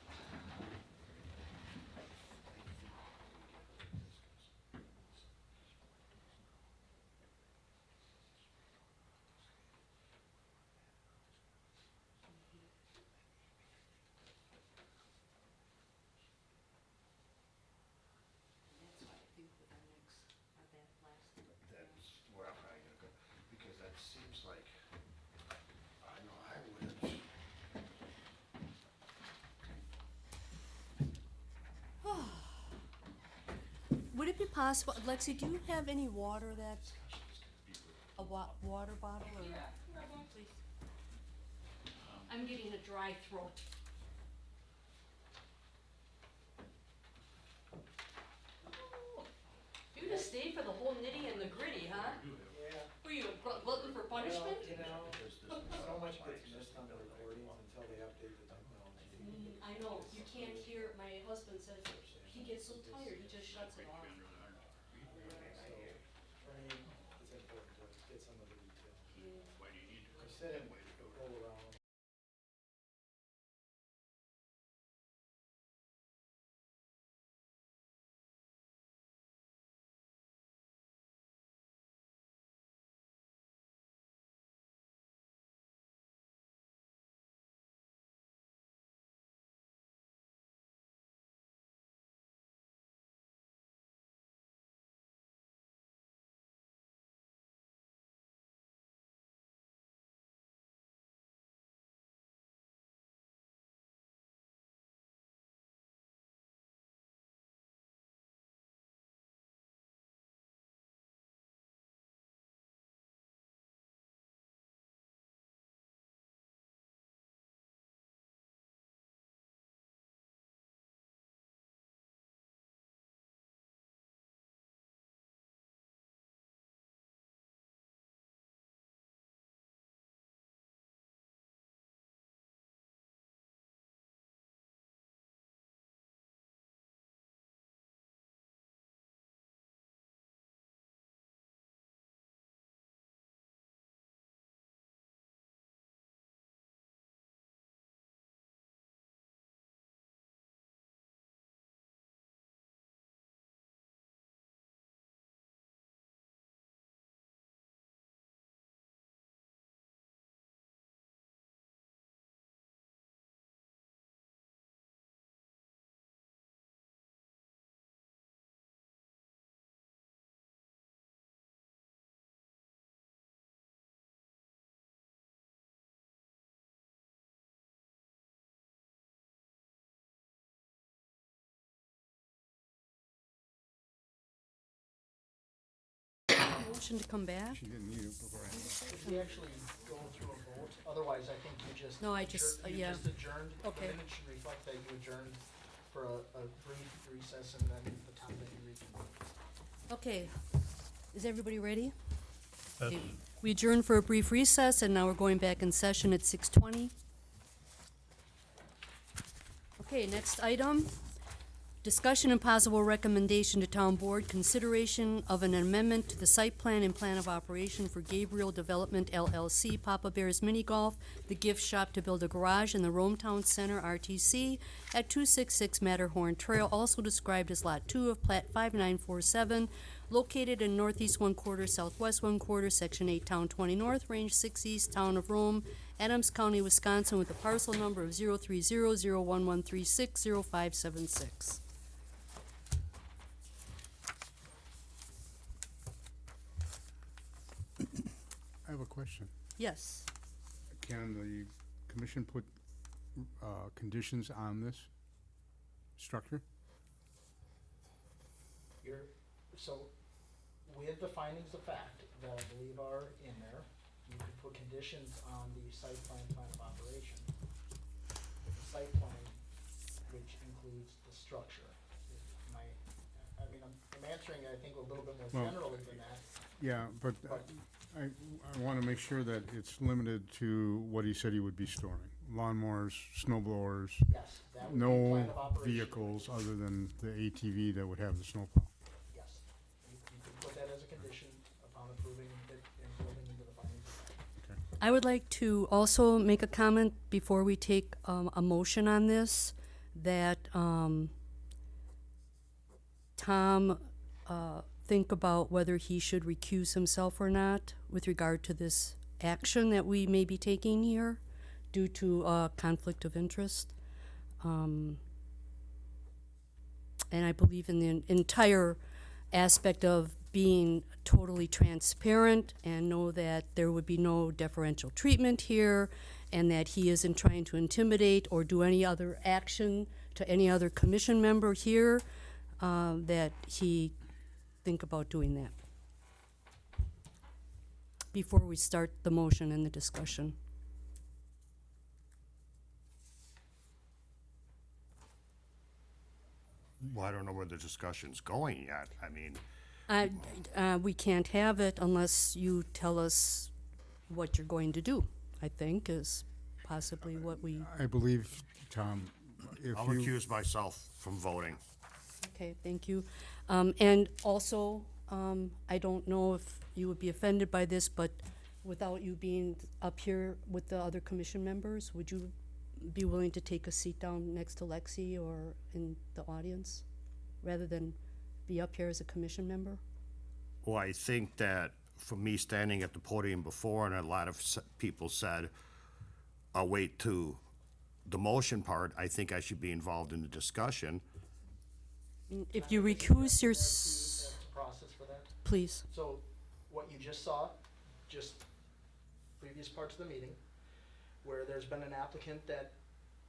Speaker 8: That's where I'm gonna go, because that seems like, I know I wouldn't.
Speaker 3: Would it be possible, Lexi, do you have any water that, a water bottle or?
Speaker 5: Yeah, grab one.
Speaker 3: Please. I'm getting a dry throat. You just stayed for the whole nitty and the gritty, huh?
Speaker 13: Yeah,
Speaker 3: Were you a glutton for punishment?
Speaker 13: you know, so much gets missed on the recordings until they update the technology.
Speaker 3: I know, you can't hear, my husband says he gets so tired, he just shuts it off.
Speaker 13: For me, it's important to get some of the details. I sit and go around.
Speaker 3: Motion to come back?
Speaker 11: She didn't need it before I left.
Speaker 13: Did we actually go through a vote? Otherwise, I think you just.
Speaker 3: No, I just,
Speaker 13: you
Speaker 3: yeah.
Speaker 13: just adjourned.
Speaker 3: Okay.
Speaker 13: The minutes should reflect that you adjourned for a brief recess and then the time that you reconvened.
Speaker 3: Okay, is everybody ready?
Speaker 4: That's-
Speaker 3: Okay. We adjourned for a brief recess, and now we're going back in session at 6:20. Okay, next item, Discussion and possible recommendation to town board, consideration of an amendment to the site plan and plan of operation for Gabriel Development LLC, Papa Bears Mini Golf, the gift shop to build a garage in the Rome Town Center, RTC, at 266 Matterhorn Trail, also described as Lot 2 of Plat 5947, located in northeast 1/4, southwest 1/4, Section 8, Town 20 North, Range 6 East, Town of Rome, Adams County, Wisconsin, with a parcel number of 030-01136-0576.
Speaker 11: I have a question.
Speaker 3: Yes.
Speaker 11: Can the commission put conditions on this structure?
Speaker 13: So, with the findings of fact that I believe are in there, you can put conditions on the site plan of operation. The site plan, which includes the structure. I'm answering, I think, a little bit more
Speaker 11: Well,
Speaker 13: generally than that.
Speaker 11: Yeah, but I want to make sure that it's limited to what he said he would be storing. Lawnmowers, snow blowers,
Speaker 13: Yes, that would be
Speaker 11: no
Speaker 13: plan of operation.
Speaker 11: vehicles other than the ATV that would have the snowplow.
Speaker 13: Yes, you can put that as a condition upon approving it and building into the findings of fact.
Speaker 3: I would like to also make a comment before we take a motion on this, that Tom think about whether he should recuse himself or not with regard to this action that we may be taking here due to conflict of interest. And I believe in the entire aspect of being totally transparent and know that there would be no deferential treatment here and that he isn't trying to intimidate or do any other action to any other commission member here, that he think about doing that before we start the motion and the discussion.
Speaker 8: Well, I don't know where the discussion's going yet. I mean,
Speaker 3: We can't have it unless you tell us what you're going to do, I think, is possibly what we,
Speaker 11: I believe, Tom, if
Speaker 8: I'll
Speaker 11: you,
Speaker 8: recuse myself from voting.
Speaker 3: okay, thank you. And also, I don't know if you would be offended by this, but without you being up here with the other commission members, would you be willing to take a seat down next to Lexi or in the audience, rather than be up here as a commission member?
Speaker 8: Well, I think that for me standing at the podium before, and a lot of people said, I'll wait to the motion part, I think I should be involved in the discussion.
Speaker 3: If you recuse your,
Speaker 13: That's the process for that.
Speaker 3: please.
Speaker 13: So, what you just saw, just previous parts of the meeting, where there's been an applicant that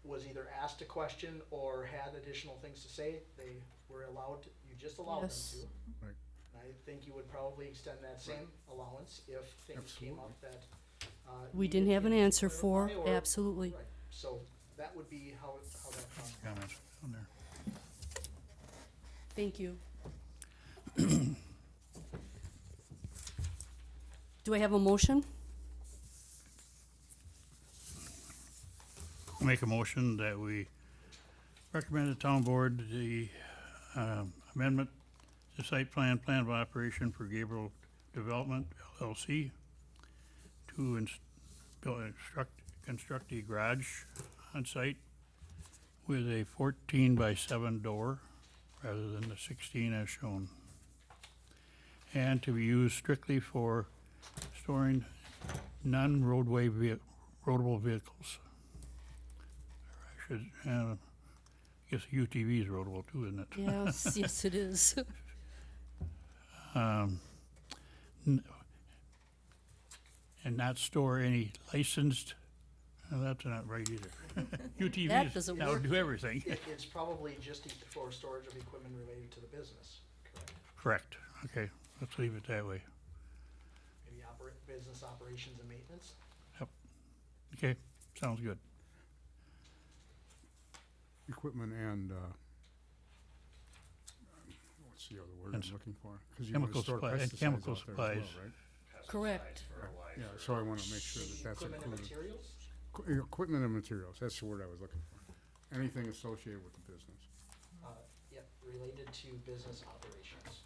Speaker 13: was either asked a question or had additional things to say, they were allowed, you just allowed them
Speaker 3: Yes.
Speaker 13: to.
Speaker 11: Right.
Speaker 13: And I think you would probably extend that same allowance if things came up that,
Speaker 3: We
Speaker 13: needed
Speaker 3: didn't have an
Speaker 13: you to
Speaker 3: answer for,
Speaker 13: clarify or-
Speaker 3: absolutely.
Speaker 13: Right, so that would be how that process.
Speaker 4: Comments on there.
Speaker 3: Thank you. Do I have a motion?
Speaker 4: I'll make a motion that we recommend the town board the amendment to site plan of operation for Gabriel Development LLC to construct a garage on site with a 14-by-7 door rather than the 16 as shown, and to be used strictly for storing non-roadway roadable vehicles. I should, I guess UTV is roadable too, isn't it?
Speaker 3: Yes, yes, it is.
Speaker 4: And not store any licensed, no, that's not right either.
Speaker 3: That
Speaker 4: UTVs,
Speaker 3: doesn't
Speaker 4: that would
Speaker 3: work.
Speaker 4: do everything.
Speaker 13: It's probably just for storage of equipment related to the business, correct?
Speaker 4: Correct, okay, let's leave it that way.
Speaker 13: Maybe business operations and maintenance?
Speaker 4: Okay, sounds good.
Speaker 11: equipment and, what's the other word
Speaker 4: And
Speaker 11: I'm looking for? 'Cause you
Speaker 4: chemical
Speaker 11: wanna store
Speaker 4: supply- and
Speaker 11: pesticides
Speaker 4: chemical
Speaker 11: out there as well,
Speaker 4: supplies.
Speaker 11: right?
Speaker 3: Correct.
Speaker 11: Yeah, so I wanna make sure that that's
Speaker 13: Equipment and
Speaker 11: included.
Speaker 13: materials?
Speaker 11: Equipment and materials, that's the word I was looking for. Anything associated with the business.
Speaker 13: Yep, related to business operations.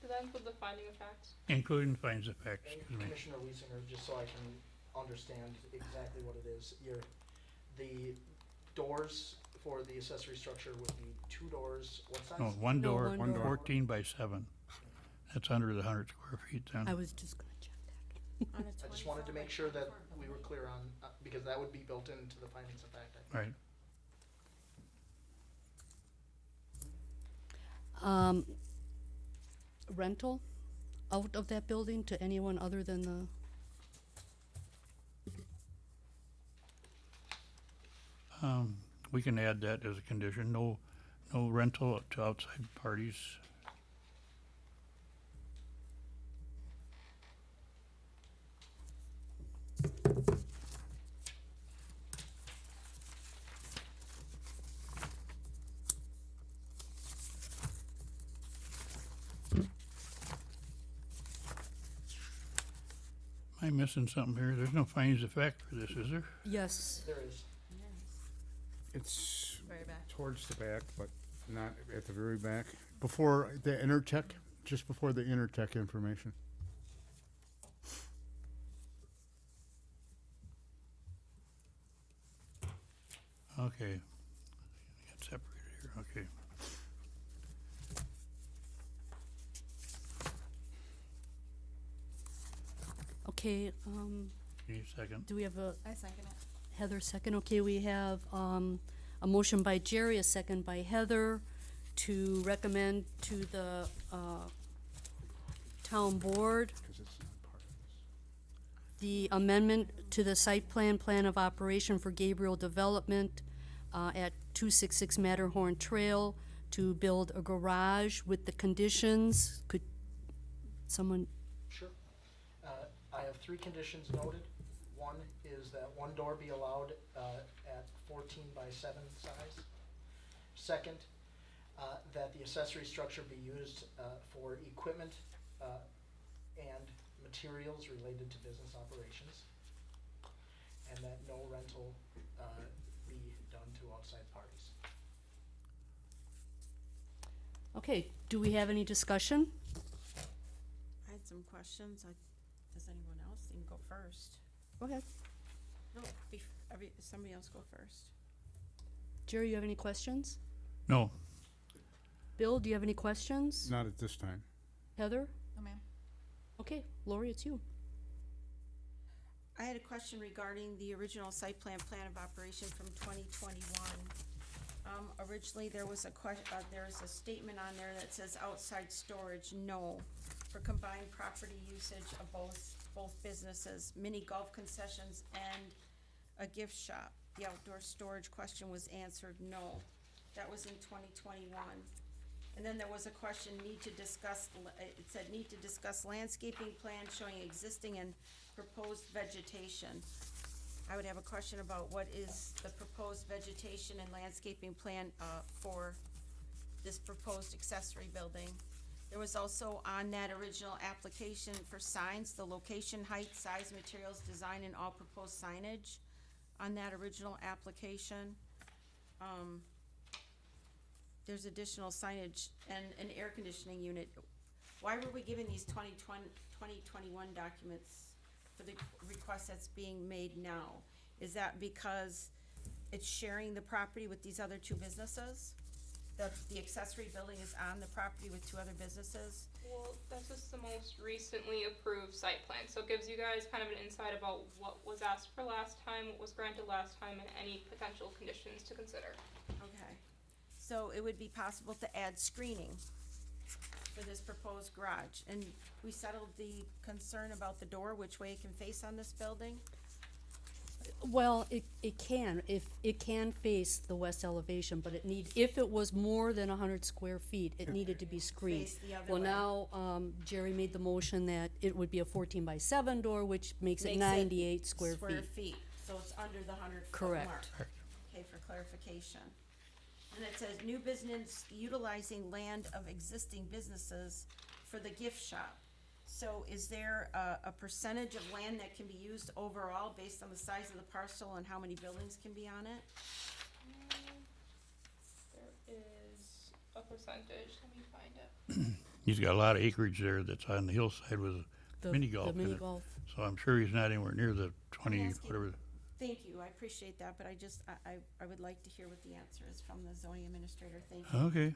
Speaker 5: Does that include the finding of facts?
Speaker 4: Including findings of fact,
Speaker 13: And
Speaker 4: excuse me.
Speaker 13: Commissioner Weisinger, just so I can understand exactly what it is, the doors for the accessory structure would be 2 doors, what size?
Speaker 4: No, one
Speaker 3: No,
Speaker 4: door,
Speaker 3: one door.
Speaker 4: 14 by 7. That's under the 100 square feet then.
Speaker 3: I was just gonna check that.
Speaker 6: On a
Speaker 13: I just wanted to make sure that we were clear on, because that would be built into the findings of fact, I think.
Speaker 4: Right.
Speaker 3: Rental out of that building to anyone other than the,
Speaker 4: We can add that as a condition, no rental to outside parties. Am I missing something here? There's no findings of fact for this, is there?
Speaker 3: yes,
Speaker 13: There is.
Speaker 11: It's
Speaker 6: Very back.
Speaker 11: towards the back, but not at the very back. Before the Intertech, just before the Intertech information.
Speaker 4: Okay. Got separated here, okay.
Speaker 3: okay,
Speaker 4: Give me a second.
Speaker 3: do we have a,
Speaker 6: I second it.
Speaker 3: Heather second, okay, we have, a motion by Jerry, a second by Heather to recommend to the, town board
Speaker 11: 'Cause it's not part of this.
Speaker 3: the amendment to the site plan of operation for Gabriel Development, at 266 Matterhorn Trail to build a garage with the conditions. Could someone,
Speaker 13: Sure. I have 3 conditions noted. One is that 1 door be allowed at 14 by 7 size. Second, that the accessory structure be used for equipment and materials related to business operations. And that no rental be done to outside parties.
Speaker 3: okay, do we have any discussion?
Speaker 6: I had some questions. Does anyone else? You can go first.
Speaker 3: Go ahead.
Speaker 6: No, somebody else go first.
Speaker 3: Jerry, you have any questions?
Speaker 4: No,
Speaker 3: Bill, do you have any questions?
Speaker 11: Not at this time.
Speaker 3: Heather?
Speaker 6: No, ma'am.
Speaker 3: Okay, Lori, it's you.
Speaker 6: I had a question regarding the original site plan of operation from 2021. Originally, there was a statement on there that says outside storage, no, for combined property usage of both businesses, mini golf concessions and a gift shop. The outdoor storage question was answered, no. That was in 2021. And then there was a question, it said need to discuss landscaping plan showing existing and proposed vegetation. I would have a question about what is the proposed vegetation and landscaping plan, for this proposed accessory building. There was also on that original application for signs, the location, height, size, materials, design, and all proposed signage on that original application. There's additional signage and an air conditioning unit. Why were we given these 2021 documents for the request that's being made now? Is that because it's sharing the property with these other 2 businesses? The accessory building is on the property with 2 other businesses?
Speaker 5: Well, that's just the most recently approved site plan, so it gives you guys kind of an insight about what was asked for last time, what was granted last time, and any potential conditions to consider.
Speaker 6: Okay. So it would be possible to add screening for this proposed garage. And we settled the concern about the door, which way it can face on this building?
Speaker 3: Well, it can, if it can face the west elevation, but if it was more than 100 square feet, it needed to be screened.
Speaker 6: Face the other
Speaker 3: Well,
Speaker 6: way.
Speaker 3: now, Jerry made the motion that it would be a 14 by 7 door, which makes it
Speaker 6: Makes it
Speaker 3: 98 square
Speaker 6: Square
Speaker 3: feet.
Speaker 6: feet, so it's under the 100-foot
Speaker 3: Correct.
Speaker 6: mark. Okay, for clarification. And it says, new business utilizing land of existing businesses for the gift shop. So is there a percentage of land that can be used overall based on the size of the parcel and how many buildings can be on it?
Speaker 5: There is a percentage. Let me find it.
Speaker 4: He's got a lot of acreage there that's on the hillside with
Speaker 3: The-
Speaker 4: mini golf
Speaker 3: The
Speaker 4: in
Speaker 3: mini
Speaker 4: it.
Speaker 3: golf.
Speaker 4: So I'm sure he's not anywhere near the 20,
Speaker 6: asking-
Speaker 4: whatever.
Speaker 6: Thank you, I appreciate that, but I would like to hear what the answer is from the zoning administrator, thank you.
Speaker 4: Okay.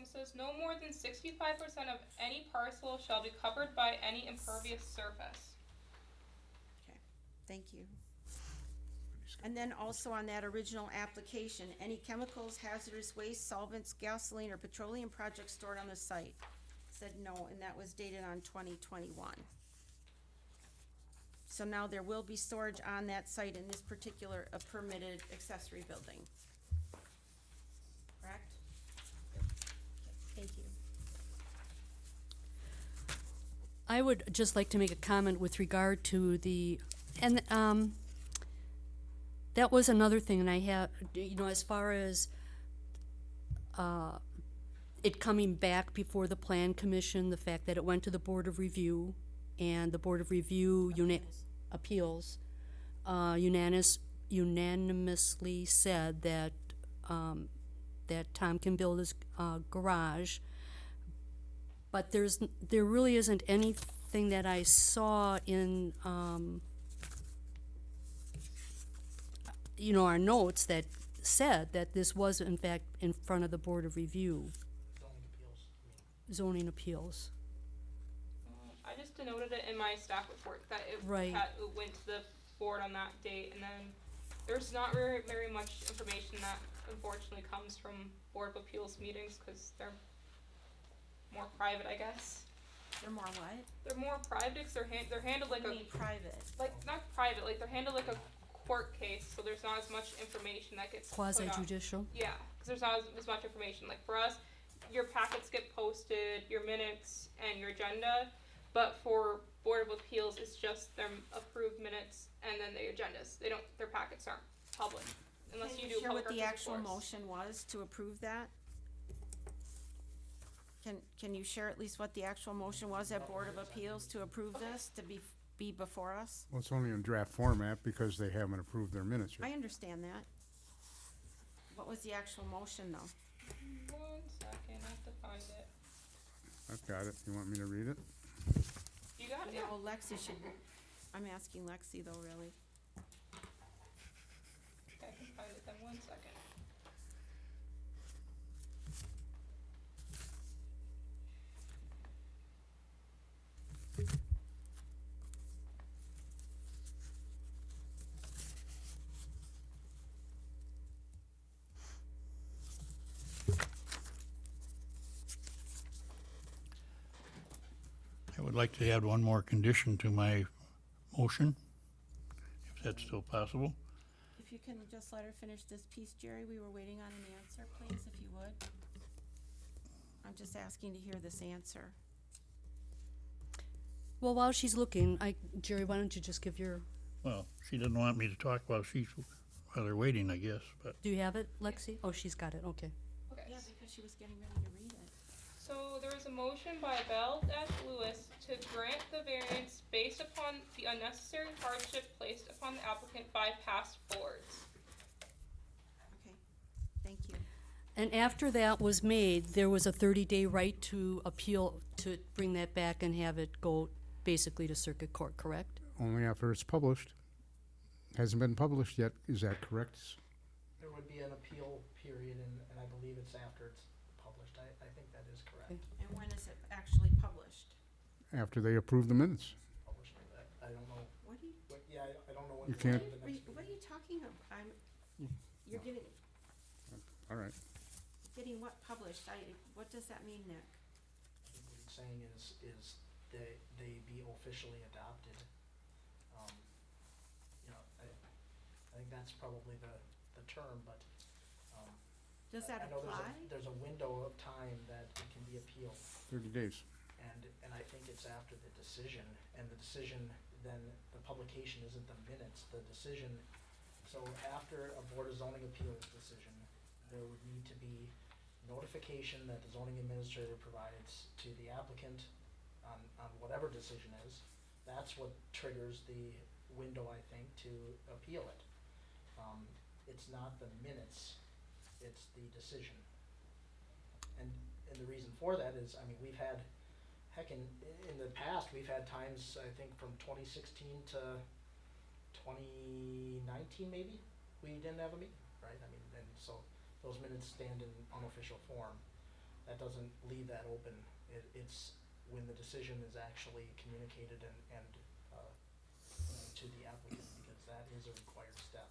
Speaker 5: Says no more than 65% of any parcel shall be covered by any impervious surface.
Speaker 6: Okay, thank you. And then also on that original application, any chemicals, hazardous waste, solvents, gasoline, or petroleum projects stored on the site? Said no, and that was dated on 2021. So now there will be storage on that site in this particular permitted accessory building. Correct? Thank you.
Speaker 3: I would just like to make a comment with regard to the, and, that was another thing, and I have, you know, as far as, it coming back before the Plan Commission, the fact that it went to the Board of Review, and the Board of Review appeals, unanimously said that, that Tom can build his, garage. But there really isn't anything that I saw in, you know, our notes that said that this was in fact in front of the Board of Review, zoning appeals.
Speaker 5: I just denoted it in my staff report that it
Speaker 3: Right.
Speaker 5: it went to the board on that date, and then there's not very much information that unfortunately comes from Board of Appeals meetings, because they're more private, I guess.
Speaker 6: They're more what?
Speaker 5: They're more private, because they're handled like
Speaker 6: I mean private.
Speaker 5: like, not private, like they're handled like a court case, so there's not as much information that gets put
Speaker 3: Quasi
Speaker 5: out.
Speaker 3: judicial.
Speaker 5: Yeah, because there's not as much information. Like for us, your packets get posted, your minutes, and your agenda. But for Board of Appeals, it's just their approved minutes and then the agendas. Their packets aren't public unless
Speaker 6: Can
Speaker 5: you
Speaker 6: you
Speaker 5: do
Speaker 6: share
Speaker 5: public
Speaker 6: what the
Speaker 5: records, of
Speaker 6: actual
Speaker 5: course.
Speaker 6: motion was to approve that? Can you share at least what the actual motion was at Board of Appeals to approve this, to be before us?
Speaker 11: Well, it's only in draft format because they haven't approved their minutes
Speaker 6: I
Speaker 11: yet.
Speaker 6: understand that. What was the actual motion though?
Speaker 5: 1 second, I have to find it.
Speaker 11: I've got it. You want me to read it?
Speaker 5: You got it?
Speaker 6: Yeah, well, Lexi should, I'm asking Lexi though, really.
Speaker 5: I can find it then. 1 second.
Speaker 4: I would like to add one more condition to my motion, if that's still possible.
Speaker 6: If you can just let her finish this piece, Jerry, we were waiting on an answer, please, if you would. I'm just asking to hear this answer.
Speaker 3: Well, while she's looking, Jerry, why don't you just give your,
Speaker 4: Well, she didn't want me to talk while they're waiting, I guess, but
Speaker 3: do you have it, Lexi? Oh, she's got it, okay.
Speaker 5: Okay.
Speaker 6: Yeah, because she was getting ready to read it.
Speaker 5: So there was a motion by Belle F. Lewis to grant the variance based upon the unnecessary hardship placed upon the applicant by past boards.
Speaker 6: Okay, thank you.
Speaker 3: And after that was made, there was a 30-day right to appeal, to bring that back and have it go basically to circuit court, correct?
Speaker 11: Only after it's published. Hasn't been published yet. Is that correct?
Speaker 13: There would be an appeal period, and I believe it's after it's published. I think that is correct.
Speaker 6: And when is it actually published?
Speaker 11: After they approve the minutes.
Speaker 13: Published, I don't know,
Speaker 6: What do you,
Speaker 13: yeah, I don't know when.
Speaker 11: You
Speaker 13: the-
Speaker 11: can't-
Speaker 13: the next
Speaker 6: what are you talking of? You're getting,
Speaker 11: All right.
Speaker 6: getting what published? What does that mean, Nick?
Speaker 13: What he's saying is they be officially adopted. You know, I think that's probably the term, but,
Speaker 6: Does that
Speaker 13: I know
Speaker 6: apply?
Speaker 13: there's a window of time that it can be appealed,
Speaker 11: 30 days.
Speaker 13: and I think it's after the decision, and the decision, then the publication isn't the minutes, the decision. So after a Board of Zoning Appeals decision, there would need to be notification that the zoning administrator provides to the applicant on whatever decision is. That's what triggers the window, I think, to appeal it. It's not the minutes, it's the decision. And the reason for that is, I mean, we've had, heck, in the past, we've had times, I think, from 2016 to 2019 maybe, we didn't have a meeting, right? I mean, and so those minutes stand in unofficial form. That doesn't leave that open. It's when the decision is actually communicated and to the applicant, because that is a required step.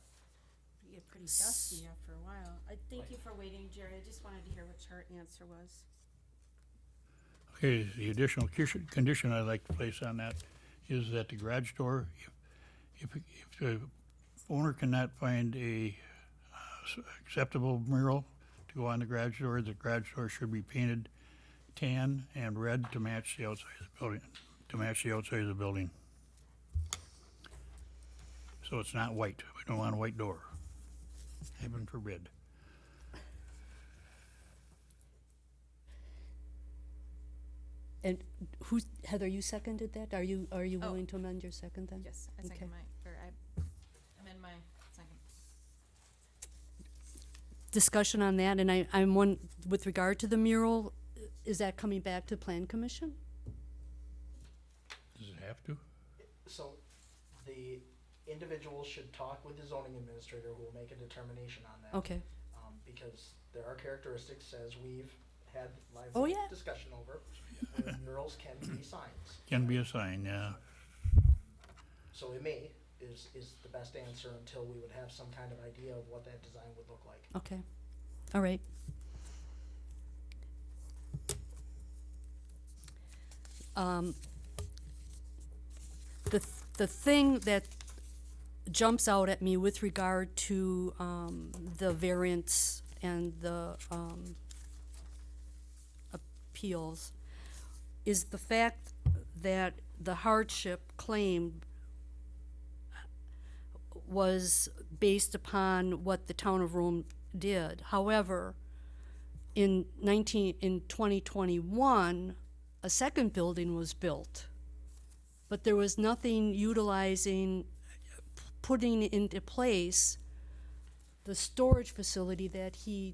Speaker 6: You get pretty dusty after a while. I thank you for waiting, Jerry. I just wanted to hear what your answer was.
Speaker 4: Okay, the additional condition I'd like to place on that is that the garage door, if the owner cannot find a acceptable mural to go on the garage door should be painted tan and red to match the outside of the building, So it's not white. We don't want a white door. Heaven forbid.
Speaker 3: And Heather, you seconded that? Are you willing to amend your second then?
Speaker 15: Yes, I
Speaker 3: Okay.
Speaker 15: second I amend my second.
Speaker 3: Discussion on that, and I'm with regard to the mural, is that coming back to Plan Commission?
Speaker 4: Does it have to?
Speaker 13: So the individual should talk with the zoning administrator who will make a determination on that.
Speaker 3: Okay.
Speaker 13: Because there are characteristics, as we've had
Speaker 3: Oh,
Speaker 13: lively
Speaker 3: yeah.
Speaker 13: discussion over, where murals can be signs.
Speaker 4: Can be a sign, yeah.
Speaker 13: So it may is the best answer until we would have some kind of idea of what that design would look like.
Speaker 3: Okay, all right. The thing that jumps out at me with regard to the variance and the appeals is the fact that the hardship claim was based upon what the town of Rome did. However, in 2021, a second building was built, but there was nothing putting into place the storage facility that he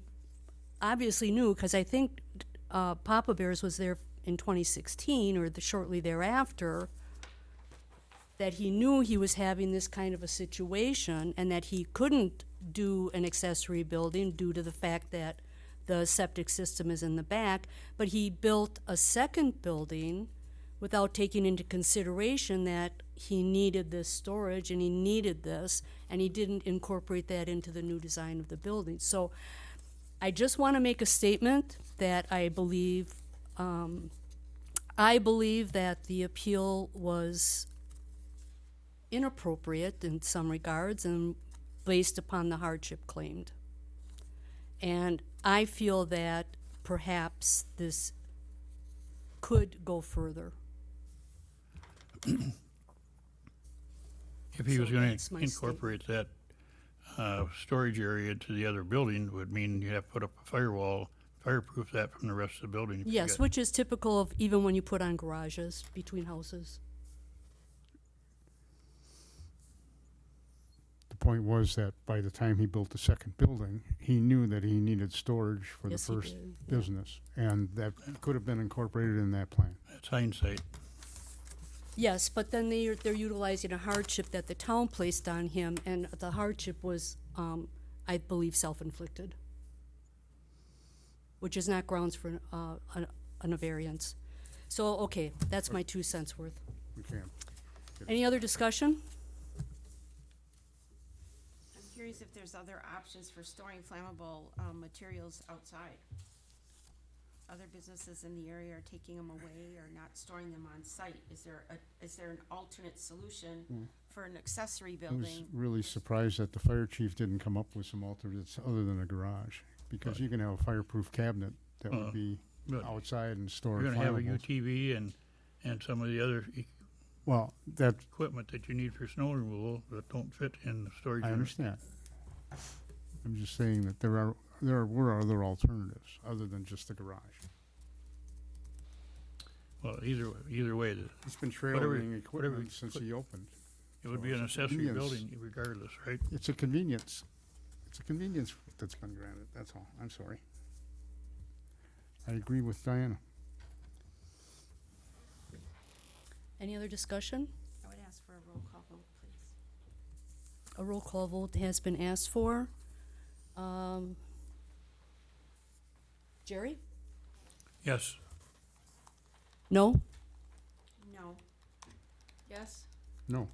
Speaker 3: obviously knew, because I think Papa Bear's was there in 2016 or shortly thereafter, that he knew he was having this kind of a situation and that he couldn't do an accessory building due to the fact that the septic system is in the back, but he built a second building without taking into consideration that he needed this storage and he needed this, and he didn't incorporate that into the new design of the building. So I just want to make a statement that I believe that the appeal was inappropriate in some regards and based upon the hardship claimed. And I feel that perhaps this could go further.
Speaker 4: If he was
Speaker 3: So
Speaker 4: gonna
Speaker 3: that's my
Speaker 4: incorporate that storage area into the other building, would mean you'd have to put up a firewall, fireproof that from the rest of the building. if you
Speaker 3: Yes,
Speaker 4: got-
Speaker 3: which is typical of even when you put on garages between houses.
Speaker 11: The point was that by the time he built the second building, he knew that he needed storage for
Speaker 3: Yes,
Speaker 11: the
Speaker 3: he
Speaker 11: first
Speaker 3: did, yeah.
Speaker 11: business. And that could have been incorporated in that plan.
Speaker 4: That's hindsight.
Speaker 3: Yes, but then they're utilizing a hardship that the town placed on him, and the hardship was, I believe, self-inflicted, which is not grounds for a variance. So, okay, that's my 2 cents worth.
Speaker 11: We can't.
Speaker 3: Any other discussion?
Speaker 6: I'm curious if there's other options for storing flammable materials outside. Other businesses in the area are taking them away or not storing them on site. Is there an alternate solution for an accessory
Speaker 11: I was
Speaker 6: building?
Speaker 11: really surprised that the fire chief didn't come up with some alternates other than a garage. Because you can have a fireproof cabinet that would be
Speaker 4: but
Speaker 11: outside and store
Speaker 4: You're gonna have a
Speaker 11: flammables.
Speaker 4: UTV and some of the other
Speaker 11: Well, that,
Speaker 4: equipment that you need for snow removal that don't fit in the storage
Speaker 11: I
Speaker 4: unit.
Speaker 11: understand. I'm just saying that there were other alternatives other than just the garage.
Speaker 4: Well, either way,
Speaker 11: It's been
Speaker 4: Whatever-
Speaker 11: trailering
Speaker 4: whatever
Speaker 11: equipment since he opened.
Speaker 4: it would
Speaker 11: So
Speaker 4: be an
Speaker 11: it's a
Speaker 4: accessory
Speaker 11: convenience.
Speaker 4: building regardless, right?
Speaker 11: It's a convenience. It's a convenience that's been granted, that's all. I'm sorry. I agree with Diana.
Speaker 3: Any other discussion?
Speaker 6: I would ask for a roll call vote, please.
Speaker 3: A roll call vote has been asked for. Jerry?
Speaker 4: Yes.
Speaker 3: No?
Speaker 6: No. Yes?
Speaker 11: No.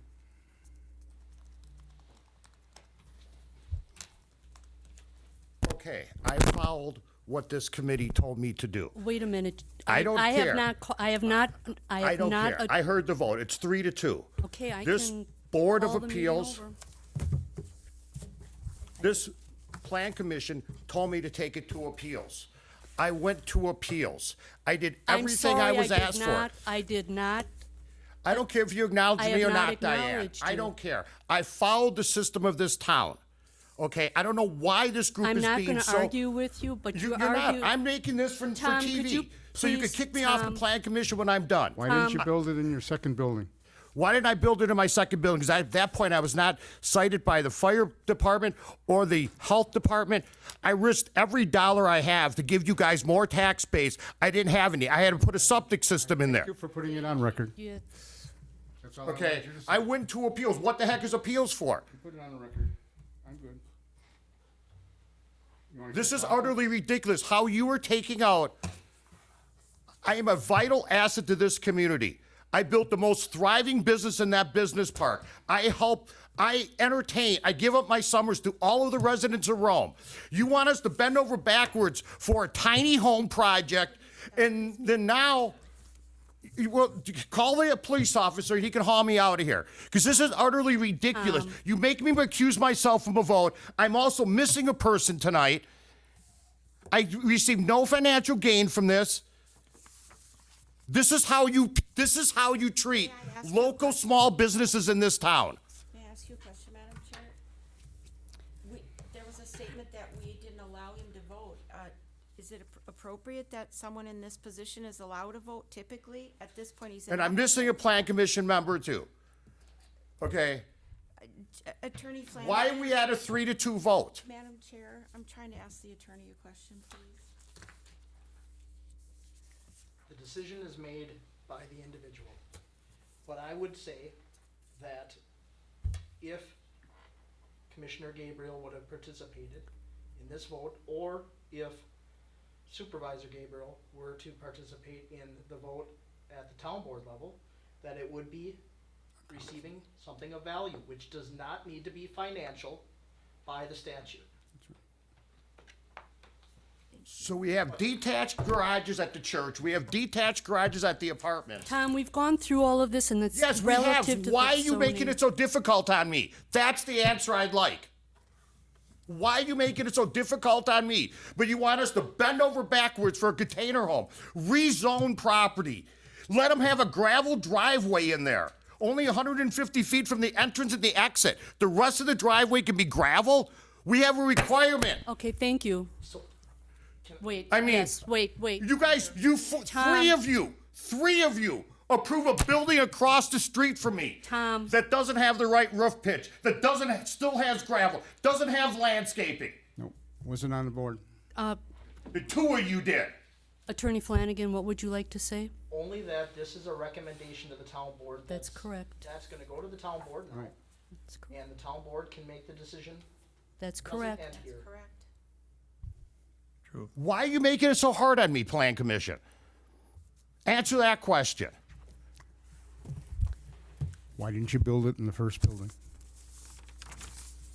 Speaker 8: Okay, I followed what this committee told me to do.
Speaker 3: Wait a minute.
Speaker 8: I don't
Speaker 3: I
Speaker 8: care.
Speaker 3: have not, I have not, I
Speaker 8: I
Speaker 3: have
Speaker 8: don't
Speaker 3: not.
Speaker 8: care. I heard the vote. It's 3-2.
Speaker 3: Okay, I
Speaker 8: This
Speaker 3: can
Speaker 8: Board of
Speaker 3: call the meeting
Speaker 8: Appeals,
Speaker 3: over.
Speaker 8: this Plan Commission told me to take it to appeals. I went to appeals. I did
Speaker 3: I'm
Speaker 8: everything
Speaker 3: sorry,
Speaker 8: I was
Speaker 3: did
Speaker 8: asked
Speaker 3: not-
Speaker 8: for.
Speaker 3: I did not.
Speaker 8: I don't care if you acknowledge
Speaker 3: I
Speaker 8: me
Speaker 3: have
Speaker 8: or
Speaker 3: not
Speaker 8: not, Diane.
Speaker 3: acknowledged
Speaker 8: I
Speaker 3: you.
Speaker 8: don't care. I followed the system of this town. Okay, I don't know why this group
Speaker 3: I'm
Speaker 8: is
Speaker 3: not
Speaker 8: being
Speaker 3: gonna
Speaker 8: so.
Speaker 3: argue with you, but you
Speaker 8: You're not.
Speaker 3: argue.
Speaker 8: I'm making this for
Speaker 3: Tom, could
Speaker 8: TV,
Speaker 3: you
Speaker 8: so you can
Speaker 3: please,
Speaker 8: kick me off the
Speaker 3: Tom?
Speaker 8: Plan Commission when I'm done.
Speaker 11: Why didn't you build it in your second building?
Speaker 8: Why didn't I build it in my second building? Because at that point, I was not cited by the fire department or the health department. I risked every dollar I have to give you guys more tax base. I didn't have any. I had to put a septic system in there.
Speaker 11: Thank you for putting it on record.
Speaker 3: Yeah.
Speaker 11: That's all I
Speaker 8: Okay,
Speaker 11: wanted you to say.
Speaker 8: I went to appeals. What the heck is appeals for?
Speaker 11: Put it on the record. I'm good. You wanna
Speaker 8: This
Speaker 11: keep
Speaker 8: is
Speaker 11: talking?
Speaker 8: utterly ridiculous how you are taking out. I am a vital asset to this community. I built the most thriving business in that business park. I entertain, I give up my summers to all of the residents of Rome. You want us to bend over backwards for a tiny home project, and then now, well, call the police officer, he can haul me out of here. Because this is utterly ridiculous. You make me recuse myself from a vote. I'm also missing a person tonight. I received no financial gain from this. This is how you treat local small businesses in this town.
Speaker 6: May I ask you a question, Madam Chair? There was a statement that we didn't allow him to vote. Is it appropriate that someone in this position is allowed to vote typically? At this point, he's.
Speaker 8: And I'm missing a Plan Commission member too. Okay,
Speaker 6: Attorney Flanagan.
Speaker 8: why are we at a 3-2 vote?
Speaker 6: Madam Chair, I'm trying to ask the attorney a question, please.
Speaker 13: The decision is made by the individual. But I would say that if Commissioner Gabriel would have participated in this vote, or if Supervisor Gabriel were to participate in the vote at the town board level, that it would be receiving something of value, which does not need to be financial by the statute.
Speaker 8: So we have detached garages at the church. We have detached garages at the apartments.
Speaker 3: Tom, we've gone through all of this and it's
Speaker 8: Yes, we have.
Speaker 3: relative to
Speaker 8: Why are
Speaker 3: the
Speaker 8: you making
Speaker 3: zoning.
Speaker 8: it so difficult on me? That's the answer I'd like. Why are you making it so difficult on me? But you want us to bend over backwards for a container home, rezone property, let them have a gravel driveway in there, only 150 feet from the entrance and the exit. The rest of the driveway can be gravel? We have a requirement.
Speaker 3: Okay, thank you.
Speaker 13: So,
Speaker 3: Wait,
Speaker 8: I mean,
Speaker 3: yes, wait.
Speaker 8: You guys, three of you approve a building across the street from me.
Speaker 3: Tom.
Speaker 8: That doesn't have the right roof pitch, that still has gravel, doesn't have landscaping.
Speaker 11: No, wasn't on the board.
Speaker 8: The two of you did.
Speaker 3: Attorney Flanagan, what would you like to say?
Speaker 13: only that this is a recommendation to the town board.
Speaker 3: That's correct.
Speaker 13: That's gonna go to the town board now.
Speaker 11: Right.
Speaker 3: That's correct.
Speaker 13: And the town board can make the decision.
Speaker 3: That's
Speaker 13: Doesn't
Speaker 3: correct.
Speaker 13: end here.
Speaker 6: Correct.
Speaker 8: Why are you making it so hard on me, Plan Commission? Answer that question.
Speaker 11: Why didn't you build it in the first building?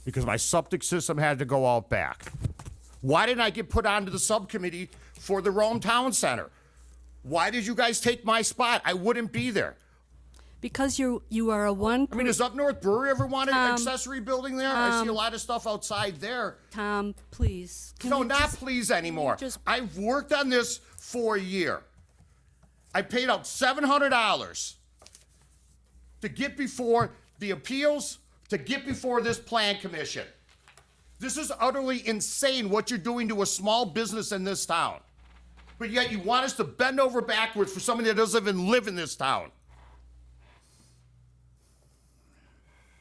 Speaker 8: Because my septic system had to go out back. Why didn't I get put onto the subcommittee for the Rome Town Center? Why did you guys take my spot? I wouldn't be there.
Speaker 3: Because you are a one.
Speaker 8: I mean, does Up North Brewery ever want an
Speaker 3: Tom,
Speaker 8: accessory building there? I see a lot of stuff outside there.
Speaker 3: Tom, please. Can
Speaker 8: No,
Speaker 3: you
Speaker 8: not
Speaker 3: just-
Speaker 8: please anymore.
Speaker 3: just-
Speaker 8: I've worked on this for a year. I paid out $700 to get before the appeals, to get before this plan commission. This is utterly insane what you're doing to a small business in this town. But yet you want us to bend over backwards for somebody that doesn't even live in this town.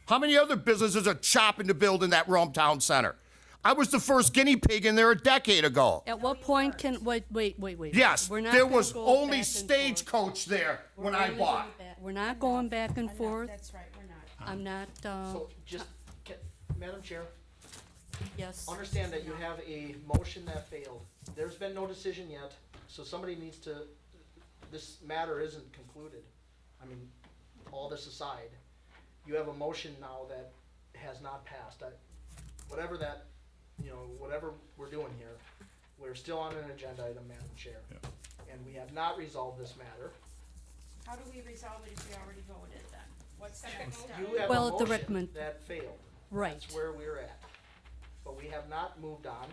Speaker 8: How many other businesses are chopping to build in that Rome Town Center? I was the first guinea pig in there a decade ago.
Speaker 3: At what point can, wait.
Speaker 8: Yes,
Speaker 3: We're not
Speaker 8: there
Speaker 3: gonna
Speaker 8: was
Speaker 3: go
Speaker 8: only
Speaker 3: back and
Speaker 8: Stagecoach there
Speaker 3: forth.
Speaker 8: when
Speaker 3: We're
Speaker 8: I
Speaker 3: only
Speaker 8: bought.
Speaker 3: going back- We're not going back and forth.
Speaker 6: That's right, we're not.
Speaker 3: I'm not,
Speaker 13: So just, Madam Chair,
Speaker 3: yes.
Speaker 13: understand that you have a motion that failed. There's been no decision yet, so somebody needs to, this matter isn't concluded. I mean, all this aside, you have a motion now that has not passed. Whatever that, whatever we're doing here, we're still on an agenda item, Madam Chair. And we have not resolved this matter.
Speaker 6: How do we resolve it if we already voted then? What's the
Speaker 5: Second
Speaker 6: next step?
Speaker 13: You have
Speaker 3: Well,
Speaker 13: a
Speaker 3: the
Speaker 13: motion
Speaker 3: recommend-
Speaker 13: that failed.
Speaker 3: Right.
Speaker 13: That's where we're at. But we have not moved on.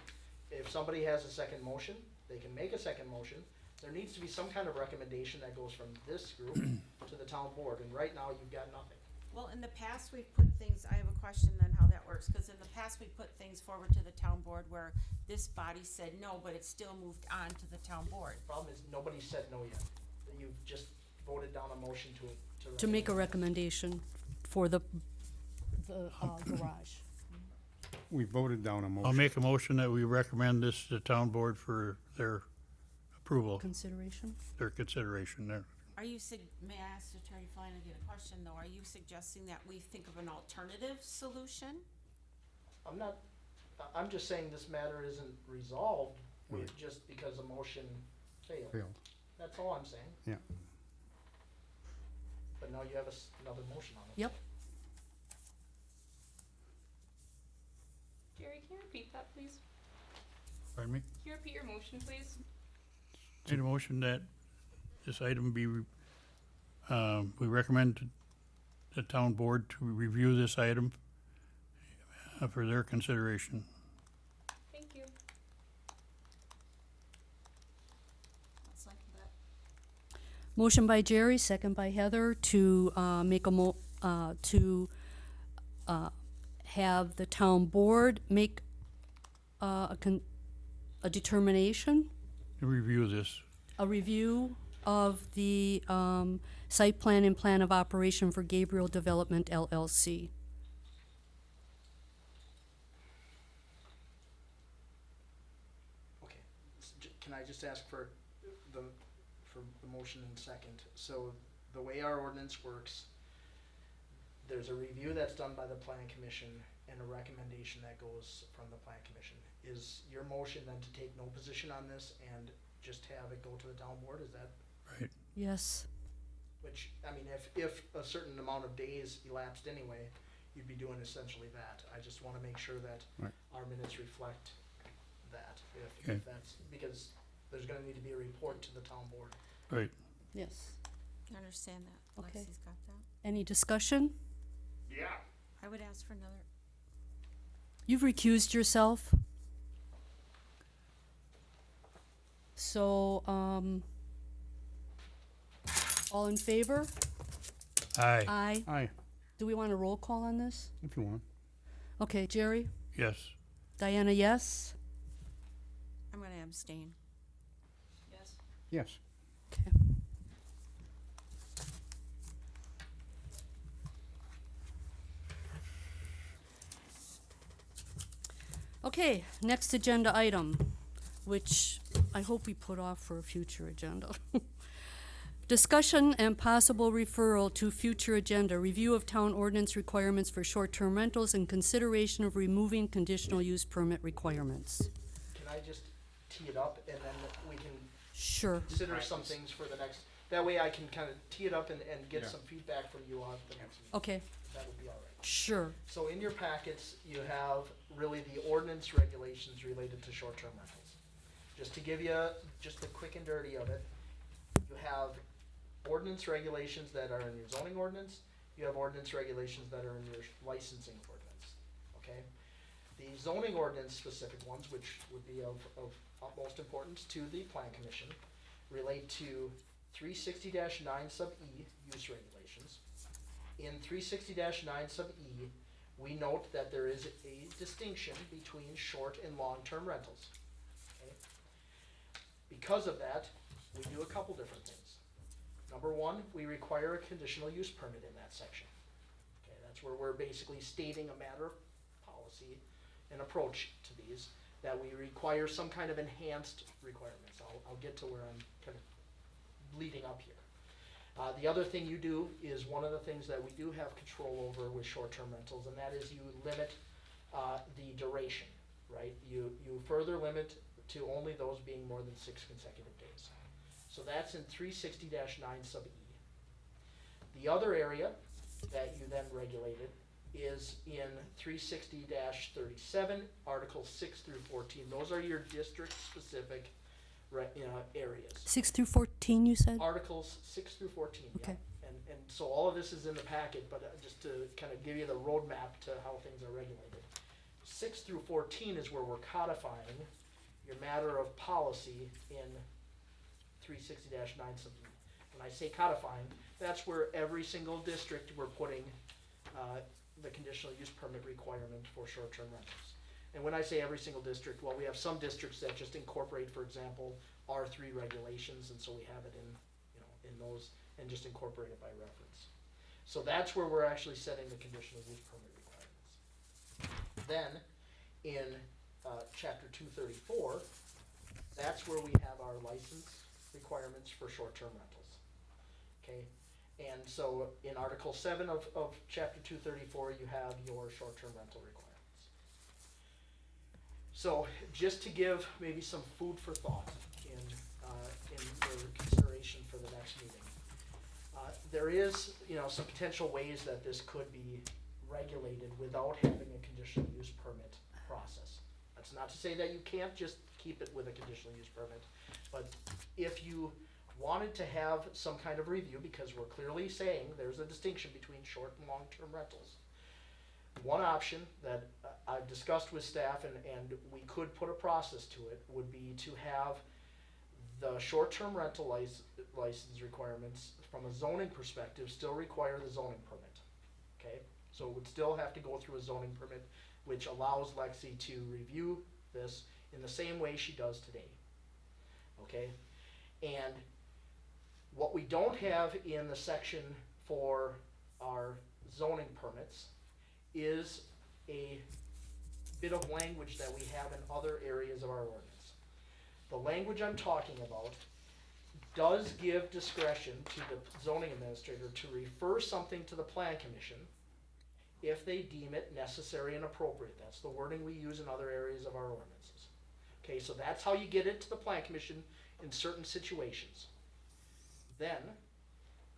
Speaker 13: If somebody has a second motion, they can make a second motion. There needs to be some kind of recommendation that goes from this group to the town board, and right now you've got nothing.
Speaker 6: Well, in the past, we've put things, I have a question then how that works, cause in the past, we put things forward to the town board where this body said no, but it still moved on to the town board.
Speaker 13: Problem is, nobody said no yet. You've just voted down a motion
Speaker 3: To make a recommendation for the garage.
Speaker 11: We voted down a motion.
Speaker 4: I'll make a motion that we recommend this to the town board for their approval,
Speaker 3: Consideration?
Speaker 4: their consideration there.
Speaker 6: Are you may I ask Attorney Flanagan a question though? Are you suggesting that we think of an alternative solution?
Speaker 13: I'm just saying this matter isn't resolved just because a motion failed.
Speaker 11: Failed.
Speaker 13: That's all I'm saying.
Speaker 11: Yeah.
Speaker 13: But now you have another motion on it.
Speaker 3: Yep.
Speaker 5: Jerry, can you repeat that, please?
Speaker 4: Pardon me?
Speaker 5: Can you repeat your motion, please?
Speaker 4: Made a motion that this item be, we recommend to the town board to review this item for their consideration.
Speaker 5: Thank you.
Speaker 15: I'll second that.
Speaker 3: Motion by Jerry, second by Heather to make a have the town board make a determination,
Speaker 4: To review this.
Speaker 3: a review of the site plan and plan of operation for Gabriel Development LLC.
Speaker 13: Okay, can I just ask for the motion in second? So the way our ordinance works, there's a review that's done by the plan commission and a recommendation that goes from the plan commission. Is your motion then to take no position on this and just have it go to the town board, is that?
Speaker 4: Right.
Speaker 3: Yes.
Speaker 13: Which, I mean, if a certain amount of days elapsed anyway, you'd be doing essentially that. I just wanna make sure that
Speaker 11: Right.
Speaker 13: our minutes reflect that,
Speaker 4: Okay.
Speaker 13: if that's, because there's gonna need to be a report to the town board.
Speaker 4: Right.
Speaker 3: Yes.
Speaker 6: I understand that.
Speaker 3: Okay.
Speaker 6: Lexi's got that.
Speaker 3: Any discussion?
Speaker 8: Yeah.
Speaker 6: I would ask for another.
Speaker 3: You've recused yourself. So, all in favor?
Speaker 4: Aye.
Speaker 3: Aye.
Speaker 11: Aye,
Speaker 3: Do we want a roll call on this?
Speaker 11: if you want.
Speaker 3: Okay, Jerry?
Speaker 4: Yes.
Speaker 3: Diana, yes?
Speaker 6: I'm gonna abstain.
Speaker 15: Yes.
Speaker 11: Yes.
Speaker 3: Okay. Okay, next agenda item, which I hope we put off for a future agenda. Discussion and possible referral to future agenda, review of town ordinance requirements for short-term rentals and consideration of removing conditional use permit requirements.
Speaker 13: Can I just tee it up and then we can
Speaker 3: Sure.
Speaker 13: consider some things for the next, that way I can kinda tee it up and get
Speaker 11: Yeah.
Speaker 13: some feedback from you on the next meeting.
Speaker 3: Okay,
Speaker 13: That would be all right.
Speaker 3: sure.
Speaker 13: So in your packets, you have really the ordinance regulations related to short-term rentals. Just to give you just the quick and dirty of it, you have ordinance regulations that are in your zoning ordinance, you have ordinance regulations that are in your licensing ordinance, okay? The zoning ordinance specific ones, which would be of utmost importance to the plan commission, relate to 360-9 sub E use regulations. In 360-9 sub E, we note that there is a distinction between short and long-term rentals. Okay? Because of that, we do a couple different things. Number one, we require a conditional use permit in that section. Okay, that's where we're basically stating a matter of policy. an approach to these, that we require some kind of enhanced requirements. I'll get to where I'm kind of leading up here. The other thing you do is one of the things that we do have control over with short-term rentals, and that is you limit the duration, right? You further limit to only those being more than 6 consecutive days. So that's in 360-9 sub E. The other area that you then regulated is in 360-37, Articles 6 through 14. Those are your district-specific areas.
Speaker 3: 6 through 14, you said?
Speaker 13: Articles 6 through 14,
Speaker 3: Okay.
Speaker 13: yeah. And so all of this is in the packet, but just to kind of give you the roadmap to how things are regulated. 6 through 14 is where we're codifying your matter of policy in 360-9 sub E. When I say codifying, that's where every single district we're putting the conditional use permit requirement for short-term rentals. And when I say every single district, well, we have some districts that just incorporate, for example, R3 regulations, and so we have it in, in those, and just incorporate it by reference. So that's where we're actually setting the conditional use permit requirements. Then, in chapter 234, that's where we have our license requirements for short-term rentals. Okay, and so in Article 7 of chapter 234, you have your short-term rental requirements. So just to give maybe some food for thought in your consideration for the next meeting, there is some potential ways that this could be regulated without having a conditional use permit process. That's not to say that you can't just keep it with a conditional use permit, but if you wanted to have some kind of review, because we're clearly saying there's a distinction between short and long-term rentals. One option that I've discussed with staff and we could put a process to it would be to have the short-term rental license requirements from a zoning perspective still require the zoning permit. Okay, so it would still have to go through a zoning permit, which allows Lexi to review this in the same way she does today. Okay, and what we don't have in the section for our zoning permits is a bit of language that we have in other areas of our ordinance. The language I'm talking about does give discretion to the zoning administrator to refer something to the plan commission if they deem it necessary and appropriate. That's the wording we use in other areas of our ordinances. Okay, so that's how you get it to the plan commission in certain situations. Then,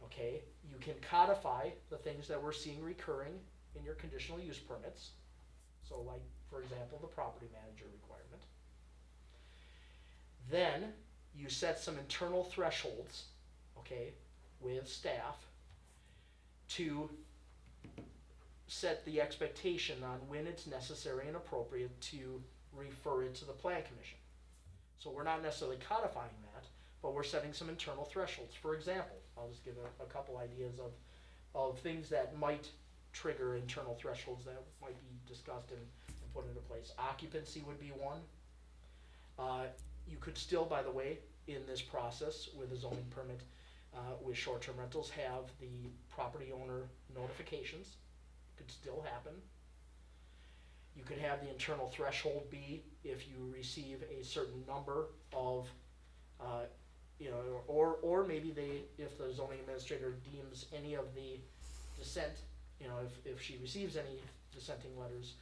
Speaker 13: okay, you can codify the things that we're seeing recurring in your conditional use permits. So like, for example, the property manager requirement. Then you set some internal thresholds, okay, with staff to set the expectation on when it's necessary and appropriate to refer it to the plan commission. So we're not necessarily codifying that, but we're setting some internal thresholds. For example, I'll just give a couple ideas of things that might trigger internal thresholds that might be discussed and put into place. Occupancy would be one. You could still, by the way, in this process with a zoning permit with short-term rentals, have the property owner notifications. Could still happen. You could have the internal threshold be if you receive a certain number of or maybe if the zoning administrator deems any of the dissent, if she receives any dissenting letters,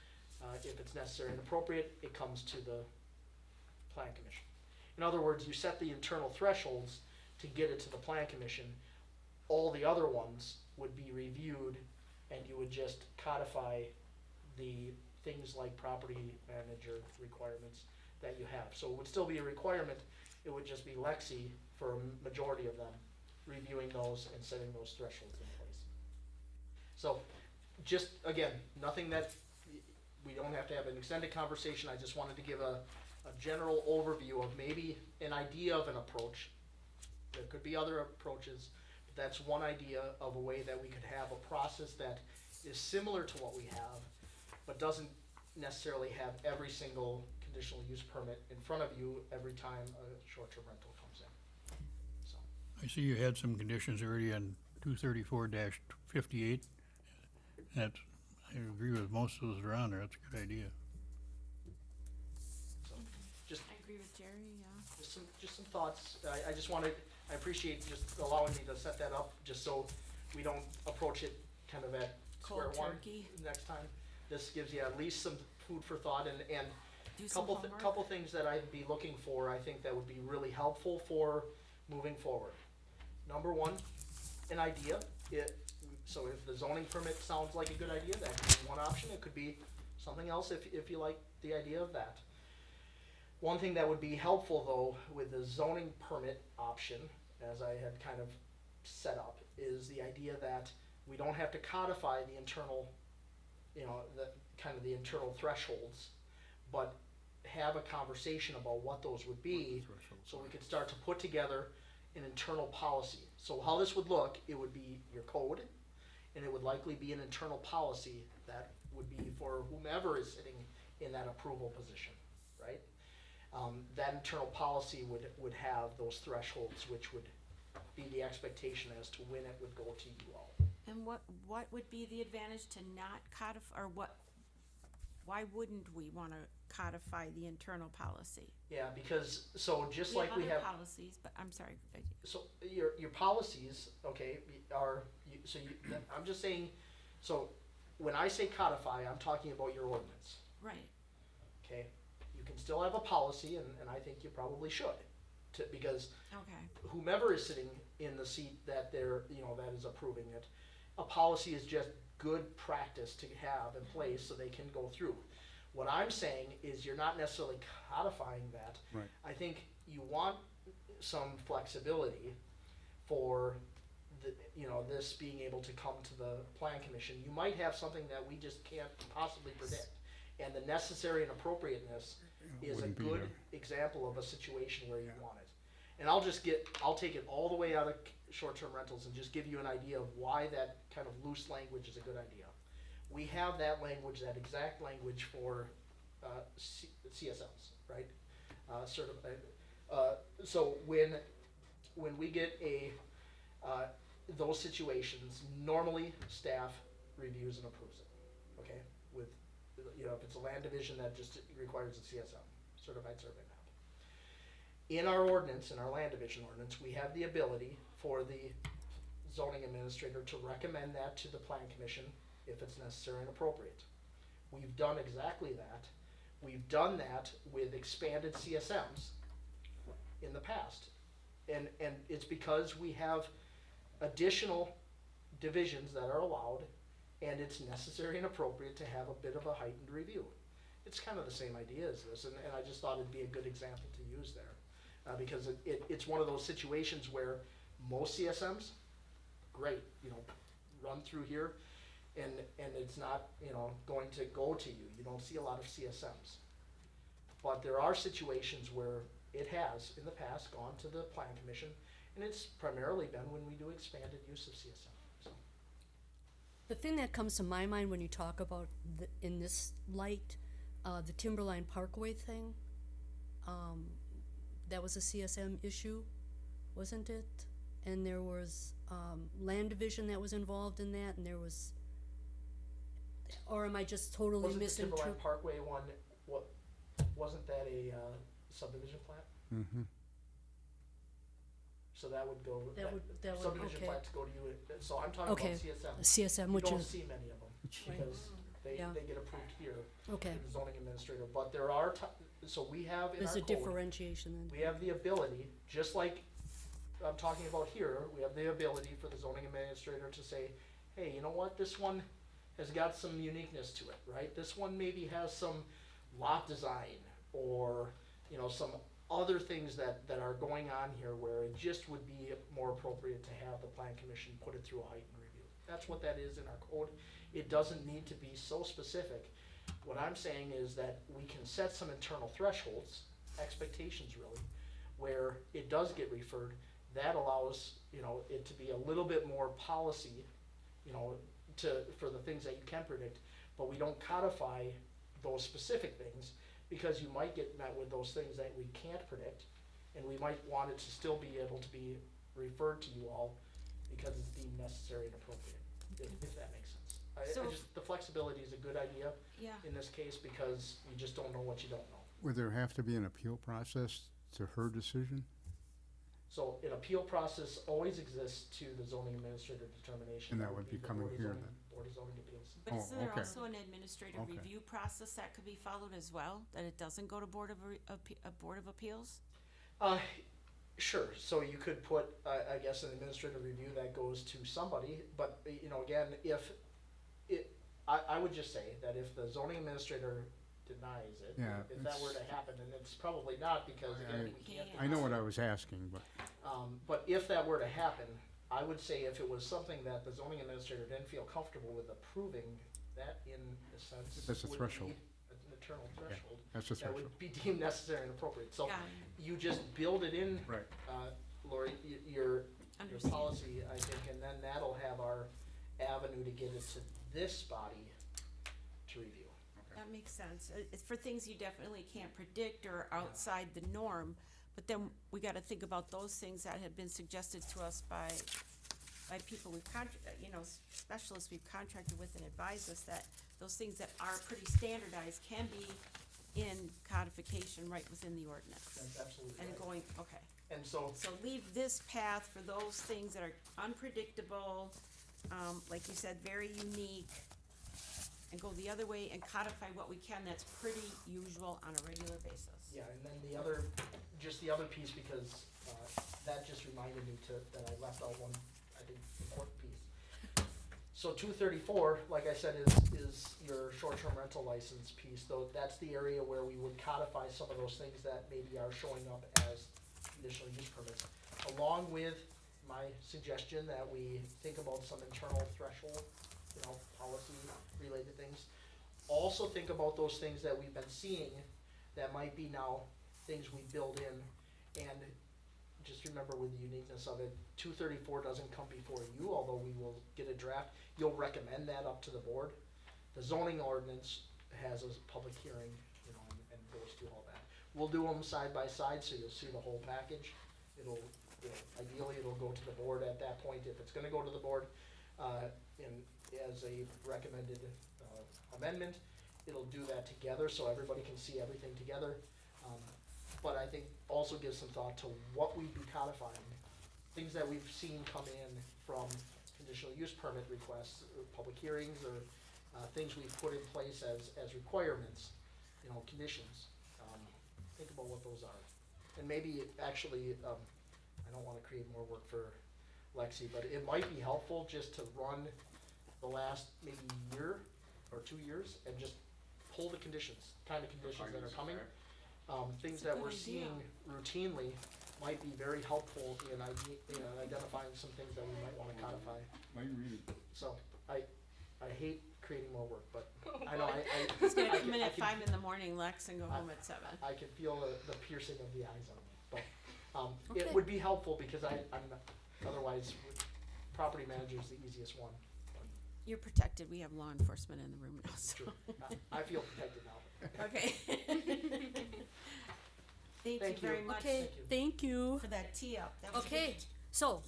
Speaker 13: if it's necessary and appropriate, it comes to the plan commission. In other words, you set the internal thresholds to get it to the plan commission. All the other ones would be reviewed, and you would just codify the things like property manager requirements that you have. So it would still be a requirement. It would just be Lexi, for a majority of them, reviewing those and setting those thresholds in place. So just, again, nothing that we don't have to have an extended conversation. I just wanted to give a general overview of maybe an idea of an approach. There could be other approaches, but that's one idea of a way that we could have a process that is similar to what we have, but doesn't necessarily have every single conditional use permit in front of you every time a short-term rental comes in. So.
Speaker 4: I see you had some conditions already on 234-58. I agree with most of those around there. That's a good idea.
Speaker 6: agree with Jerry, yeah.
Speaker 13: Just some thoughts. I just wanted, I appreciate just allowing me to set that up, just so we don't approach it kind of at square
Speaker 6: Cold
Speaker 13: one
Speaker 6: turkey.
Speaker 13: next time. This gives you at least some food for thought and
Speaker 6: Do some homework.
Speaker 13: couple things that I'd be looking for, I think that would be really helpful for moving forward. Number one, an idea. So if the zoning permit sounds like a good idea, that could be one option. It could be something else if you like the idea of that. One thing that would be helpful though with the zoning permit option, as I had kind of set up, is the idea that we don't have to codify the internal, the internal thresholds, but have a conversation about what those would be, so we could start to put together an internal policy. So how this would look, it would be your code, and it would likely be an internal policy that would be for whomever is sitting in that approval position, right? That internal policy would have those thresholds, which would be the expectation as to when it would go to you all.
Speaker 6: And what would be the advantage to not codify, or why wouldn't we wanna codify the internal policy?
Speaker 13: Yeah, because, so just like we
Speaker 6: other
Speaker 13: have,
Speaker 6: policies, but I'm sorry.
Speaker 13: so your policies, okay, I'm just saying, so when I say codify, I'm talking about your ordinance,
Speaker 6: Right,
Speaker 13: okay? You can still have a policy, and I think you probably should, because
Speaker 6: okay,
Speaker 13: whomever is sitting in the seat that that is approving it, a policy is just good practice to have in place so they can go through. What I'm saying is you're not necessarily codifying that.
Speaker 11: Right.
Speaker 13: I think you want some flexibility for this being able to come to the plan commission. You might have something that we just can't possibly predict. And the necessary and appropriateness is a
Speaker 11: Wouldn't be
Speaker 13: good
Speaker 11: there.
Speaker 13: example of a situation where you want it. And I'll take it all the way out of short-term rentals and just give you an idea of why that kind of loose language is a good idea. We have that language, that exact language for CSLs, right? So when we get those situations, normally staff reviews and approves it, okay? With, if it's a land division, that just requires a CSM, certified survey map. In our ordinance, in our land division ordinance, we have the ability for the zoning administrator to recommend that to the plan commission if it's necessary and appropriate. We've done exactly that. We've done that with expanded CSMs in the past. And it's because we have additional divisions that are allowed, and it's necessary and appropriate to have a bit of a heightened review. It's kind of the same idea as this, and I just thought it'd be a good example to use there. Because it's one of those situations where most CSMs, great, run through here, and it's not, going to go to you. You don't see a lot of CSMs. But there are situations where it has, in the past, gone to the plan commission, and it's primarily been when we do expanded use of CSM, so.
Speaker 3: The thing that comes to my mind when you talk about in this light, the Timberline Parkway thing, that was a CSM issue, wasn't it? And there was land division that was involved in that, and there was, or am I just totally
Speaker 13: Wasn't the
Speaker 3: misinterpreting?
Speaker 13: Timberline Parkway one, wasn't that a subdivision plat?
Speaker 11: Mm-hmm.
Speaker 13: So that would go,
Speaker 3: That would,
Speaker 13: subdivision
Speaker 3: okay.
Speaker 13: plats go to you, so I'm talking
Speaker 3: Okay,
Speaker 13: about CSM.
Speaker 3: CSM,
Speaker 13: You
Speaker 3: which
Speaker 13: don't
Speaker 3: is,
Speaker 13: see many of them,
Speaker 3: Right.
Speaker 13: because they
Speaker 3: Yeah.
Speaker 13: get approved here.
Speaker 3: okay,
Speaker 13: The zoning administrator, but there are, so we have in
Speaker 3: there's
Speaker 13: our
Speaker 3: a
Speaker 13: code,
Speaker 3: differentiation then.
Speaker 13: we have the ability, just like I'm talking about here, we have the ability for the zoning administrator to say, hey, you know what, this one has got some uniqueness to it, right? This one maybe has some lot design, or, some other things that are going on here where it just would be more appropriate to have the plan commission put it through a heightened review. That's what that is in our code. It doesn't need to be so specific. What I'm saying is that we can set some internal thresholds, expectations really, where it does get referred. That allows, it to be a little bit more policy, for the things that you can predict, but we don't codify those specific things, because you might get met with those things that we can't predict, and we might want it to still be able to be referred to you all because it's deemed necessary and appropriate, if that makes sense.
Speaker 6: So-
Speaker 13: The flexibility is a good idea
Speaker 6: Yeah.
Speaker 13: in this case, because you just don't know what you don't know.
Speaker 11: Would there have to be an appeal process to her decision?
Speaker 13: So an appeal process always exists to the zoning administrator determination.
Speaker 11: And that would be
Speaker 13: the
Speaker 11: coming
Speaker 13: Board of
Speaker 11: here
Speaker 13: Zoning-
Speaker 11: then?
Speaker 13: Board of Zoning Appeals.
Speaker 6: But
Speaker 11: Oh,
Speaker 6: isn't there
Speaker 11: okay.
Speaker 6: also an administrative
Speaker 11: Okay.
Speaker 6: review process that could be followed as well? That it doesn't go to Board of Appeals?
Speaker 13: Sure, so you could put, I guess, an administrative review that goes to somebody, but, you know, again, if I would just say that if the zoning administrator denies it,
Speaker 11: Yeah,
Speaker 13: if that were to happen, and it's probably not, because again, we can't.
Speaker 11: I know what I was asking, but,
Speaker 13: But if that were to happen, I would say if it was something that the zoning administrator didn't feel comfortable with approving, that in a sense.
Speaker 11: That's a
Speaker 13: would
Speaker 11: throreshold.
Speaker 13: be an internal threshold.
Speaker 11: that's a
Speaker 13: That
Speaker 11: threshold.
Speaker 13: would be deemed necessary and appropriate, so
Speaker 6: Yeah.
Speaker 13: you just build it in.
Speaker 11: Right.
Speaker 13: Lori, your
Speaker 6: Understand.
Speaker 13: policy, I think, and then that'll have our avenue to get it to this body to review.
Speaker 6: That makes sense. It's for things you definitely can't predict or outside the norm, but then we gotta think about those things that have been suggested to us by people we've specialists we've contracted with and advised us that those things that are pretty standardized can be in codification right within the ordinance.
Speaker 13: That's absolutely
Speaker 6: And
Speaker 13: right.
Speaker 6: going, okay.
Speaker 13: And so,
Speaker 6: So leave this path for those things that are unpredictable, like you said, very unique, and go the other way and codify what we can that's pretty usual on a regular basis.
Speaker 13: yeah, and then the other piece, because, that just reminded me that I left out one, I think, important piece. So 234, like I said, is your short-term rental license piece, though that's the area where we would codify some of those things that maybe are showing up as conditional use permits, along with my suggestion that we think about some internal threshold, policy-related things. Also think about those things that we've been seeing that might be now things we build in, and just remember with the uniqueness of it, 234 doesn't come before you, although we will get a draft. You'll recommend that up to the board. The zoning ordinance has a public hearing, and goes through all that. We'll do them side by side, so you'll see the whole package. Ideally, it'll go to the board at that point, if it's gonna go to the board, and as a recommended, amendment. It'll do that together, so everybody can see everything together. But I think also give some thought to what we'd be codifying, things that we've seen come in from conditional use permit requests, or public hearings, or, things we've put in place as requirements, conditions. Think about what those are. And maybe actually, I don't wanna create more work for Lexi, but it might be helpful just to run the last maybe year or 2 years and just pull the conditions, kind of conditions that are coming. Things that we're seeing routinely might be very helpful in identifying some things that we might wanna codify. So, I hate creating more work, but I know
Speaker 6: He's gonna
Speaker 13: I
Speaker 6: come in
Speaker 13: can-
Speaker 6: at 5 in the morning, Lex, and go home at 7.
Speaker 13: I can feel the piercing of the eyes on me, but,
Speaker 6: Okay.
Speaker 13: it would be helpful because I'm, otherwise, property manager's the easiest one.
Speaker 6: You're protected. We have law enforcement in the room now, so.
Speaker 13: True. I feel protected now.
Speaker 6: Okay. Thank you
Speaker 13: Thank you.
Speaker 6: very much
Speaker 3: Okay, thank you.
Speaker 6: for that tee up. That was
Speaker 3: Okay,
Speaker 6: good.
Speaker 3: so,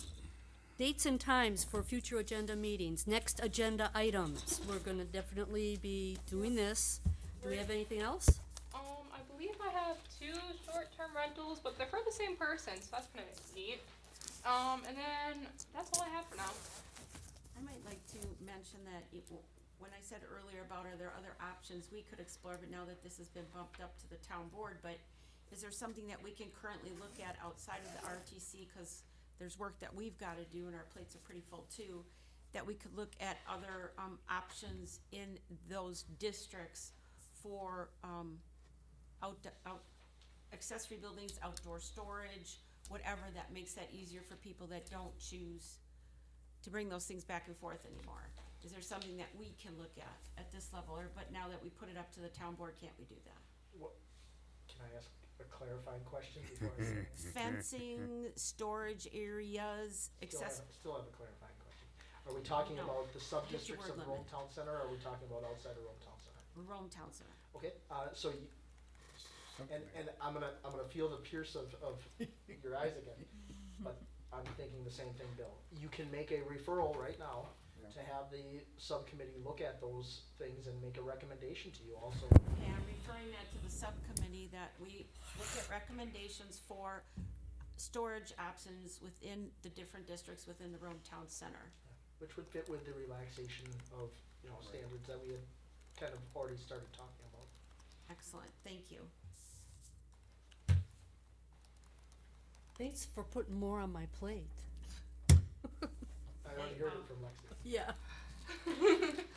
Speaker 3: dates and times for future agenda meetings, next agenda items. We're gonna definitely be doing this. Do we have anything else?
Speaker 5: I believe I have 2 short-term rentals, but they're for the same person, so that's kind of neat. And then that's all I have for now.
Speaker 6: I might like to mention that when I said earlier about are there other options we could explore, but now that this has been bumped up to the town board, but is there something that we can currently look at outside of the RTC, cause there's work that we've gotta do and our plates are pretty full too, that we could look at other, options in those districts for, accessory buildings, outdoor storage, whatever that makes that easier for people that don't choose to bring those things back and forth anymore. Is there something that we can look at this level, or, but now that we put it up to the town board, can't we do that?
Speaker 13: Can I ask a clarifying question before I say?
Speaker 6: Fencing, storage areas,
Speaker 13: Still have a clarifying question. Are we talking
Speaker 6: No.
Speaker 13: about the sub-districts
Speaker 6: word
Speaker 13: of
Speaker 6: limit.
Speaker 13: Rome Town Center, or are we talking about outside of Rome Town Center?
Speaker 6: Rome Town Center.
Speaker 13: Okay, so and I'm gonna feel the pierce of your eyes again, but I'm thinking the same thing, Bill. You can make a referral right now to have the subcommittee look at those things and make a recommendation to you also.
Speaker 6: Okay, I'm referring that to the subcommittee, that we look at recommendations for storage options within the different districts within the Rome Town Center.
Speaker 13: Which would fit with the relaxation of, standards that we had kind of already started talking about.
Speaker 6: Excellent, thank you.
Speaker 3: Thanks for putting more on my plate.
Speaker 13: I already heard it from Lexi.
Speaker 3: Yeah.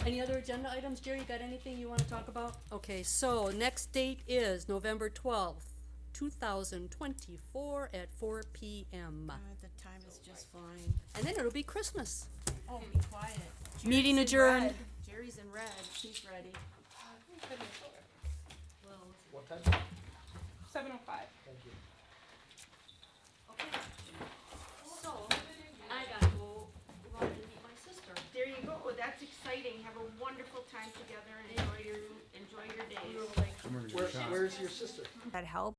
Speaker 3: Any other agenda items? Jerry, you got anything you want to talk about? Okay, so next date is November 12th, 2024 at 4 p.m.
Speaker 6: The time is just flying.
Speaker 3: And then it'll be Christmas.
Speaker 6: Oh, be quiet.
Speaker 3: Meeting
Speaker 6: Jerry's in
Speaker 3: adjourned.
Speaker 6: red. Jerry's in red, he's ready.
Speaker 13: What time?
Speaker 5: 7:05.
Speaker 13: Thank you.
Speaker 3: Okay. So, I gotta go run and meet my sister.
Speaker 6: There you go, that's exciting, have a wonderful time together and enjoy your day.
Speaker 13: Where's your sister?
Speaker 6: That help?